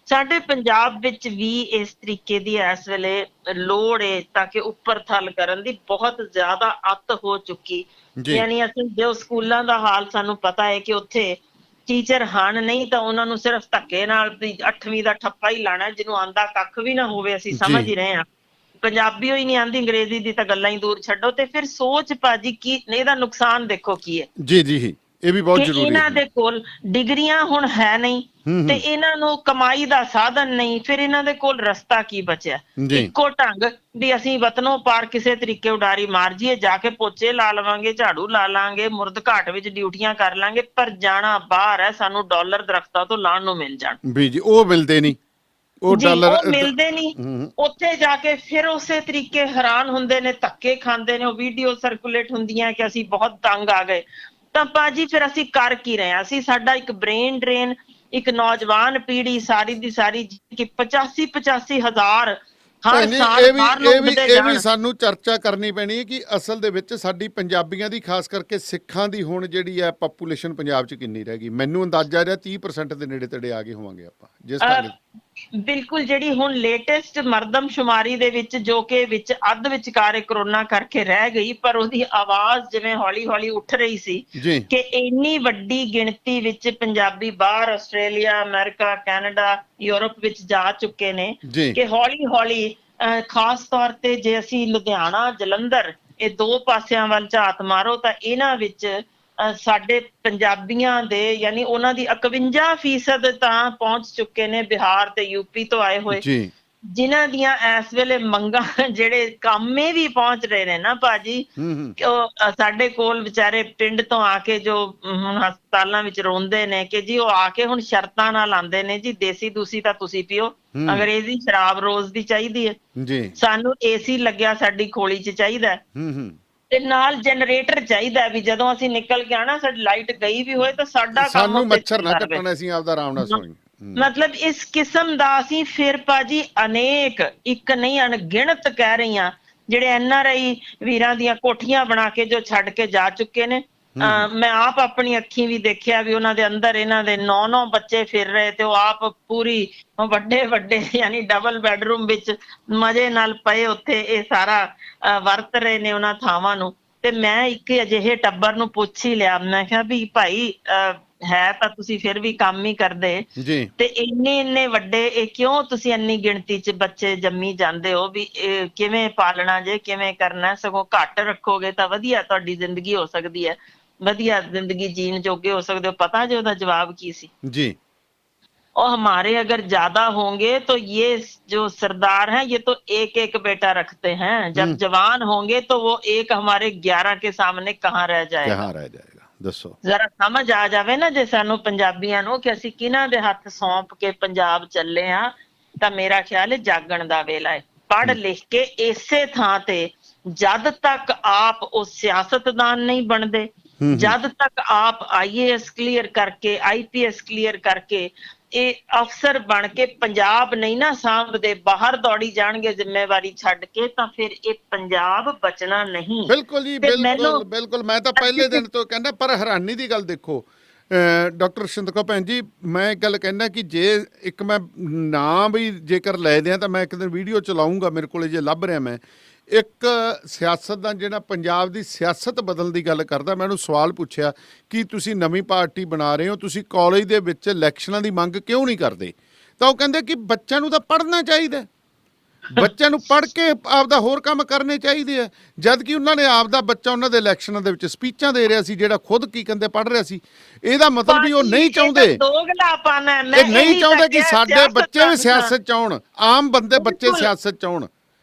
ਸਾਡੇ ਪੰਜਾਬ ਵਿੱਚ ਵੀ ਇਸ ਤਰੀਕੇ ਦੀ ਇਸ ਵੇਲੇ ਲੋੜ ਹੈ ਤਾਂ ਕਿ ਉੱਪਰ ਥਲ ਕਰਨ ਦੀ ਬਹੁਤ ਜ਼ਿਆਦਾ ਅੱਤ ਹੋ ਚੁੱਕੀ। ਯਾਨੀ ਅਸੀਂ ਜੋ ਸਕੂਲਾਂ ਦਾ ਹਾਲ ਸਾਨੂੰ ਪਤਾ ਹੈ ਕਿ ਉੱਥੇ ਟੀਚਰ ਹਨ ਨਹੀਂ ਤਾਂ ਉਹਨਾਂ ਨੂੰ ਸਿਰਫ ਧੱਕੇ ਨਾਲ 8ਵੀਂ ਦਾ ਠੱਪਾ ਹੀ ਲਾਣਾ, ਜਿਹਨੂੰ ਆਂਦਾ ਕੱਖ ਵੀ ਨਾ ਹੋਵੇ। ਅਸੀਂ ਸਮਝ ਹੀ ਰਹੇ ਹਾਂ, ਪੰਜਾਬੀ ਹੀ ਨਹੀਂ ਆਂਦੀ, ਅੰਗਰੇਜ਼ੀ ਦੀ ਤਾਂ ਗੱਲਾਂ ਹੀ ਦੂਰ ਛੱਡੋ। ਤੇ ਫਿਰ ਸੋਚ ਭਾਜੀ ਕੀ ਇਹਦਾ ਨੁਕਸਾਨ ਦੇਖੋ ਕੀ ਹੈ। ਜੀ ਇਹ ਵੀ ਬਹੁਤ ਜ਼ਰੂਰੀ ਹੈ। ਇਹਨਾਂ ਦੇ ਕੋਲ ਡਿਗਰੀਆਂ ਹੁਣ ਹੈ ਨਹੀਂ ਤੇ ਇਹਨਾਂ ਨੂੰ ਕਮਾਈ ਦਾ ਸਾਧਨ ਨਹੀਂ, ਫਿਰ ਇਹਨਾਂ ਦੇ ਕੋਲ ਰਸਤਾ ਕੀ ਬਚਿਆ? ਇੱਕੋ ਢੰਗ ਵੀ ਅਸੀਂ ਵਤਨੋਂ ਪਾਰ ਕਿਸੇ ਤਰੀਕੇ ਉਡਾਰੀ ਮਾਰ ਜੀਏ, ਜਾ ਕੇ ਪੋਚੇ ਲਾ ਲਵਾਂਗੇ, ਝਾੜੂ ਲਾ ਲਾਂਗੇ, ਮੁਰਦ ਘਾਟ ਵਿੱਚ ਡਿਊਟੀਆਂ ਕਰ ਲਾਂਗੇ, ਪਰ ਜਾਣਾ ਬਾਹਰ ਹੈ, ਸਾਨੂੰ ਡਾਲਰ ਦਰਖਤਾਂ ਤੋਂ ਲਾਣ ਨੂੰ ਮਿਲ ਜਾਣ। ਜੀ ਉਹ ਮਿਲਦੇ ਨਹੀਂ, ਉਹ ਡਾਲਰ ਮਿਲਦੇ ਨਹੀਂ। ਉੱਥੇ ਜਾ ਕੇ ਫਿਰ ਉਸੇ ਤਰੀਕੇ ਹੈਰਾਨ ਹੁੰਦੇ ਨੇ, ਧੱਕੇ ਖਾਂਦੇ ਨੇ, ਉਹ ਵੀਡੀਓ ਸਰਕੂਲੇਟ ਹੁੰਦੀਆਂ ਕਿ ਅਸੀਂ ਬਹੁਤ ਤੰਗ ਆ ਗਏ। ਤਾਂ ਭਾਜੀ ਫਿਰ ਅਸੀਂ ਕਰ ਕੀ ਰਹੇ ਹਾਂ? ਅਸੀਂ ਸਾਡਾ ਇੱਕ ਬ੍ਰੇਨ ਡਰੇਨ, ਇੱਕ ਨੌਜਵਾਨ ਪੀੜ੍ਹੀ ਸਾਰੀ ਦੀ ਸਾਰੀ ਕਿ 85 ਹਜ਼ਾਰ ਹਰ ਸਾਲ ਇਹ ਵੀ ਸਾਨੂੰ ਚਰਚਾ ਕਰਨੀ ਪੈਣੀ ਹੈ ਕਿ ਅਸਲ ਦੇ ਵਿੱਚ ਸਾਡੀ ਪੰਜਾਬੀਆਂ ਦੀ, ਖਾਸ ਕਰਕੇ ਸਿੱਖਾਂ ਦੀ ਹੁਣ ਜਿਹੜੀ ਹੈ ਪਾਪੂਲੇਸ਼ਨ ਪੰਜਾਬ 'ਚ ਕਿੰਨੀ ਰਹਿ ਗਈ? ਮੈਨੂੰ ਅੰਦਾਜ਼ਾ ਰਿਹਾ 30% ਦੇ ਨੇੜੇ ਤੇੜੇ ਆ ਗਏ ਹੋਵਾਂਗੇ ਆਪਾਂ ਜਿਸ ਢੰਗ। ਬਿਲਕੁਲ, ਜਿਹੜੀ ਹੁਣ ਲੇਟੈਸਟ ਮਰਦਮਸ਼ੁਮਾਰੀ ਦੇ ਵਿੱਚ ਜੋ ਕਿ ਵਿੱਚ ਅੱਧ ਵਿਚਕਾਰ ਕਰੋਨਾ ਕਰਕੇ ਰਹਿ ਗਈ, ਪਰ ਉਹਦੀ ਆਵਾਜ਼ ਜਿਵੇਂ ਹੌਲੀ ਹੌਲੀ ਉੱਠ ਰਹੀ ਸੀ ਕਿ ਇੰਨੀ ਵੱਡੀ ਗਿਣਤੀ ਵਿੱਚ ਪੰਜਾਬੀ ਬਾਹਰ ਆਸਟ੍ਰੇਲੀਆ, ਅਮਰੀਕਾ, ਕੈਨੇਡਾ, ਯੂਰਪ ਵਿੱਚ ਜਾ ਚੁੱਕੇ ਨੇ ਕਿ ਹੌਲੀ ਹੌਲੀ ਖਾਸ ਤੌਰ ਤੇ ਜੇ ਅਸੀਂ ਲੁਧਿਆਣਾ, ਜਲੰਧਰ, ਇਹ ਦੋ ਪਾਸਿਆਂ ਵੱਲ ਝਾਤ ਮਾਰੋ ਤਾਂ ਇਹਨਾਂ ਵਿੱਚ ਸਾਡੇ ਪੰਜਾਬੀਆਂ ਦੇ ਯਾਨੀ ਉਹਨਾਂ ਦੀ 51% ਤਾਂ ਪਹੁੰਚ ਚੁੱਕੇ ਨੇ ਬਿਹਾਰ ਤੇ ਯੂਪੀ ਤੋਂ ਆਏ ਹੋਏ, ਜਿਨ੍ਹਾਂ ਦੀਆਂ ਇਸ ਵੇਲੇ ਮੰਗਾਂ ਜਿਹੜੇ ਕਾਮੇ ਵੀ ਪਹੁੰਚ ਰਹੇ ਨੇ ਨਾ ਭਾਜੀ, ਉਹ ਸਾਡੇ ਕੋਲ ਵਿਚਾਰੇ ਪਿੰਡ ਤੋਂ ਆ ਕੇ ਜੋ ਹੁਣ ਹਸਪਤਾਲਾਂ ਵਿੱਚ ਰੋਂਦੇ ਨੇ ਕਿ ਜੀ ਉਹ ਆ ਕੇ ਹੁਣ ਸ਼ਰਤਾਂ ਨਾਲ ਆਉਂਦੇ ਨੇ ਜੀ, ਦੇਸੀ ਦੂਸੀ ਤਾਂ ਤੁਸੀਂ ਪੀਓ, ਅੰਗਰੇਜ਼ੀ ਸ਼ਰਾਬ ਰੋਜ਼ ਦੀ ਚਾਹੀਦੀ ਹੈ, ਸਾਨੂੰ ਏਸੀ ਲੱਗਿਆ ਸਾਡੀ ਖੋਲੀ 'ਚ ਚਾਹੀਦਾ ਤੇ ਨਾਲ ਜਨਰੇਟਰ ਚਾਹੀਦਾ ਵੀ ਜਦੋਂ ਅਸੀਂ ਨਿਕਲ ਕੇ ਆਣਾ ਸਾਡੀ ਲਾਈਟ ਗਈ ਵੀ ਹੋਏ ਤਾਂ ਸਾਡਾ ਸਾਨੂੰ ਮੱਛਰ ਨਾ ਕੱਟਣ, ਅਸੀਂ ਆਪਦਾ ਆਰਾਮ ਨਾਲ ਸੋਈਏ। ਮਤਲਬ ਇਸ ਕਿਸਮ ਦਾ ਅਸੀਂ ਫਿਰ ਭਾਜੀ ਅਨੇਕ, ਇੱਕ ਨਹੀਂ ਅਣਗਿਣਤ ਕਹਿ ਰਹੀ ਹਾਂ, ਜਿਹੜੇ NRI ਵੀਰਾਂ ਦੀਆਂ ਕੋਠੀਆਂ ਬਣਾ ਕੇ ਜੋ ਛੱਡ ਕੇ ਜਾ ਚੁੱਕੇ ਨੇ। ਮੈਂ ਆਪ ਆਪਣੀ ਅੱਖੀਂ ਵੀ ਦੇਖਿਆ ਵੀ ਉਹਨਾਂ ਦੇ ਅੰਦਰ ਇਹਨਾਂ ਦੇ 9 ਬੱਚੇ ਫਿਰ ਰਹੇ ਤੇ ਉਹ ਆਪ ਪੂਰੀ ਵੱਡੇ ਯਾਨੀ ਡਬਲ ਬੈਡਰੂਮ ਵਿੱਚ ਮਜ਼ੇ ਨਾਲ ਪਏ ਉੱਥੇ ਇਹ ਸਾਰਾ ਵਰਤ ਰਹੇ ਨੇ ਉਹਨਾਂ ਥਾਵਾਂ ਨੂੰ। ਤੇ ਮੈਂ ਇੱਕ ਅਜਿਹੇ ਟੱਬਰ ਨੂੰ ਪੁੱਛ ਹੀ ਲਿਆ, ਮੈਂ ਕਿਹਾ ਵੀ ਭਾਈ ਹੈ ਤਾਂ ਤੁਸੀਂ ਫਿਰ ਵੀ ਕੰਮ ਹੀ ਕਰਦੇ ਤੇ ਇੰਨੇ ਵੱਡੇ ਇਹ ਕਿਉਂ ਤੁਸੀਂ ਇੰਨੀ ਗਿਣਤੀ 'ਚ ਬੱਚੇ ਜੰਮੀ ਜਾਂਦੇ ਹੋ, ਵੀ ਕਿਵੇਂ ਪਾਲਣਾ ਜੇ, ਕਿਵੇਂ ਕਰਨਾ? ਸਗੋਂ ਘੱਟ ਰੱਖੋਗੇ ਤਾਂ ਵਧੀਆ ਤੁਹਾਡੀ ਜ਼ਿੰਦਗੀ ਹੋ ਸਕਦੀ ਹੈ, ਵਧੀਆ ਜ਼ਿੰਦਗੀ ਜੀਣ ਜੋਗੇ ਹੋ ਸਕਦੇ ਹੋ। ਪਤਾ ਜੇ ਉਹਦਾ ਜਵਾਬ ਕੀ ਸੀ? और हमारे अगर ज्यादा होंगे तो ये जो सरदार हैं ये तो एक बेटा रखते हैं, जब जवान होंगे तो वो एक हमारे 11 के सामने कहाँ रह जाएगा? दसो जरा समझ आ जावे ना जे सानू पंजाबियां नू कि असीं किन्हां दे हत्थ सौंप के पंजाब चले हाँ, तां मेरा ख्याल है जागण दा वेला है। पढ़ लिख के इसे थां ते जद तक आप उस सियासतदान नहीं बनदे, जद तक आप IAS क्लियर करके, IPS क्लियर करके ਇਹ ਅਫਸਰ ਬਣ ਕੇ ਪੰਜਾਬ ਨਹੀਂ ਨਾ ਸਾਂਭਦੇ, ਬਾਹਰ ਦੌੜੀ ਜਾਣਗੇ ਜ਼ਿੰਮੇਵਾਰੀ ਛੱਡ ਕੇ, ਤਾਂ ਫਿਰ ਇਹ ਪੰਜਾਬ ਬਚਣਾ ਨਹੀਂ। ਬਿਲਕੁਲ ਜੀ, ਬਿਲਕੁਲ। ਮੈਂ ਤਾਂ ਪਹਿਲੇ ਦਿਨ ਤੋਂ ਕਹਿੰਦਾ, ਪਰ ਹੈਰਾਨੀ ਦੀ ਗੱਲ ਦੇਖੋ ਡਾਕਟਰ ਸਿੰਧਕੋ ਭੈਣ ਜੀ, ਮੈਂ ਇੱਕ ਗੱਲ ਕਹਿੰਦਾ ਕਿ ਜੇ ਇੱਕ ਮੈਂ ਨਾਂ ਵੀ ਜੇਕਰ ਲੈ ਦਿਆਂ ਤਾਂ ਮੈਂ ਇੱਕ ਦਿਨ ਵੀਡੀਓ ਚਲਾਊਂਗਾ, ਮੇਰੇ ਕੋਲ ਜੇ ਲੱਭ ਰਿਹਾ, ਮੈਂ ਇੱਕ ਸਿਆਸਤਦਾਨ ਜਿਹੜਾ ਪੰਜਾਬ ਦੀ ਸਿਆਸਤ ਬਦਲਣ ਦੀ ਗੱਲ ਕਰਦਾ, ਮੈਂ ਉਹਨੂੰ ਸਵਾਲ ਪੁੱਛਿਆ ਕਿ ਤੁਸੀਂ ਨਵੀਂ ਪਾਰਟੀ ਬਣਾ ਰਹੇ ਹੋ, ਤੁਸੀਂ ਕਾਲਜ ਦੇ ਵਿੱਚ ਇਲੈਕਸ਼ਨਾਂ ਦੀ ਮੰਗ ਕਿਉਂ ਨਹੀਂ ਕਰਦੇ? ਤਾਂ ਉਹ ਕਹਿੰਦੇ ਕਿ ਬੱਚਿਆਂ ਨੂੰ ਤਾਂ ਪੜ੍ਹਨਾ ਚਾਹੀਦਾ, ਬੱਚਿਆਂ ਨੂੰ ਪੜ੍ਹ ਕੇ ਆਪਦਾ ਹੋਰ ਕੰਮ ਕਰਨੇ ਚਾਹੀਦੇ ਆ, ਜਦ ਕਿ ਉਹਨਾਂ ਨੇ ਆਪਦਾ ਬੱਚਾ ਉਹਨਾਂ ਦੇ ਇਲੈਕਸ਼ਨਾਂ ਦੇ ਵਿੱਚ ਸਪੀਚਾਂ ਦੇ ਰਿਹਾ ਸੀ, ਜਿਹੜਾ ਖੁਦ ਕੀ ਕਹਿੰਦੇ ਪੜ੍ਹ ਰਿਹਾ ਸੀ। ਇਹਦਾ ਮਤਲਬ ਵੀ ਉਹ ਨਹੀਂ ਚਾਹੁੰਦੇ, ਇਹ ਨਹੀਂ ਚਾਹੁੰਦੇ ਕਿ ਸਾਡੇ ਬੱਚੇ ਵੀ ਸਿਆਸਤ 'ਚ ਆਉਣ, ਆਮ ਬੰਦੇ ਬੱਚੇ ਸਿਆਸਤ 'ਚ ਆਉਣ।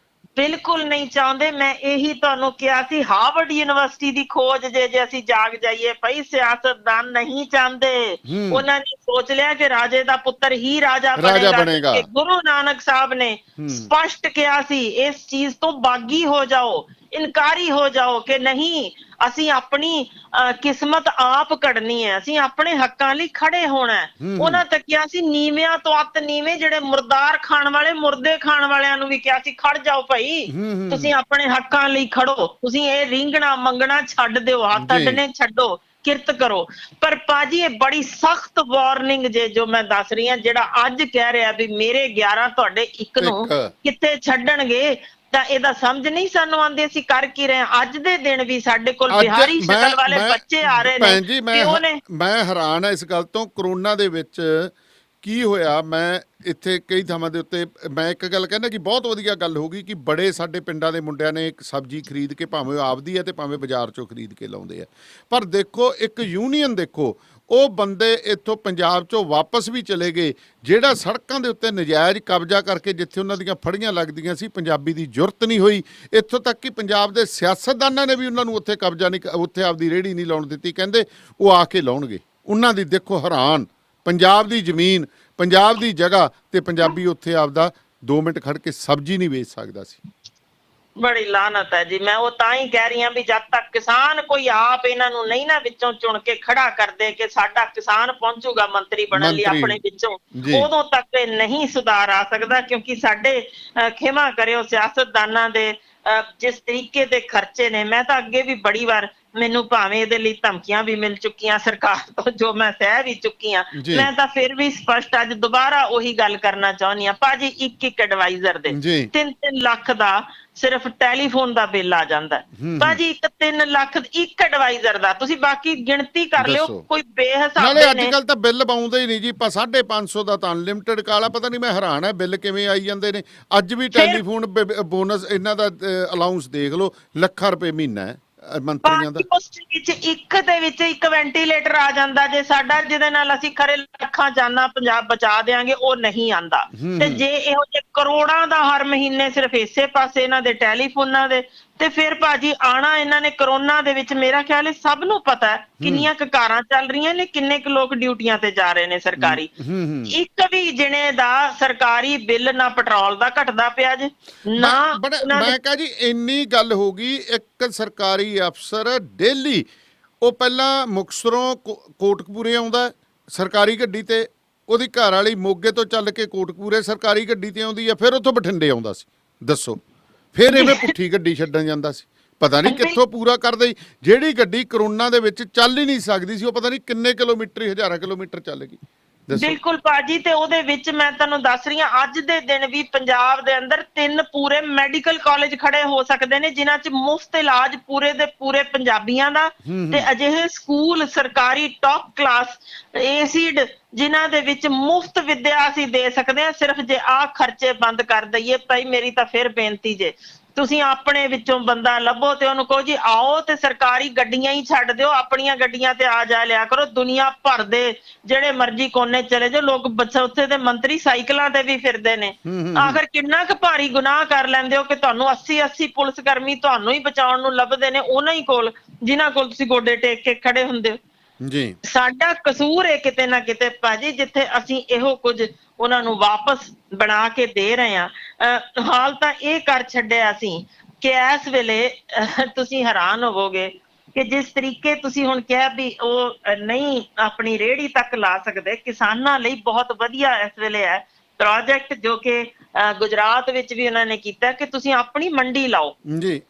ਬਿਲਕੁਲ ਨਹੀਂ ਚਾਹੁੰਦੇ। ਮੈਂ ਇਹੀ ਤੁਹਾਨੂੰ ਕਿਹਾ ਸੀ, ਹਾਰਵਰਡ ਯੂਨੀਵਰਸਿਟੀ ਦੀ ਖੋਜ ਜੇ ਅਸੀਂ ਜਾਗ ਜਾਈਏ ਪਈ, ਸਿਆਸਤਦਾਨ ਨਹੀਂ ਚਾਹੁੰਦੇ। ਉਹਨਾਂ ਨੇ ਸੋਚ ਲਿਆ ਕਿ ਰਾਜੇ ਦਾ ਪੁੱਤਰ ਹੀ ਰਾਜਾ ਬਣੇਗਾ। ਕਿ ਗੁਰੂ ਨਾਨਕ ਸਾਹਿਬ ਨੇ ਸਪਸ਼ਟ ਕਿਹਾ ਸੀ, ਇਸ ਚੀਜ਼ ਤੋਂ ਬਾਗੀ ਹੋ ਜਾਓ, ਇਨਕਾਰੀ ਹੋ ਜਾਓ ਕਿ ਨਹੀਂ, ਅਸੀਂ ਆਪਣੀ ਕਿਸਮਤ ਆਪ ਘੜਨੀ ਹੈ, ਅਸੀਂ ਆਪਣੇ ਹੱਕਾਂ ਲਈ ਖੜੇ ਹੋਣਾ ਹੈ। ਉਹਨਾਂ ਤੱਕ ਕਿਹਾ ਸੀ ਨੀਵਿਆਂ ਤੋਂ ਅੱਤ ਨੀਵੇਂ, ਜਿਹੜੇ ਮੁਰਦਾਰ ਖਾਣ ਵਾਲੇ, ਮੁਰਦੇ ਖਾਣ ਵਾਲਿਆਂ ਨੂੰ ਵੀ ਕਿਹਾ ਸੀ ਖੜ ਜਾਓ ਭਾਈ, ਤੁਸੀਂ ਆਪਣੇ ਹੱਕਾਂ ਲਈ ਖੜੋ, ਤੁਸੀਂ ਇਹ ਰੀਂਗਣਾ ਮੰਗਣਾ ਛੱਡ ਦਿਓ, ਹੱਥ ਅੱਡਣੇ ਛੱਡੋ, ਕਿਰਤ ਕਰੋ। ਪਰ ਪਾਜੀ ਇਹ ਬੜੀ ਸਖਤ ਵਾਰਨਿੰਗ ਜੇ ਜੋ ਮੈਂ ਦੱਸ ਰਹੀ ਹਾਂ, ਜਿਹੜਾ ਅੱਜ ਕਹਿ ਰਿਹਾ ਵੀ ਮੇਰੇ 11 ਤੁਹਾਡੇ 1 ਨੂੰ ਕਿੱਥੇ ਛੱਡਣਗੇ, ਤਾਂ ਇਹਦਾ ਸਮਝ ਨਹੀਂ ਸਾਨੂੰ ਆਉਂਦੀ ਅਸੀਂ ਕਰ ਕੀ ਰਹੇ ਹਾਂ। ਅੱਜ ਦੇ ਦਿਨ ਵੀ ਸਾਡੇ ਕੋਲ ਬਿਹਾਰੀ ਸ਼ਕਲ ਵਾਲੇ ਬੱਚੇ ਆ ਰਹੇ ਨੇ। ਮੈਂ ਹੈਰਾਨ ਹਾਂ ਇਸ ਗੱਲ ਤੋਂ। ਕਰੋਨਾ ਦੇ ਵਿੱਚ ਕੀ ਹੋਇਆ, ਮੈਂ ਇੱਥੇ ਕਈ ਥਾਵਾਂ ਦੇ ਉੱਤੇ ਮੈਂ ਇੱਕ ਗੱਲ ਕਹਿੰਦਾ ਕਿ ਬਹੁਤ ਵਧੀਆ ਗੱਲ ਹੋ ਗਈ ਕਿ ਬੜੇ ਸਾਡੇ ਪਿੰਡਾਂ ਦੇ ਮੁੰਡਿਆਂ ਨੇ ਇੱਕ ਸਬਜ਼ੀ ਖਰੀਦ ਕੇ, ਭਾਵੇਂ ਆਪਦੀ ਹੈ ਤੇ ਭਾਵੇਂ ਬਾਜ਼ਾਰ ਚੋਂ ਖਰੀਦ ਕੇ ਲਾਉਂਦੇ ਆ। ਪਰ ਦੇਖੋ ਇੱਕ ਯੂਨੀਅਨ, ਦੇਖੋ ਉਹ ਬੰਦੇ ਇੱਥੋਂ ਪੰਜਾਬ ਚੋਂ ਵਾਪਸ ਵੀ ਚਲੇ ਗਏ, ਜਿਹੜਾ ਸੜਕਾਂ ਦੇ ਉੱਤੇ ਨਜਾਇਜ਼ ਕਬਜ਼ਾ ਕਰਕੇ ਜਿੱਥੇ ਉਹਨਾਂ ਦੀਆਂ ਫੜੀਆਂ ਲੱਗਦੀਆਂ ਸੀ, ਪੰਜਾਬੀ ਦੀ ਜੁਰਤ ਨਹੀਂ ਹੋਈ। ਇੱਥੋਂ ਤੱਕ ਕਿ ਪੰਜਾਬ ਦੇ ਸਿਆਸਤਦਾਨਾਂ ਨੇ ਵੀ ਉਹਨਾਂ ਨੂੰ ਉੱਥੇ ਕਬਜ਼ਾ ਨਹੀਂ, ਉੱਥੇ ਆਪਦੀ ਰੇਹੜੀ ਨਹੀਂ ਲਾਉਣ ਦਿੱਤੀ, ਕਹਿੰਦੇ ਉਹ ਆ ਕੇ ਲਾਉਣਗੇ। ਉਹਨਾਂ ਦੀ ਦੇਖੋ ਹੈਰਾਨ, ਪੰਜਾਬ ਦੀ ਜ਼ਮੀਨ, ਪੰਜਾਬ ਦੀ ਜਗ੍ਹਾ, ਤੇ ਪੰਜਾਬੀ ਉੱਥੇ ਆਪਦਾ 2 ਮਿੰਟ ਖੜ ਕੇ ਸਬਜ਼ੀ ਨਹੀਂ ਵੇਚ ਸਕਦਾ ਸੀ। ਬੜੀ ਲਾਹਨਤ ਹੈ ਜੀ। ਮੈਂ ਉਹ ਤਾਂ ਹੀ ਕਹਿ ਰਹੀ ਹਾਂ ਵੀ ਜਦ ਤੱਕ ਕਿਸਾਨ ਕੋਈ ਆਪ ਇਹਨਾਂ ਨੂੰ ਨਹੀਂ ਨਾ ਵਿੱਚੋਂ ਚੁਣ ਕੇ ਖੜਾ ਕਰਦੇ ਕਿ ਸਾਡਾ ਕਿਸਾਨ ਪਹੁੰਚੂਗਾ ਮੰਤਰੀ ਬਣਨ ਲਈ ਆਪਣੇ ਵਿੱਚੋਂ, ਉਦੋਂ ਤੱਕ ਇਹ ਨਹੀਂ ਸੁਧਾਰ ਆ ਸਕਦਾ। ਕਿਉਂਕਿ ਸਾਡੇ ਖਿਮਾ ਕਰਿਓ ਸਿਆਸਤਦਾਨਾਂ ਦੇ ਜਿਸ ਤਰੀਕੇ ਦੇ ਖਰਚੇ ਨੇ, ਮੈਂ ਤਾਂ ਅੱਗੇ ਵੀ ਬੜੀ ਵਾਰ, ਮੈਨੂੰ ਭਾਵੇਂ ਇਹਦੇ ਲਈ ਧਮਕੀਆਂ ਵੀ ਮਿਲ ਚੁੱਕੀਆਂ ਸਰਕਾਰ ਤੋਂ, ਜੋ ਮੈਂ ਸਹਿ ਵੀ ਚੁੱਕੀ ਹਾਂ, ਮੈਂ ਤਾਂ ਫਿਰ ਵੀ ਸਪਸ਼ਟ ਅੱਜ ਦੁਬਾਰਾ ਉਹੀ ਗੱਲ ਕਰਨਾ ਚਾਹੁੰਦੀ ਹਾਂ। ਭਾਜੀ ਇੱਕ ਐਡਵਾਈਜ਼ਰ ਦੇ 3-3 ਲੱਖ ਦਾ ਸਿਰਫ ਟੈਲੀਫੋਨ ਦਾ ਬਿੱਲ ਆ ਜਾਂਦਾ ਭਾਜੀ, 3 ਲੱਖ ਇੱਕ ਐਡਵਾਈਜ਼ਰ ਦਾ। ਤੁਸੀਂ ਬਾਕੀ ਗਿਣਤੀ ਕਰ ਲਿਓ, ਕੋਈ ਬੇਹਿਸਾਬ ਨਾਲੇ ਅੱਜ ਕੱਲ ਤਾਂ ਬਿੱਲ ਪਾਉਂਦੇ ਹੀ ਨਹੀਂ ਜੀ। 550 ਦਾ ਤਾਂ ਅਨਲਿਮਟਿਡ ਕਾਲਾ, ਪਤਾ ਨਹੀਂ, ਮੈਂ ਹੈਰਾਨ ਹੈ ਬਿੱਲ ਕਿਵੇਂ ਆਈ ਜਾਂਦੇ ਨੇ। ਅੱਜ ਵੀ ਟੈਲੀਫੋਨ ਬੋਨਸ ਇਹਨਾਂ ਦਾ ਅਲਾਊਂਸ ਦੇਖ ਲਓ, ਲੱਖਾਂ ਰੁਪਏ ਮਹੀਨਾ ਹੈ ਮੰਤਰੀਆਂ ਦਾ। ਵਿੱਚ ਇੱਕ ਦੇ ਵਿੱਚ ਇੱਕ ਵੈਂਟੀਲੇਟਰ ਆ ਜਾਂਦਾ ਜੇ ਸਾਡਾ, ਜਿਹਦੇ ਨਾਲ ਅਸੀਂ ਖਰੇ ਲੱਖਾਂ ਜਾਨਾਂ ਪੰਜਾਬ ਬਚਾ ਦਿਆਂਗੇ, ਉਹ ਨਹੀਂ ਆਂਦਾ। ਤੇ ਜੇ ਇਹੋ ਜਿਹੇ ਕਰੋੜਾਂ ਦਾ ਹਰ ਮਹੀਨੇ ਸਿਰਫ ਇਸੇ ਪਾਸੇ ਇਹਨਾਂ ਦੇ ਟੈਲੀਫੋਨਾਂ ਦੇ, ਤੇ ਫਿਰ ਭਾਜੀ ਆਣਾ ਇਹਨਾਂ ਨੇ ਕਰੋਨਾ ਦੇ ਵਿੱਚ, ਮੇਰਾ ਖਿਆਲ ਹੈ ਸਭ ਨੂੰ ਪਤਾ ਹੈ ਕਿੰਨੀਆਂ ਕੁ ਕਾਰਾਂ ਚੱਲ ਰਹੀਆਂ ਨੇ, ਕਿੰਨੇ ਕੁ ਲੋਕ ਡਿਊਟੀਆਂ ਤੇ ਜਾ ਰਹੇ ਨੇ ਸਰਕਾਰੀ। ਇੱਕ ਵੀ ਜਿਨੇ ਦਾ ਸਰਕਾਰੀ ਬਿੱਲ ਨਾ ਪੈਟਰੋਲ ਦਾ ਘਟਦਾ ਪਿਆ ਜੇ ਨਾ। ਮੈਂ ਕਹਾਂ ਜੀ ਇੰਨੀ ਗੱਲ ਹੋ ਗਈ, ਇੱਕ ਸਰਕਾਰੀ ਅਫਸਰ ਡੇਲੀ, ਉਹ ਪਹਿਲਾਂ ਮੁਕਤਸਰੋਂ ਕੋਟਕਪੂਰੇ ਆਉਂਦਾ ਸਰਕਾਰੀ ਗੱਡੀ ਤੇ, ਉਹਦੀ ਘਰ ਵਾਲੀ ਮੋਗੇ ਤੋਂ ਚੱਲ ਕੇ ਕੋਟਕਪੂਰੇ ਸਰਕਾਰੀ ਗੱਡੀ ਤੇ ਆਉਂਦੀ ਹੈ, ਫਿਰ ਉੱਥੋਂ ਬਠਿੰਡੇ ਆਉਂਦਾ ਸੀ, ਦੱਸੋ। ਫਿਰ ਐਵੇਂ ਪੁੱਠੀ ਗੱਡੀ ਛੱਡਣ ਜਾਂਦਾ ਸੀ, ਪਤਾ ਨਹੀਂ ਕਿੱਥੋਂ ਪੂਰਾ ਕਰਦੇ। ਜਿਹੜੀ ਗੱਡੀ ਕਰੋਨਾ ਦੇ ਵਿੱਚ ਚੱਲ ਹੀ ਨਹੀਂ ਸਕਦੀ ਸੀ, ਉਹ ਪਤਾ ਨਹੀਂ ਕਿੰਨੇ ਕਿਲੋਮੀਟਰ, 1000 ਕਿਲੋਮੀਟਰ ਚੱਲ ਗਈ। ਬਿਲਕੁਲ ਭਾਜੀ। ਤੇ ਉਹਦੇ ਵਿੱਚ ਮੈਂ ਤੁਹਾਨੂੰ ਦੱਸ ਰਹੀ ਹਾਂ, ਅੱਜ ਦੇ ਦਿਨ ਵੀ ਪੰਜਾਬ ਦੇ ਅੰਦਰ 3 ਪੂਰੇ ਮੈਡੀਕਲ ਕਾਲਜ ਖੜੇ ਹੋ ਸਕਦੇ ਨੇ, ਜਿਨ੍ਹਾਂ 'ਚ ਮੁਫਤ ਇਲਾਜ ਪੂਰੇ ਦੇ ਪੂਰੇ ਪੰਜਾਬੀਆਂ ਦਾ, ਤੇ ਅਜਿਹੇ ਸਕੂਲ ਸਰਕਾਰੀ ਟੌਪ ਕਲਾਸ ਏਸੀਡ ਜਿਨ੍ਹਾਂ ਦੇ ਵਿੱਚ ਮੁਫਤ ਵਿੱਦਿਆ ਅਸੀਂ ਦੇ ਸਕਦੇ ਹਾਂ, ਸਿਰਫ ਜੇ ਆਹ ਖਰਚੇ ਬੰਦ ਕਰ ਦਈਏ। ਭਾਈ ਮੇਰੀ ਤਾਂ ਫਿਰ ਬੇਨਤੀ ਜੇ, ਤੁਸੀਂ ਆਪਣੇ ਵਿੱਚੋਂ ਬੰਦਾ ਲੱਭੋ ਤੇ ਉਹਨੂੰ ਕਹੋ ਜੀ ਆਓ, ਤੇ ਸਰਕਾਰੀ ਗੱਡੀਆਂ ਹੀ ਛੱਡ ਦਿਓ, ਆਪਣੀਆਂ ਗੱਡੀਆਂ ਤੇ ਆ ਜਾ ਲਿਆ ਕਰੋ। ਦੁਨੀਆ ਭਰ ਦੇ ਜਿਹੜੇ ਮਰਜ਼ੀ ਕੋਨੇ ਚਲੇ ਜਾਓ, ਲੋਕ ਉੱਥੇ ਦੇ ਮੰਤਰੀ ਸਾਈਕਲਾਂ ਤੇ ਵੀ ਫਿਰਦੇ ਨੇ। ਆਖਰ ਕਿੰਨਾ ਕੁ ਭਾਰੀ ਗੁਨਾਹ ਕਰ ਲੈਂਦੇ ਹੋ ਕਿ ਤੁਹਾਨੂੰ 80 ਪੁਲਿਸ ਕਰਮੀ ਤੁਹਾਨੂੰ ਹੀ ਬਚਾਉਣ ਨੂੰ ਲੱਭਦੇ ਨੇ, ਉਹਨਾਂ ਹੀ ਕੋਲ ਜਿਨ੍ਹਾਂ ਕੋਲ ਤੁਸੀਂ ਗੋਡੇ ਟੇਕ ਕੇ ਖੜੇ ਹੁੰਦੇ ਹੋ। ਜੀ ਸਾਡਾ ਕਸੂਰ ਹੈ ਕਿਤੇ ਨਾ ਕਿਤੇ ਭਾਜੀ, ਜਿੱਥੇ ਅਸੀਂ ਇਹੋ ਕੁਝ ਉਹਨਾਂ ਨੂੰ ਵਾਪਸ ਬਣਾ ਕੇ ਦੇ ਰਹੇ ਹਾਂ। ਹਾਲ ਤਾਂ ਇਹ ਕਰ ਛੱਡਿਆ ਅਸੀਂ ਕਿ ਇਸ ਵੇਲੇ ਤੁਸੀਂ ਹੈਰਾਨ ਹੋਵੋਗੇ ਕਿ ਜਿਸ ਤਰੀਕੇ ਤੁਸੀਂ ਹੁਣ ਕਿਹਾ ਵੀ ਉਹ ਨਹੀਂ ਆਪਣੀ ਰੇਹੜੀ ਤੱਕ ਲਾ ਸਕਦੇ, ਕਿਸਾਨਾਂ ਲਈ ਬਹੁਤ ਵਧੀਆ ਇਸ ਵੇਲੇ ਹੈ ਪ੍ਰੋਜੈਕਟ, ਜੋ ਕਿ ਗੁਜਰਾਤ ਵਿੱਚ ਵੀ ਉਹਨਾਂ ਨੇ ਕੀਤਾ ਕਿ ਤੁਸੀਂ ਆਪਣੀ ਮੰਡੀ ਲਾਓ। ਜੀ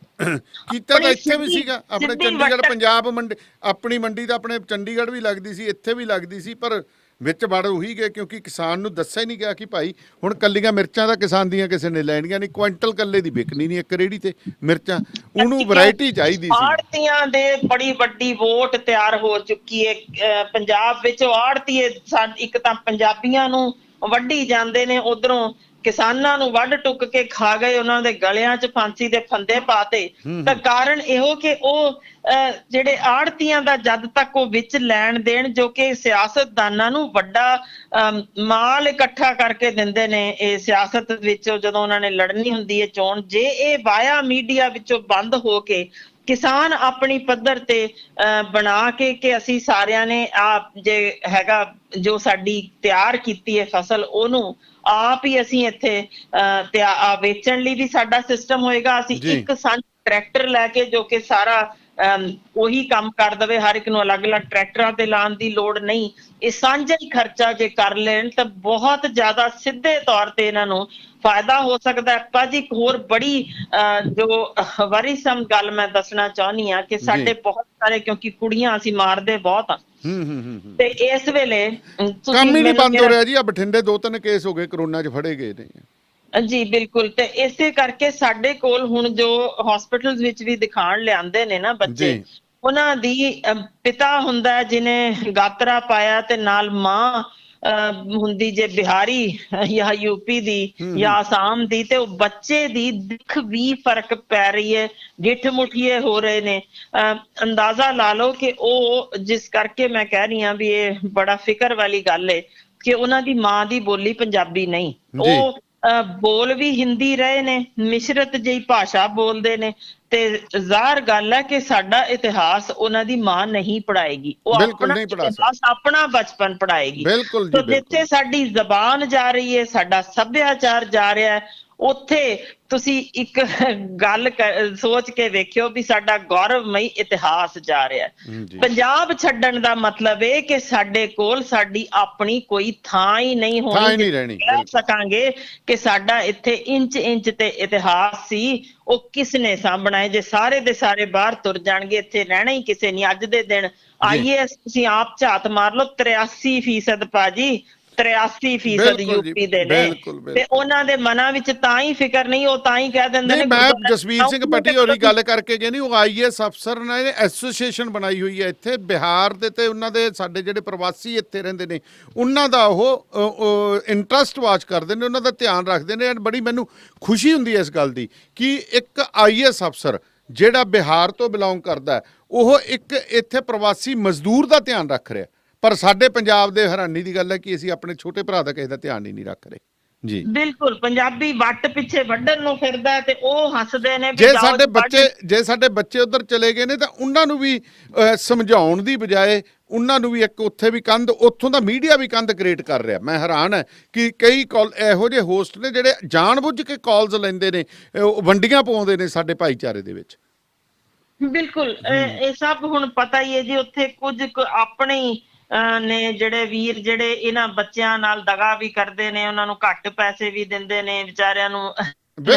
ਕੀਤਾ ਤਾਂ ਇੱਥੇ ਵੀ ਸੀਗਾ, ਆਪਣੇ ਚੰਡੀਗੜ੍ਹ ਪੰਜਾਬ ਮੰਡੀ, ਆਪਣੀ ਮੰਡੀ ਤਾਂ ਆਪਣੇ ਚੰਡੀਗੜ੍ਹ ਵੀ ਲੱਗਦੀ ਸੀ, ਇੱਥੇ ਵੀ ਲੱਗਦੀ ਸੀ, ਪਰ ਵਿੱਚ ਵੜ ਉਹੀ ਗਏ ਕਿਉਂਕਿ ਕਿਸਾਨ ਨੂੰ ਦੱਸਿਆ ਹੀ ਨਹੀਂ ਗਿਆ ਕਿ ਭਾਈ ਹੁਣ ਕੱਲੀਆਂ ਮਿਰਚਾਂ ਤਾਂ ਕਿਸਾਨ ਦੀਆਂ ਕਿਸੇ ਨੇ ਲੈਣੀਆਂ ਨਹੀਂ, ਕੁਇੰਟਲ ਕੱਲੇ ਦੀ ਵਿਕਣੀ ਨਹੀਂ ਇੱਕ ਰੇਹੜੀ ਤੇ ਮਿਰਚਾਂ, ਉਹਨੂੰ ਵੈਰਾਈਟੀ ਚਾਹੀਦੀ ਸੀ। ਆੜਤੀਆਂ ਦੇ ਬੜੀ ਵੱਡੀ ਵੋਟ ਤਿਆਰ ਹੋ ਚੁੱਕੀ ਹੈ ਪੰਜਾਬ ਵਿੱਚ। ਆੜਤੀਏ ਇੱਕ ਤਾਂ ਪੰਜਾਬੀਆਂ ਨੂੰ ਵੱਢੀ ਜਾਂਦੇ ਨੇ, ਉਧਰੋਂ ਕਿਸਾਨਾਂ ਨੂੰ ਵੱਢ ਟੁੱਕ ਕੇ ਖਾ ਗਏ, ਉਹਨਾਂ ਦੇ ਗਲਿਆਂ 'ਚ ਫਾਂਸੀ ਦੇ ਫੰਦੇ ਪਾਤੇ। ਤਾਂ ਕਾਰਨ ਇਹੋ ਕਿ ਉਹ ਜਿਹੜੇ ਆੜਤੀਆਂ ਦਾ ਜਦ ਤੱਕ ਉਹ ਵਿੱਚ ਲੈਣ ਦੇਣ, ਜੋ ਕਿ ਸਿਆਸਤਦਾਨਾਂ ਨੂੰ ਵੱਡਾ ਮਾਲ ਇਕੱਠਾ ਕਰਕੇ ਦਿੰਦੇ ਨੇ ਇਹ ਸਿਆਸਤ ਵਿੱਚ, ਜਦੋਂ ਉਹਨਾਂ ਨੇ ਲੜਨੀ ਹੁੰਦੀ ਹੈ ਚੋਣ, ਜੇ ਇਹ ਵਾਇਆ ਮੀਡੀਆ ਵਿੱਚੋਂ ਬੰਦ ਹੋ ਕੇ ਕਿਸਾਨ ਆਪਣੀ ਪੱਧਰ ਤੇ ਬਣਾ ਕੇ ਕਿ ਅਸੀਂ ਸਾਰਿਆਂ ਨੇ ਜੇ ਹੈਗਾ ਜੋ ਸਾਡੀ ਤਿਆਰ ਕੀਤੀ ਹੈ ਫਸਲ, ਉਹਨੂੰ ਆਪ ਹੀ ਅਸੀਂ ਇੱਥੇ ਵੇਚਣ ਲਈ ਵੀ ਸਾਡਾ ਸਿਸਟਮ ਹੋਏਗਾ। ਅਸੀਂ ਇੱਕ ਸਾਂਝਾ ਟਰੈਕਟਰ ਲੈ ਕੇ, ਜੋ ਕਿ ਸਾਰਾ ਉਹੀ ਕੰਮ ਕਰ ਦਵੇ, ਹਰ ਇੱਕ ਨੂੰ ਅਲੱਗ-ਅਲੱਗ ਟਰੈਕਟਰਾਂ ਤੇ ਲਾਉਣ ਦੀ ਲੋੜ ਨਹੀਂ। ਇਹ ਸਾਂਝਾ ਹੀ ਖਰਚਾ ਜੇ ਕਰ ਲੈਣ ਤਾਂ ਬਹੁਤ ਜ਼ਿਆਦਾ ਸਿੱਧੇ ਤੌਰ ਤੇ ਇਹਨਾਂ ਨੂੰ ਫਾਇਦਾ ਹੋ ਸਕਦਾ ਹੈ। ਭਾਜੀ ਇੱਕ ਹੋਰ ਬੜੀ ਜੋ ਵਰੀਸਮ ਗੱਲ ਮੈਂ ਦੱਸਣਾ ਚਾਹੁੰਦੀ ਹਾਂ ਕਿ ਸਾਡੇ ਬਹੁਤ ਸਾਰੇ, ਕਿਉਂਕਿ ਕੁੜੀਆਂ ਅਸੀਂ ਮਾਰਦੇ ਬਹੁਤ ਆ, ਤੇ ਇਸ ਵੇਲੇ ਕੰਮ ਹੀ ਨਹੀਂ ਬੰਦ ਹੋ ਰਿਹਾ ਜੀ। ਆ ਬਠਿੰਡੇ 2-3 ਕੇਸ ਹੋ ਗਏ, ਕਰੋਨਾ 'ਚ ਫੜੇ ਗਏ ਨੇ ਜੀ। ਬਿਲਕੁਲ, ਤੇ ਇਸੇ ਕਰਕੇ ਸਾਡੇ ਕੋਲ ਹੁਣ ਜੋ ਹਸਪੀਟਲਸ ਵਿੱਚ ਵੀ ਦਿਖਾਣ ਲਿਆਂਦੇ ਨੇ ਨਾ ਬੱਚੇ, ਉਹਨਾਂ ਦੀ ਪਿਤਾ ਹੁੰਦਾ ਜਿਹਨੇ ਗਾਤਰਾ ਪਾਇਆ ਤੇ ਨਾਲ ਮਾਂ ਹੁੰਦੀ ਜੇ ਬਿਹਾਰੀ ਜਾਂ ਯੂਪੀ ਦੀ ਜਾਂ ਆਸਾਮ ਦੀ, ਤੇ ਉਹ ਬੱਚੇ ਦੀ ਦਿੱਖ ਵੀ ਫਰਕ ਪੈ ਰਹੀ ਹੈ, ਗਿੱਠ ਮੁੱਠੀਏ ਹੋ ਰਹੇ ਨੇ। ਅੰਦਾਜ਼ਾ ਲਾ ਲਓ ਕਿ ਉਹ, ਜਿਸ ਕਰਕੇ ਮੈਂ ਕਹਿ ਰਹੀ ਹਾਂ ਵੀ ਇਹ ਬੜਾ ਫਿਕਰ ਵਾਲੀ ਗੱਲ ਹੈ ਕਿ ਉਹਨਾਂ ਦੀ ਮਾਂ ਦੀ ਬੋਲੀ ਪੰਜਾਬੀ ਨਹੀਂ, ਉਹ ਬੋਲ ਵੀ ਹਿੰਦੀ ਰਹੇ ਨੇ, ਮਿਸ਼ਰਤ ਜਿਹੀ ਭਾਸ਼ਾ ਬੋਲਦੇ ਨੇ, ਤੇ ਜ਼ਾਹਰ ਗੱਲ ਹੈ ਕਿ ਸਾਡਾ ਇਤਿਹਾਸ ਉਹਨਾਂ ਦੀ ਮਾਂ ਨਹੀਂ ਪੜਾਏਗੀ, ਉਹ ਆਪਣਾ ਇਤਿਹਾਸ, ਆਪਣਾ ਬਚਪਨ ਪੜਾਏਗੀ। ਤੇ ਜਿੱਥੇ ਸਾਡੀ ਜ਼ਬਾਨ ਜਾ ਰਹੀ ਹੈ, ਸਾਡਾ ਸੱਭਿਆਚਾਰ ਜਾ ਰਿਹਾ ਹੈ, ਉੱਥੇ ਤੁਸੀਂ ਇੱਕ ਗੱਲ ਸੋਚ ਕੇ ਵੇਖਿਓ ਵੀ ਸਾਡਾ ਗੌਰਵਮਈ ਇਤਿਹਾਸ ਜਾ ਰਿਹਾ ਹੈ। ਪੰਜਾਬ ਛੱਡਣ ਦਾ ਮਤਲਬ ਇਹ ਕਿ ਸਾਡੇ ਕੋਲ ਸਾਡੀ ਆਪਣੀ ਕੋਈ ਥਾਂ ਹੀ ਨਹੀਂ ਹੋਣੀ, ਕਹਿ ਸਕਾਂਗੇ ਕਿ ਸਾਡਾ ਇੱਥੇ ਇੰਚ ਤੇ ਇਤਿਹਾਸ ਸੀ, ਉਹ ਕਿਸ ਨੇ ਸਾਂਭਣਾ ਹੈ? ਜੇ ਸਾਰੇ ਦੇ ਸਾਰੇ ਬਾਹਰ ਤੁਰ ਜਾਣਗੇ, ਇੱਥੇ ਰਹਿਣਾ ਹੀ ਕਿਸੇ ਨਹੀਂ। ਅੱਜ ਦੇ ਦਿਨ IAS ਤੁਸੀਂ ਆਪ ਝਾਤ ਮਾਰ ਲਓ, 83% ਭਾਜੀ, 83% ਯੂਪੀ ਦੇ ਨੇ, ਤੇ ਉਹਨਾਂ ਦੇ ਮਨਾਂ ਵਿੱਚ ਤਾਂ ਹੀ ਫਿਕਰ ਨਹੀਂ, ਉਹ ਤਾਂ ਹੀ ਕਹਿ ਦਿੰਦੇ ਨੇ। ਮੈਂ ਜਸਵੀਰ ਸਿੰਘ ਪੱਟੀ ਹੋਰੀ ਗੱਲ ਕਰਕੇ ਗਏ, ਨਹੀਂ ਉਹ IAS ਅਫਸਰ ਨੇ ਐਸੋਸੀਏਸ਼ਨ ਬਣਾਈ ਹੋਈ ਹੈ ਇੱਥੇ ਬਿਹਾਰ ਦੇ, ਤੇ ਉਹਨਾਂ ਦੇ ਸਾਡੇ ਜਿਹੜੇ ਪ੍ਰਵਾਸੀ ਇੱਥੇ ਰਹਿੰਦੇ ਨੇ, ਉਹਨਾਂ ਦਾ ਉਹ ਇੰਟਰਸਟ ਵਾਚ ਕਰਦੇ ਨੇ, ਉਹਨਾਂ ਦਾ ਧਿਆਨ ਰੱਖਦੇ ਨੇ। ਬੜੀ ਮੈਨੂੰ ਖੁਸ਼ੀ ਹੁੰਦੀ ਹੈ ਇਸ ਗੱਲ ਦੀ ਕਿ ਇੱਕ IAS ਅਫਸਰ ਜਿਹੜਾ ਬਿਹਾਰ ਤੋਂ ਬਿਲੋਂਗ ਕਰਦਾ, ਉਹ ਇੱਕ ਇੱਥੇ ਪ੍ਰਵਾਸੀ ਮਜ਼ਦੂਰ ਦਾ ਧਿਆਨ ਰੱਖ ਰਿਹਾ। ਪਰ ਸਾਡੇ ਪੰਜਾਬ ਦੇ ਹੈਰਾਨੀ ਦੀ ਗੱਲ ਹੈ ਕਿ ਅਸੀਂ ਆਪਣੇ ਛੋਟੇ ਭਰਾ ਦਾ ਕਿਸੇ ਦਾ ਧਿਆਨ ਹੀ ਨਹੀਂ ਰੱਖ ਰਹੇ ਜੀ। ਬਿਲਕੁਲ, ਪੰਜਾਬੀ ਵੱਟ ਪਿੱਛੇ ਵੱਢਣ ਨੂੰ ਫਿਰਦਾ ਤੇ ਉਹ ਹੱਸਦੇ ਨੇ। ਜੇ ਸਾਡੇ ਬੱਚੇ ਉਧਰ ਚਲੇ ਗਏ ਨੇ ਤਾਂ ਉਹਨਾਂ ਨੂੰ ਵੀ ਸਮਝਾਉਣ ਦੀ ਬਜਾਏ ਉਹਨਾਂ ਨੂੰ ਵੀ ਇੱਕ ਉੱਥੇ ਵੀ ਕੰਧ, ਉੱਥੋਂ ਦਾ ਮੀਡੀਆ ਵੀ ਕੰਧ ਕ੍ਰੀਏਟ ਕਰ ਰਿਹਾ। ਮੈਂ ਹੈਰਾਨ ਹੈ ਕਿ ਕਈ ਇਹੋ ਜਿਹੇ ਹੋਸਟ ਨੇ ਜਿਹੜੇ ਜਾਣਬੁੱਝ ਕੇ ਕਾਲਸ ਲੈਂਦੇ ਨੇ, ਵੰਡੀਆਂ ਪਾਉਂਦੇ ਨੇ ਸਾਡੇ ਭਾਈਚਾਰੇ ਦੇ ਵਿੱਚ। ਬਿਲਕੁਲ, ਇਹ ਸਭ ਹੁਣ ਪਤਾ ਹੀ ਹੈ ਜੀ। ਉੱਥੇ ਕੁਝ ਆਪਣੇ ਨੇ ਜਿਹੜੇ ਵੀਰ, ਜਿਹੜੇ ਇਹਨਾਂ ਬੱਚਿਆਂ ਨਾਲ ਦਗਾ ਵੀ ਕਰਦੇ ਨੇ, ਉਹਨਾਂ ਨੂੰ ਘੱਟ ਪੈਸੇ ਵੀ ਦਿੰਦੇ ਨੇ, ਵਿਚਾਰਿਆਂ ਨੂੰ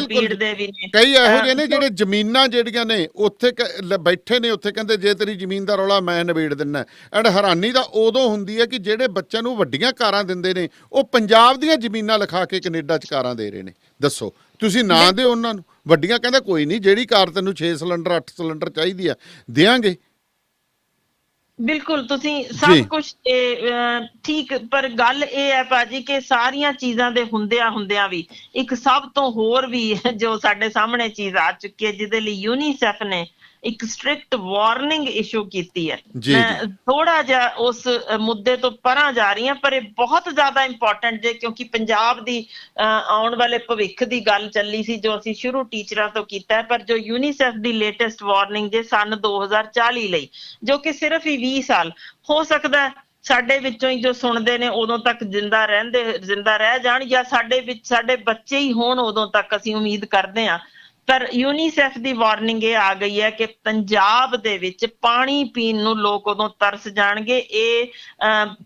ਪੀੜਦੇ ਵੀ ਨੇ। ਕਈ ਇਹੋ ਜਿਹੇ ਨੇ ਜਿਹੜੇ ਜ਼ਮੀਨਾਂ ਜਿਹੜੀਆਂ ਨੇ ਉੱਥੇ ਬੈਠੇ ਨੇ, ਉੱਥੇ ਕਹਿੰਦੇ ਜੇ ਤੇਰੀ ਜ਼ਮੀਨ ਦਾ ਰੌਲਾ ਮੈਂ ਨਿਬੇੜ ਦਿੰਦਾ। ਐਂਡ ਹੈਰਾਨੀ ਦਾ ਉਦੋਂ ਹੁੰਦੀ ਹੈ ਕਿ ਜਿਹੜੇ ਬੱਚਿਆਂ ਨੂੰ ਵੱਡੀਆਂ ਕਾਰਾਂ ਦਿੰਦੇ ਨੇ, ਉਹ ਪੰਜਾਬ ਦੀਆਂ ਜ਼ਮੀਨਾਂ ਲਿਖਾ ਕੇ ਕੈਨੇਡਾ 'ਚ ਕਾਰਾਂ ਦੇ ਰਹੇ ਨੇ। ਦੱਸੋ, ਤੁਸੀਂ ਨਾ ਦਿਓ ਉਹਨਾਂ ਨੂੰ ਵੱਡੀਆਂ, ਕਹਿੰਦਾ ਕੋਈ ਨਹੀਂ, ਜਿਹੜੀ ਕਾਰ ਤੈਨੂੰ 6 ਸਿਲੰਡਰ 8 ਸਿਲੰਡਰ ਚਾਹੀਦੀ ਆ ਦਿਆਂਗੇ। ਬਿਲਕੁਲ, ਤੁਸੀਂ ਸਭ ਕੁਝ ਠੀਕ, ਪਰ ਗੱਲ ਇਹ ਹੈ ਭਾਜੀ ਕਿ ਸਾਰੀਆਂ ਚੀਜ਼ਾਂ ਦੇ ਹੁੰਦਿਆਂ ਵੀ ਇੱਕ ਸਭ ਤੋਂ ਹੋਰ ਵੀ ਜੋ ਸਾਡੇ ਸਾਹਮਣੇ ਚੀਜ਼ ਆ ਚੁੱਕੀ ਹੈ, ਜਿਹਦੇ ਲਈ ਯੂਨੀਸੈਫ ਨੇ ਇੱਕ ਸਟ੍ਰਿਕਟ ਵਾਰਨਿੰਗ ਇਸ਼ੂ ਕੀਤੀ ਹੈ। ਮੈਂ ਥੋੜਾ ਜਿਹਾ ਉਸ ਮੁੱਦੇ ਤੋਂ ਪਰਾਂ ਜਾ ਰਹੀ ਹਾਂ, ਪਰ ਇਹ ਬਹੁਤ ਜ਼ਿਆਦਾ ਇੰਪੋਰਟੈਂਟ ਜੇ, ਕਿਉਂਕਿ ਪੰਜਾਬ ਦੀ ਆਉਣ ਵਾਲੇ ਭਵਿੱਖ ਦੀ ਗੱਲ ਚੱਲੀ ਸੀ, ਜੋ ਅਸੀਂ ਸ਼ੁਰੂ ਟੀਚਰਾਂ ਤੋਂ ਕੀਤਾ। ਪਰ ਜੋ ਯੂਨੀਸੈਫ ਦੀ ਲੇਟੈਸਟ ਵਾਰਨਿੰਗ ਜੇ ਸਨ 2040 ਲਈ, ਜੋ ਕਿ ਸਿਰਫ ਹੀ 20 ਸਾਲ ਹੋ ਸਕਦਾ ਸਾਡੇ ਵਿੱਚੋਂ ਹੀ ਜੋ ਸੁਣਦੇ ਨੇ ਉਦੋਂ ਤੱਕ ਜ਼ਿੰਦਾ ਰਹਿ ਜਾਣ, ਜਾਂ ਸਾਡੇ ਬੱਚੇ ਹੀ ਹੋਣ ਉਦੋਂ ਤੱਕ, ਅਸੀਂ ਉਮੀਦ ਕਰਦੇ ਹਾਂ। ਪਰ ਯੂਨੀਸੈਫ ਦੀ ਵਾਰਨਿੰਗ ਇਹ ਆ ਗਈ ਹੈ ਕਿ ਪੰਜਾਬ ਦੇ ਵਿੱਚ ਪਾਣੀ ਪੀਣ ਨੂੰ ਲੋਕ ਉਦੋਂ ਤਰਸ ਜਾਣਗੇ। ਇਹ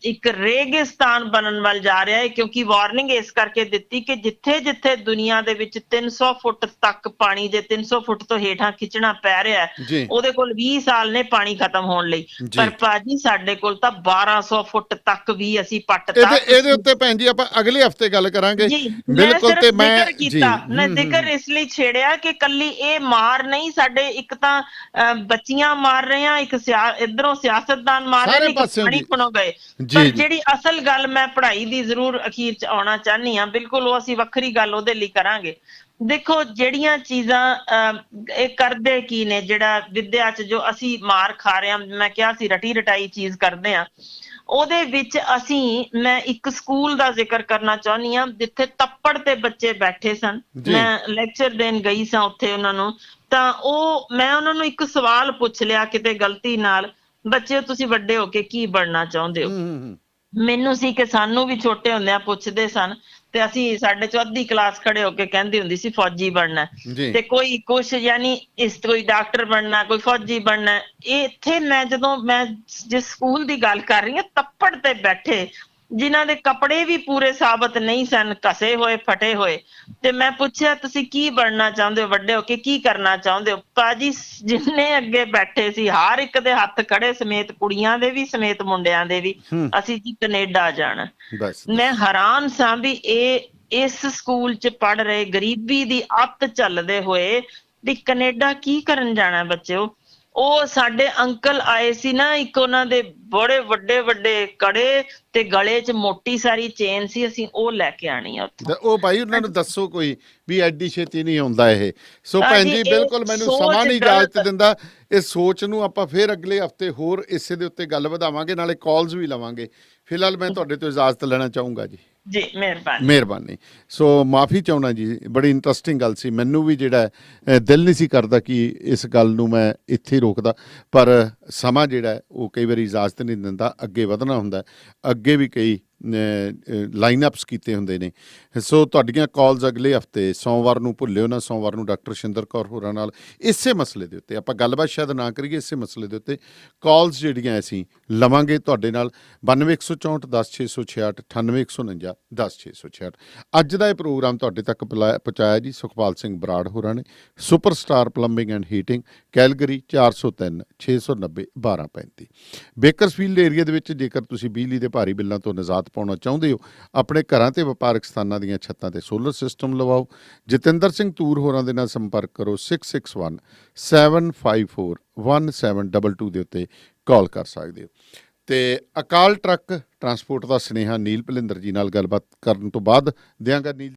ਇੱਕ ਰੇਗਿਸਤਾਨ ਬਣਨ ਵੱਲ ਜਾ ਰਿਹਾ ਹੈ, ਕਿਉਂਕਿ ਵਾਰਨਿੰਗ ਇਸ ਕਰਕੇ ਦਿੱਤੀ ਕਿ ਜਿੱਥੇ ਦੁਨੀਆ ਦੇ ਵਿੱਚ 300 ਫੁੱਟ ਤੱਕ ਪਾਣੀ, ਜੇ 300 ਫੁੱਟ ਤੋਂ ਹੇਠਾਂ ਖਿੱਚਣਾ ਪੈ ਰਿਹਾ ਹੈ, ਉਹਦੇ ਕੋਲ 20 ਸਾਲ ਨੇ ਪਾਣੀ ਖਤਮ ਹੋਣ ਲਈ। ਪਰ ਭਾਜੀ ਸਾਡੇ ਕੋਲ ਤਾਂ 1200 ਫੁੱਟ ਤੱਕ ਵੀ ਅਸੀਂ ਪੱਟ ਤੱਕ। ਇਹਦੇ ਉੱਤੇ ਭੈਣ ਜੀ ਆਪਾਂ ਅਗਲੇ ਹਫਤੇ ਗੱਲ ਕਰਾਂਗੇ। ਬਿਲਕੁਲ, ਤੇ ਮੈਂ ਜ਼ਿਕਰ ਇਸ ਲਈ ਛੇੜਿਆ ਕਿ ਕਿ ਕੱਲੀ ਇਹ ਮਾਰ ਨਹੀਂ, ਸਾਡੇ ਇੱਕ ਤਾਂ ਬੱਚੀਆਂ ਮਾਰ ਰਹੇ ਆ, ਇੱਕ ਇਧਰੋਂ ਸਿਆਸਤਦਾਨ ਮਾਰ ਰਹੇ ਨੇ, ਪਾਣੀ ਪਣੋ ਗਏ। ਪਰ ਜਿਹੜੀ ਅਸਲ ਗੱਲ ਮੈਂ ਪੜ੍ਹਾਈ ਦੀ ਜ਼ਰੂਰ ਅਖੀਰ ਚ ਆਉਣਾ ਚਾਹਨੀ ਆ, ਬਿਲਕੁਲ ਉਹ ਅਸੀਂ ਵੱਖਰੀ ਗੱਲ ਉਹਦੇ ਲਈ ਕਰਾਂਗੇ। ਦੇਖੋ ਜਿਹੜੀਆਂ ਚੀਜ਼ਾਂ ਇਹ ਕਰਦੇ ਕੀ ਨੇ, ਜਿਹੜਾ ਵਿਦਿਆ ਚ ਜੋ ਅਸੀਂ ਮਾਰ ਖਾ ਰਹੇ ਹਾਂ, ਮੈਂ ਕਿਹਾ ਸੀ ਰਟੀ ਰਟਾਈ ਚੀਜ਼ ਕਰਦੇ ਆ, ਉਹਦੇ ਵਿੱਚ ਮੈਂ ਇੱਕ ਸਕੂਲ ਦਾ ਜ਼ਿਕਰ ਕਰਨਾ ਚਾਹੁੰਦੀ ਹਾਂ ਜਿੱਥੇ ਤੱਪੜ ਤੇ ਬੱਚੇ ਬੈਠੇ ਸਨ। ਮੈਂ ਲੈਕਚਰ ਦੇਣ ਗਈ ਸਾਂ ਉੱਥੇ ਉਹਨਾਂ ਨੂੰ, ਤਾਂ ਮੈਂ ਉਹਨਾਂ ਨੂੰ ਇੱਕ ਸਵਾਲ ਪੁੱਛ ਲਿਆ ਕਿਤੇ ਗਲਤੀ ਨਾਲ, ਬੱਚੇ ਤੁਸੀਂ ਵੱਡੇ ਹੋ ਕੇ ਕੀ ਬਣਨਾ ਚਾਹੁੰਦੇ ਹੋ? ਮੈਨੂੰ ਸੀ ਕਿ ਸਾਨੂੰ ਵੀ ਛੋਟੇ ਹੁੰਦਿਆਂ ਪੁੱਛਦੇ ਸਨ ਤੇ ਅਸੀਂ ਸਾਡੇ ਚੋਂ ਅੱਧੀ ਕਲਾਸ ਖੜੇ ਹੋ ਕੇ ਕਹਿੰਦੀ ਹੁੰਦੀ ਸੀ ਫੌਜੀ ਬਣਨਾ, ਤੇ ਕੋਈ ਕੁਛ ਯਾਨੀ ਕੋਈ ਡਾਕਟਰ ਬਣਨਾ, ਕੋਈ ਫੌਜੀ ਬਣਨਾ। ਇੱਥੇ ਮੈਂ ਜਿਸ ਸਕੂਲ ਦੀ ਗੱਲ ਕਰ ਰਹੀ ਹਾਂ, ਤੱਪੜ ਤੇ ਬੈਠੇ ਜਿਨ੍ਹਾਂ ਦੇ ਕੱਪੜੇ ਵੀ ਪੂਰੇ ਸਾਬਤ ਨਹੀਂ ਸਨ, ਘਸੇ ਹੋਏ ਫਟੇ ਹੋਏ, ਤੇ ਮੈਂ ਪੁੱਛਿਆ ਤੁਸੀਂ ਕੀ ਬਣਨਾ ਚਾਹੁੰਦੇ ਹੋ ਵੱਡੇ ਹੋ ਕੇ, ਕੀ ਕਰਨਾ ਚਾਹੁੰਦੇ ਹੋ? ਭਾਜੀ ਜਿੰਨੇ ਅੱਗੇ ਬੈਠੇ ਸੀ ਹਰ ਇੱਕ ਦੇ ਹੱਥ ਖੜੇ, ਸਮੇਤ ਕੁੜੀਆਂ ਦੇ ਵੀ ਸਮੇਤ ਮੁੰਡਿਆਂ ਦੇ ਵੀ, ਅਸੀਂ ਜੀ ਕੈਨੇਡਾ ਜਾਣਾ। ਮੈਂ ਹੈਰਾਨ ਸਾਂ ਵੀ ਇਸ ਸਕੂਲ ਚ ਪੜ ਰਹੇ, ਗਰੀਬੀ ਦੀ ਅੱਤ ਝੱਲਦੇ ਹੋਏ ਵੀ ਕੈਨੇਡਾ ਕੀ ਕਰਨ ਜਾਣਾ ਬੱਚਿਓ। ਉਹ ਸਾਡੇ ਅੰਕਲ ਆਏ ਸੀ ਨਾ, ਇੱਕ ਉਹਨਾਂ ਦੇ ਬੜੇ ਵੱਡੇ ਵੱਡੇ ਕੜੇ ਤੇ ਗਲੇ 'ਚ ਮੋਟੀ ਸਾਰੀ ਚੇਨ ਸੀ, ਅਸੀਂ ਉਹ ਲੈ ਕੇ ਆਣੀ ਆ ਉੱਥੋਂ। ਉਹ ਭਾਈ ਉਹਨਾਂ ਨੂੰ ਦੱਸੋ ਕੋਈ ਵੀ ਐਡੀ ਛੇਤੀ ਨਹੀਂ ਆਉਂਦਾ ਇਹ। ਸੋ ਭੈਣ ਜੀ ਬਿਲਕੁਲ ਮੈਨੂੰ ਸਮਾਂ ਨਹੀਂ ਇਜਾਜ਼ਤ ਦਿੰਦਾ, ਇਸ ਸੋਚ ਨੂੰ ਆਪਾਂ ਫਿਰ ਅਗਲੇ ਹਫਤੇ ਹੋਰ ਇਸੇ ਦੇ ਉੱਤੇ ਗੱਲ ਵਧਾਵਾਂਗੇ, ਨਾਲੇ ਕਾਲਸ ਵੀ ਲਵਾਂਗੇ। ਫਿਲਹਾਲ ਮੈਂ ਤੁਹਾਡੇ ਤੋਂ ਇਜਾਜ਼ਤ ਲੈਣਾ ਚਾਹੂੰਗਾ ਜੀ। ਜੀ ਮਿਹਰਬਾਨੀ। ਸੋ ਮਾਫੀ ਚਾਹੁੰਦਾ ਜੀ, ਬੜੀ ਇੰਟਰਸਟਿੰਗ ਗੱਲ ਸੀ। ਮੈਨੂੰ ਵੀ ਜਿਹੜਾ ਦਿਲ ਨਹੀਂ ਸੀ ਕਰਦਾ ਕਿ ਇਸ ਗੱਲ ਨੂੰ ਮੈਂ ਇੱਥੇ ਰੋਕਦਾ, ਪਰ ਸਮਾਂ ਜਿਹੜਾ ਉਹ ਕਈ ਵਾਰੀ ਇਜਾਜ਼ਤ ਨਹੀਂ ਦਿੰਦਾ, ਅੱਗੇ ਵਧਣਾ ਹੁੰਦਾ, ਅੱਗੇ ਵੀ ਕਈ ਲਾਈਨ ਅਪਸ ਕੀਤੇ ਹੁੰਦੇ ਨੇ। ਸੋ ਤੁਹਾਡੀਆਂ ਕਾਲਸ ਅਗਲੇ ਹਫਤੇ ਸੋਮਵਾਰ ਨੂੰ ਭੁੱਲਿਓ ਨਾ, ਸੋਮਵਾਰ ਨੂੰ ਡਾਕਟਰ ਸ਼ਿੰਦਰ ਕੌਰ ਹੋਰਾਂ ਨਾਲ ਇਸੇ ਮਸਲੇ ਦੇ ਉੱਤੇ ਆਪਾਂ ਗੱਲਬਾਤ ਸ਼ਾਇਦ ਨਾ ਕਰੀਏ, ਇਸੇ ਮਸਲੇ ਦੇ ਉੱਤੇ ਕਾਲਸ ਜਿਹੜੀਆਂ ਅਸੀਂ ਲਵਾਂਗੇ ਤੁਹਾਡੇ ਨਾਲ। 92 164 10 666, 98 149 10 666। ਅੱਜ ਦਾ ਇਹ ਪ੍ਰੋਗਰਾਮ ਤੁਹਾਡੇ ਤੱਕ ਪਹੁੰਚਾਇਆ ਜੀ ਸੁਖਪਾਲ ਸਿੰਘ ਬਰਾੜ ਹੋਰਾਂ ਨੇ, superstar plumbing and heating, Calgary 403 690 1235। Bakersfield area ਦੇ ਵਿੱਚ ਜੇਕਰ ਤੁਸੀਂ ਬਿਜਲੀ ਦੇ ਭਾਰੀ ਬਿੱਲਾਂ ਤੋਂ ਨਿਜਾਤ ਪਾਉਣਾ ਚਾਹੁੰਦੇ ਹੋ, ਆਪਣੇ ਘਰਾਂ ਤੇ ਵਪਾਰਕ ਸਥਾਨਾਂ ਦੀਆਂ ਛੱਤਾਂ ਤੇ ਸੋਲਰ ਸਿਸਟਮ ਲਵਾਓ। ਜਤਿੰਦਰ ਸਿੰਘ ਤੂਰ ਹੋਰਾਂ ਦੇ ਨਾਲ ਸੰਪਰਕ ਕਰੋ 661 754 1722 ਦੇ ਉੱਤੇ ਕਾਲ ਕਰ ਸਕਦੇ ਹੋ। ਤੇ ਅਕਾਲ ਟਰੱਕ ਟਰਾਂਸਪੋਰਟ ਦਾ ਸੁਨੇਹਾ ਨੀਲ ਭਲਿੰਦਰ ਜੀ ਨਾਲ ਗੱਲਬਾਤ ਕਰਨ ਤੋਂ ਬਾਅਦ ਦਿਆਂਗਾ। ਨੀਲ